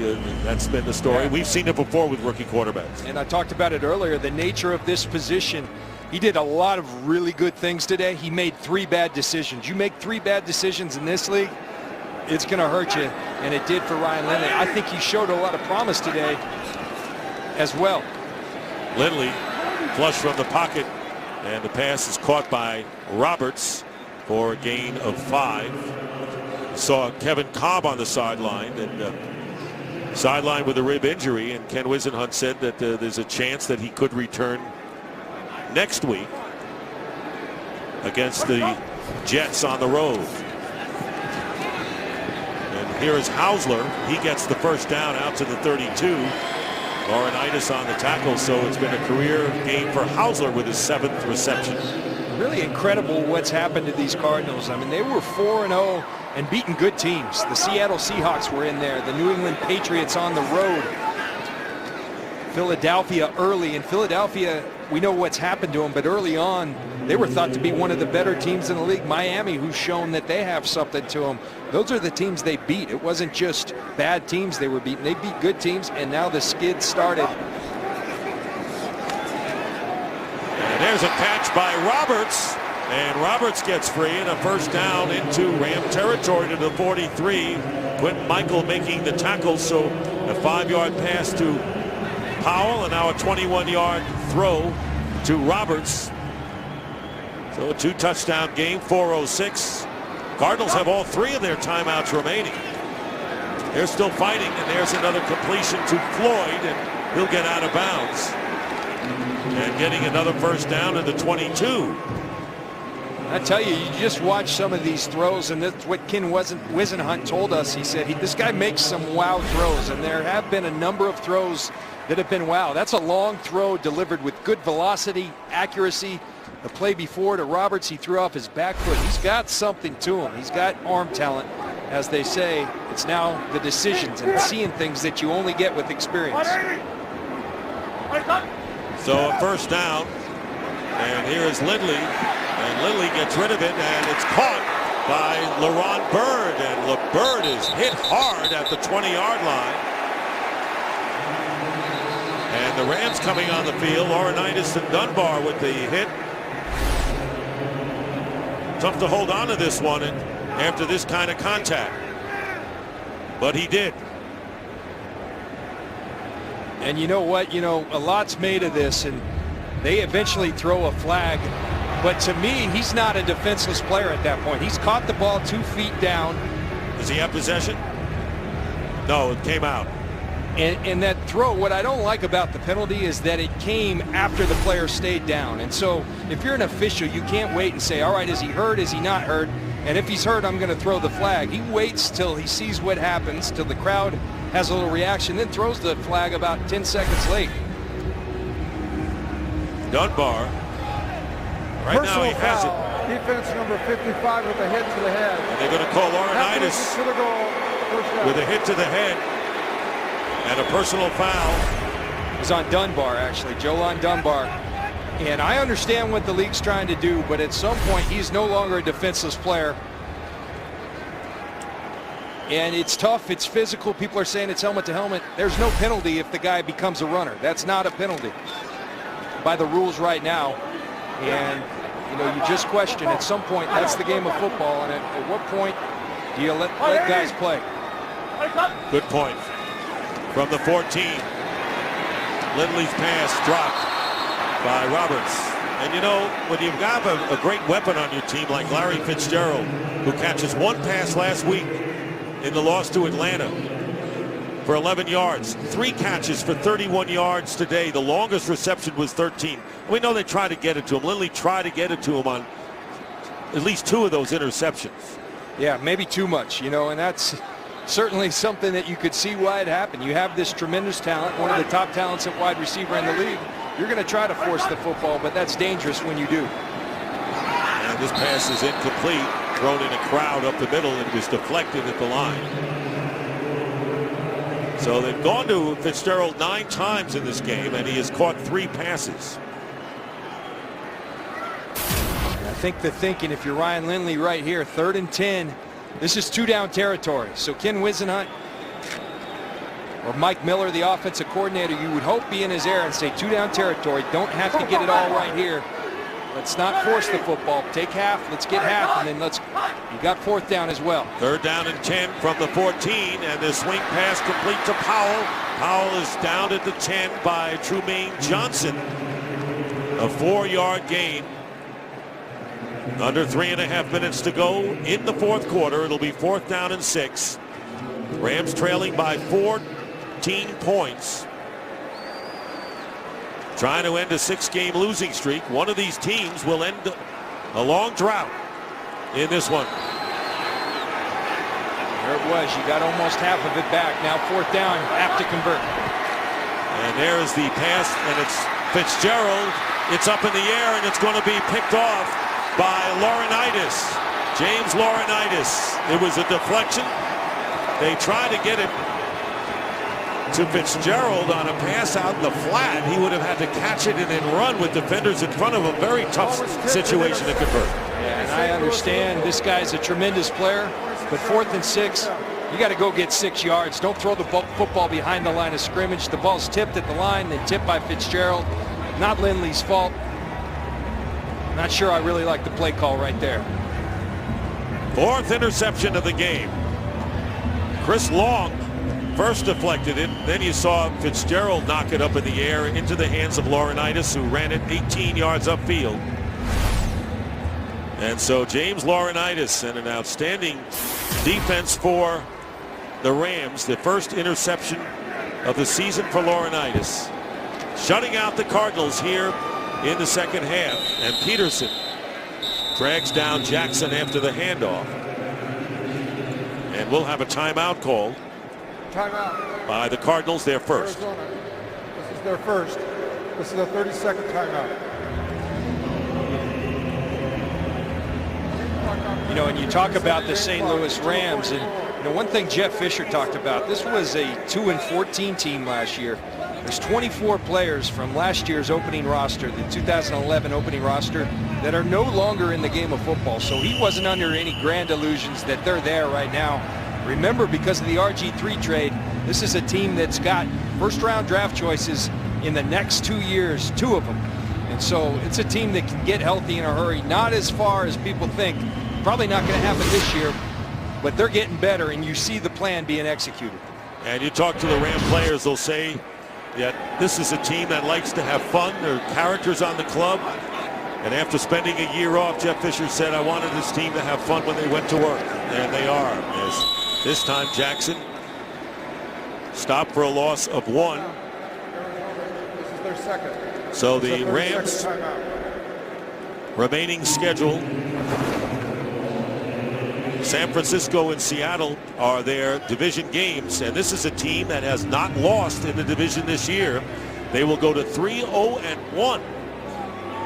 that's been the story. Yeah. We've seen it before with rookie quarterbacks. And I talked about it earlier, the nature of this position. He did a lot of really good things today. He made 3 bad decisions. You make 3 bad decisions in this league, it's going to hurt you. And it did for Ryan Lindley. I think he showed a lot of promise today as well. Lindley flush from the pocket, and the pass is caught by Roberts for a gain of 5. Saw Kevin Cobb on the sideline, and sidelined with a rib injury, and Ken Wisenhunt said that there's a chance that he could return next week against the Jets on the road. And here is Hausler. He gets the first down out to the 32. Laurinaitis on the tackle, so it's been a career game for Hausler with his 7th reception. Really incredible what's happened to these Cardinals. I mean, they were 4-0 and beating good teams. The Seattle Seahawks were in there. The New England Patriots on the road. Philadelphia early. In Philadelphia, we know what's happened to them, but early on, they were thought to be one of the better teams in the league. Miami, who's shown that they have something to them. Those are the teams they beat. It wasn't just bad teams they were beating. They beat good teams, and now the skid started. And there's a catch by Roberts, and Roberts gets free, and a first down into Ram territory to the 43. Quentin Michael making the tackle, so a 5-yard pass to Powell, and now a 21-yard throw to Roberts. So a 2-touchdown game, 4:06. Cardinals have all 3 of their timeouts remaining. They're still fighting, and there's another completion to Floyd, and he'll get out of bounds. And getting another first down at the 22. I tell you, you just watch some of these throws, and that's what Ken Wisenhunt told us. He said this guy makes some wow throws, and there have been a number of throws that have been wow. That's a long throw delivered with good velocity, accuracy. The play before to Roberts, he threw off his back foot. He's got something to him. He's got arm talent. As they say, it's now the decisions and seeing things that you only get with experience. So a first down, and here is Lindley, and Lindley gets rid of it, and it's caught by LeRon Byrd, and Byrd is hit hard at the 20-yard line. And the Rams coming on the field, Laurinaitis and Dunbar with the hit. Tough to hold on to this one after this kind of contact, but he did. And you know what? You know, a lot's made of this, and they eventually throw a flag. But to me, he's not a defenseless player at that point. He's caught the ball 2 feet down. Does he have possession? No, it came out. And that throw, what I don't like about the penalty is that it came after the player stayed down. And so if you're an official, you can't wait and say, all right, is he hurt? Is he not hurt? And if he's hurt, I'm going to throw the flag. He waits till he sees what happens, till the crowd has a little reaction, then throws the flag about 10 seconds late. Dunbar. Right now he has it. Defense number 55 with a hit to the head. And they're going to call Laurinaitis with a hit to the head and a personal foul. It was on Dunbar, actually, Jolon Dunbar. And I understand what the league's trying to do, but at some point he's no longer a defenseless player. And it's tough, it's physical. People are saying it's helmet to helmet. There's no penalty if the guy becomes a runner. That's not a penalty by the rules right now. And, you know, you just question at some point, that's the game of football. And at what point do you let guys play? Good point. From the 14, Lindley's pass dropped by Roberts. And you know, when you've got a great weapon on your team like Larry Fitzgerald, who catches 1 pass last week in the loss to Atlanta for 11 yards, 3 catches for 31 yards today. The longest reception was 13. We know they tried to get it to him. Lindley tried to get it to him on at least 2 of those interceptions. Yeah, maybe too much, you know, and that's certainly something that you could see why it happened. You have this tremendous talent, one of the top talents at wide receiver in the league. You're going to try to force the football, but that's dangerous when you do. And this pass is incomplete, thrown in a crowd up the middle, and was deflected at the line. So they've gone to Fitzgerald 9 times in this game, and he has caught 3 passes. I think the thinking, if you're Ryan Lindley right here, 3rd and 10, This is 2-down territory. So Ken Wisenhunt or Mike Miller, the offensive coordinator, you would hope be in his ear and say 2-down territory. Don't have to get it all right here. Let's not force the football. Take half. Let's get half, and then you got 4th down as well. 3rd down and 10 from the 14, and the swing pass complete to Powell. Powell is down at the 10 by Trumaine Johnson. A 4-yard gain. Under 3.5 minutes to go in the 4th quarter. It'll be 4th down and 6. Rams trailing by 14 points. Trying to end a 6-game losing streak. One of these teams will end a long drought in this one. There it was. You got almost half of it back. Now 4th down. Have to convert. And there is the pass, and it's Fitzgerald. It's up in the air, and it's going to be picked off by Laurinaitis. James Laurinaitis. It was a deflection. They tried to get it to Fitzgerald on a pass out in the flat. He would have had to catch it and then run with defenders in front of him. Very tough situation to convert. Yeah, and I understand this guy's a tremendous player, but 4th and 6, you got to go get 6 yards. Don't throw the football behind the line of scrimmage. The ball's tipped at the line, then tipped by Fitzgerald. Not Lindley's fault. Not sure I really like the play call right there. 4th interception of the game. Chris Long first deflected it. Then you saw Fitzgerald knock it up in the air into the hands of Laurinaitis, who ran it 18 yards upfield. And so James Laurinaitis, and an outstanding defense for the Rams. The first interception of the season for Laurinaitis. Shutting out the Cardinals here in the 2nd half. And Peterson drags down Jackson after the handoff. And we'll have a timeout called. Timeout. By the Cardinals, their first. Arizona. This is their first. This is a 30-second timeout. You know, and you talk about the St. Louis Rams, and you know, one thing Jeff Fisher talked about, this was a 2-14 team last year. There's 24 players from last year's opening roster, the 2011 opening roster, that are no longer in the game of football. So he wasn't under any grand illusions that they're there right now. Remember, because of the RG3 trade, this is a team that's got 1st-round draft choices in the next 2 years, 2 of them. And so it's a team that can get healthy in a hurry. Not as far as people think. Probably not going to happen this year, but they're getting better, and you see the plan being executed. And you talk to the Ram players, they'll say that this is a team that likes to have fun. There are characters on the club. And after spending a year off, Jeff Fisher said, I wanted this team to have fun when they went to work. And they are. As this time Jackson stopped for a loss of 1. This is their 2nd. So the Rams remaining schedule, San Francisco and Seattle are their division games, and this is a team that has not lost in the division this year. They will go to 3-0-1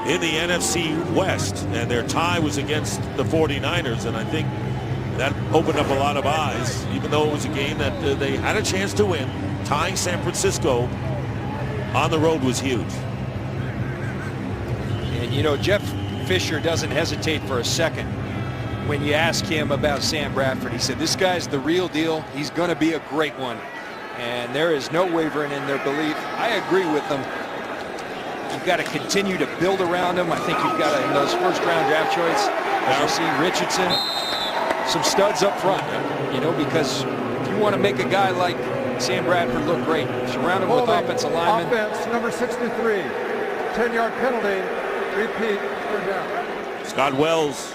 in the NFC West, and their tie was against the 49ers, and I think that opened up a lot of eyes, even though it was a game that they had a chance to win. Tying San Francisco on the road was huge. And you know, Jeff Fisher doesn't hesitate for a second when you ask him about Sam Bradford. He said, this guy's the real deal. He's going to be a great one. And there is no wavering in their belief. I agree with them. You've got to continue to build around him. I think you've got to, in those 1st-round draft choice, as you see Richardson, some studs up front, you know, because if you want to make a guy like Sam Bradford look great, surround him with offensive linemen. Offense, number 63. 10-yard penalty. Repeat. 3rd down. Scott Wells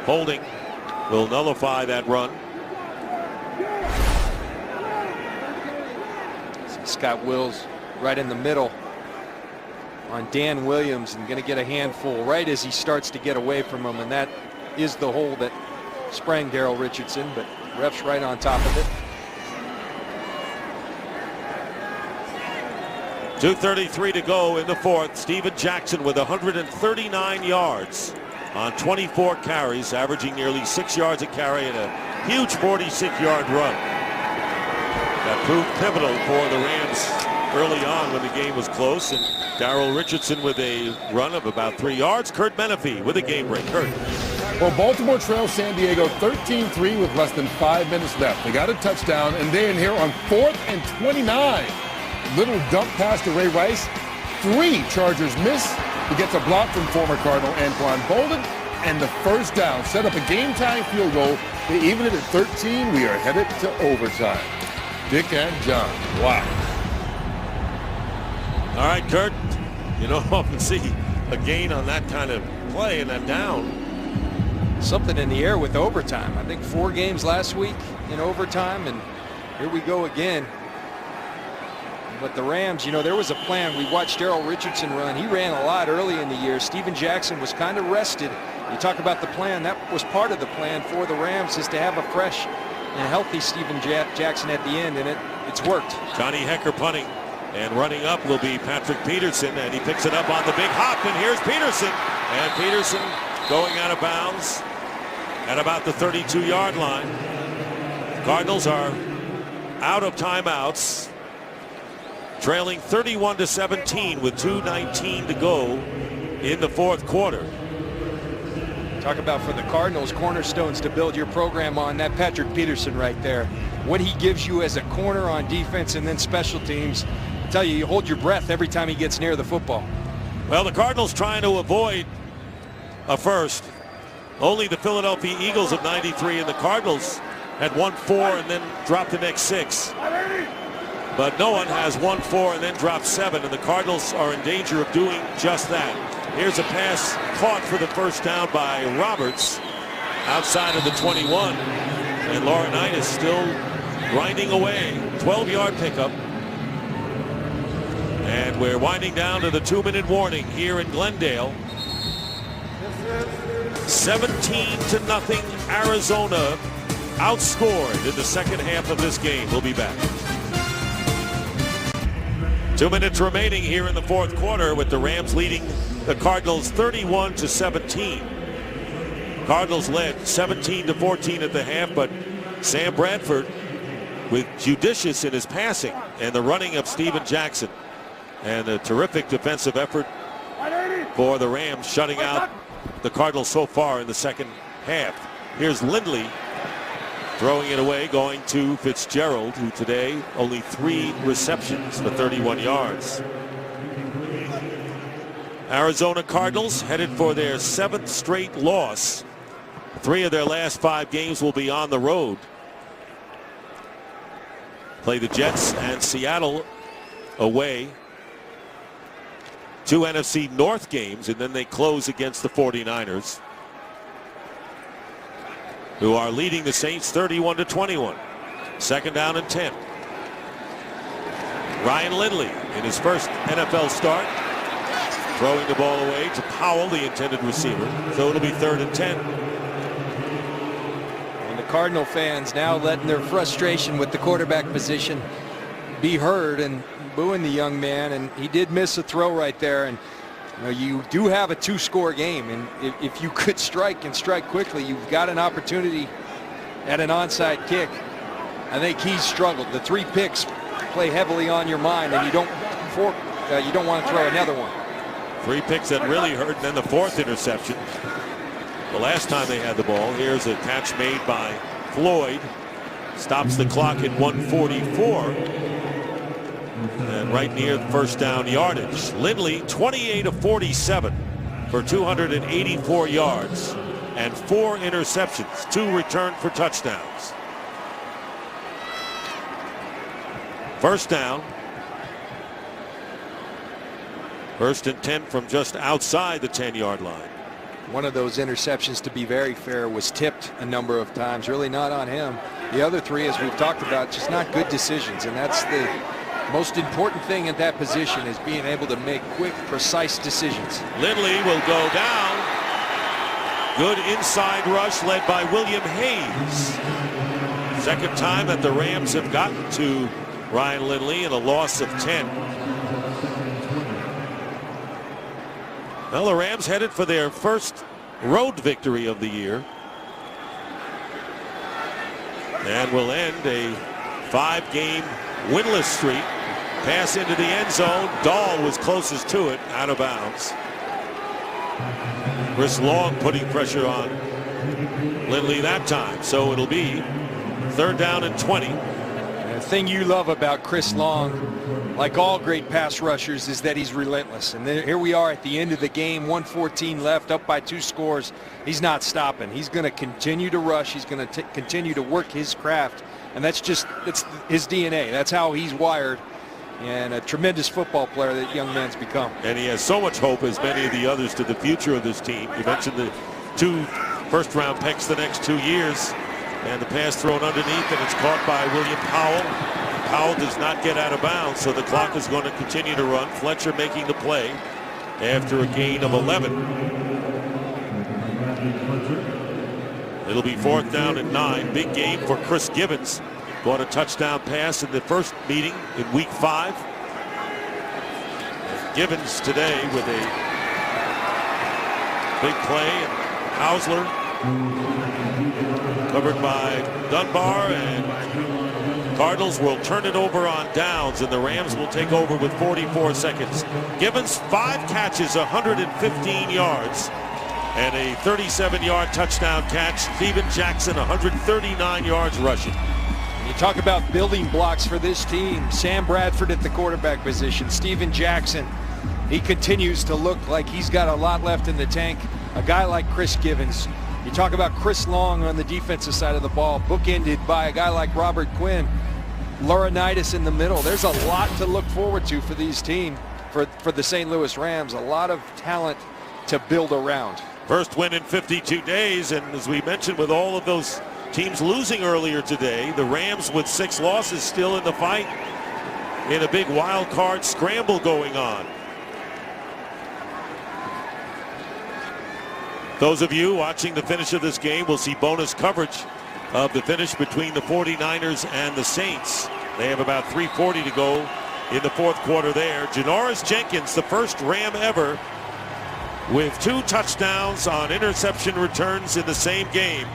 holding will nullify that run. Scott Wills right in the middle on Dan Williams, and going to get a handful right as he starts to get away from him, and that is the hole that sprang Daryl Richardson, but ref's right on top of it. 2:33 to go in the 4th. Steven Jackson with 139 yards on 24 carries, averaging nearly 6 yards a carry, and a huge 46-yard run. That proved pivotal for the Rams early on when the game was close. And Daryl Richardson with a run of about 3 yards. Kurt Menefee with a game break. Kurt. Well, Baltimore trails San Diego 13-3 with less than 5 minutes left. They got a touchdown, and they're in here on 4th and 29. Little dump pass to Ray Rice. 3 Chargers miss. He gets a block from former Cardinal Anquan Bolden, and the first down set up a game-tying field goal. They even it at 13. We are headed to overtime. Dick and John. Wow. All right, Kurt. You don't often see a gain on that kind of play and that down. Something in the air with overtime. I think 4 games last week in overtime, and here we go again. But the Rams, you know, there was a plan. We watched Darrell Richardson run. He ran a lot early in the year. Steven Jackson was kind of rested. You talk about the plan. That was part of the plan for the Rams, is to have a fresh and healthy Steven Jackson at the end, and it's worked. Johnny Hecker punting, and running up will be Patrick Peterson, and he picks it up on the big hop, and here's Peterson. And Peterson going out of bounds at about the 32-yard line. Cardinals are out of timeouts, trailing 31-17 with 2:19 to go in the fourth quarter. Talk about, for the Cardinals, cornerstones to build your program on. That Patrick Peterson right there, what he gives you as a corner on defense and then special teams. I tell you, you hold your breath every time he gets near the football. Well, the Cardinals trying to avoid a first. Only the Philadelphia Eagles of '93 and the Cardinals had won 4 and then dropped the next 6. But no one has won 4 and then dropped 7, and the Cardinals are in danger of doing just that. Here's a pass caught for the first down by Roberts outside of the 21. And Laurinaitis still grinding away. 12-yard pickup. And we're winding down to the 2-minute warning here in Glendale. 17-0 Arizona outscored in the second half of this game. We'll be back. 2 minutes remaining here in the fourth quarter, with the Rams leading the Cardinals 31-17. Cardinals led 17-14 at the half, but Sam Bradford with judicious in his passing and the running of Steven Jackson, and a terrific defensive effort for the Rams, shutting out the Cardinals so far in the second half. Here's Lindley throwing it away, going to Fitzgerald, who today only 3 receptions for 31 yards. Arizona Cardinals headed for their 7th straight loss. 3 of their last 5 games will be on the road. Play the Jets and Seattle away. 2 NFC North games, and then they close against the 49ers, who are leading the Saints 31-21. Second down and 10. Ryan Lindley in his first NFL start, throwing the ball away to Powell, the intended receiver. So it'll be 3rd and 10. And the Cardinal fans now letting their frustration with the quarterback position be heard and booing the young man. And he did miss a throw right there. And you do have a 2-score game, and if you could strike and strike quickly, you've got an opportunity at an onside kick. I think he's struggled. The 3 picks play heavily on your mind, and you don't want to throw another one. 3 picks that really hurt, and then the 4th interception the last time they had the ball. Here's a catch made by Floyd, stops the clock at 1:44. And right near the first down yardage. Lindley 28 of 47 for 284 yards and 4 interceptions, 2 returned for touchdowns. First down. 1st and 10 from just outside the 10-yard line. One of those interceptions, to be very fair, was tipped a number of times. Really not on him. The other 3, as we've talked about, just not good decisions, and that's the most important thing at that position, is being able to make quick, precise decisions. Lindley will go down. Good inside rush led by William Hayes. Second time that the Rams have gotten to Ryan Lindley, in a loss of 10. Well, the Rams headed for their first road victory of the year, and will end a 5-game winless streak. Pass into the end zone. Dahl was closest to it, out of bounds. Chris Long putting pressure on Lindley that time. So it'll be 3rd down and 20. And the thing you love about Chris Long, like all great pass rushers, is that he's relentless. And then here we are at the end of the game, 1:14 left, up by 2 scores. He's not stopping. He's going to continue to rush. He's going to continue to work his craft. And that's his DNA. That's how he's wired. And a tremendous football player that young man's become. And he has so much hope, as many of the others, to the future of this team. You mentioned the 2 first-round picks the next 2 years. And the pass thrown underneath, and it's caught by William Powell. Powell does not get out of bounds, so the clock is going to continue to run. Fletcher making the play after a gain of 11. It'll be 4th down and 9. Big game for Chris Givens. Caught a touchdown pass in the first meeting in week 5. Givens today with a big play, and Hausler covered by Dunbar, and Cardinals will turn it over on downs, and the Rams will take over with 44 seconds. Givens, 5 catches, 115 yards, and a 37-yard touchdown catch. Steven Jackson, 139 yards rushing. You talk about building blocks for this team. Sam Bradford at the quarterback position. Steven Jackson, he continues to look like he's got a lot left in the tank. A guy like Chris Givens. You talk about Chris Long on the defensive side of the ball, bookended by a guy like Robert Quinn. Laurinaitis in the middle. There's a lot to look forward to for these teams, for the St. Louis Rams. A lot of talent to build around. First win in 52 days, and as we mentioned, with all of those teams losing earlier today, the Rams with 6 losses still in the fight in a big wild card scramble going on. Those of you watching the finish of this game will see bonus coverage of the finish between the 49ers and the Saints. They have about 3:40 to go in the 4th quarter there. Janoris Jenkins, the first Ram ever with 2 touchdowns on interception returns in the same game.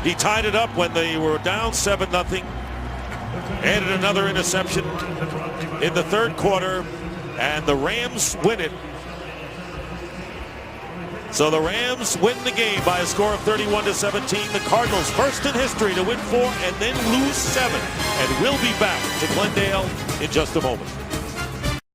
He tied it up when they were down 7-0. Added another interception in the 3rd quarter, and the Rams win it. So the Rams win the game by a score of 31-17. The Cardinals, first in history to win 4 and then lose 7. And we'll be back to Glendale in just a moment.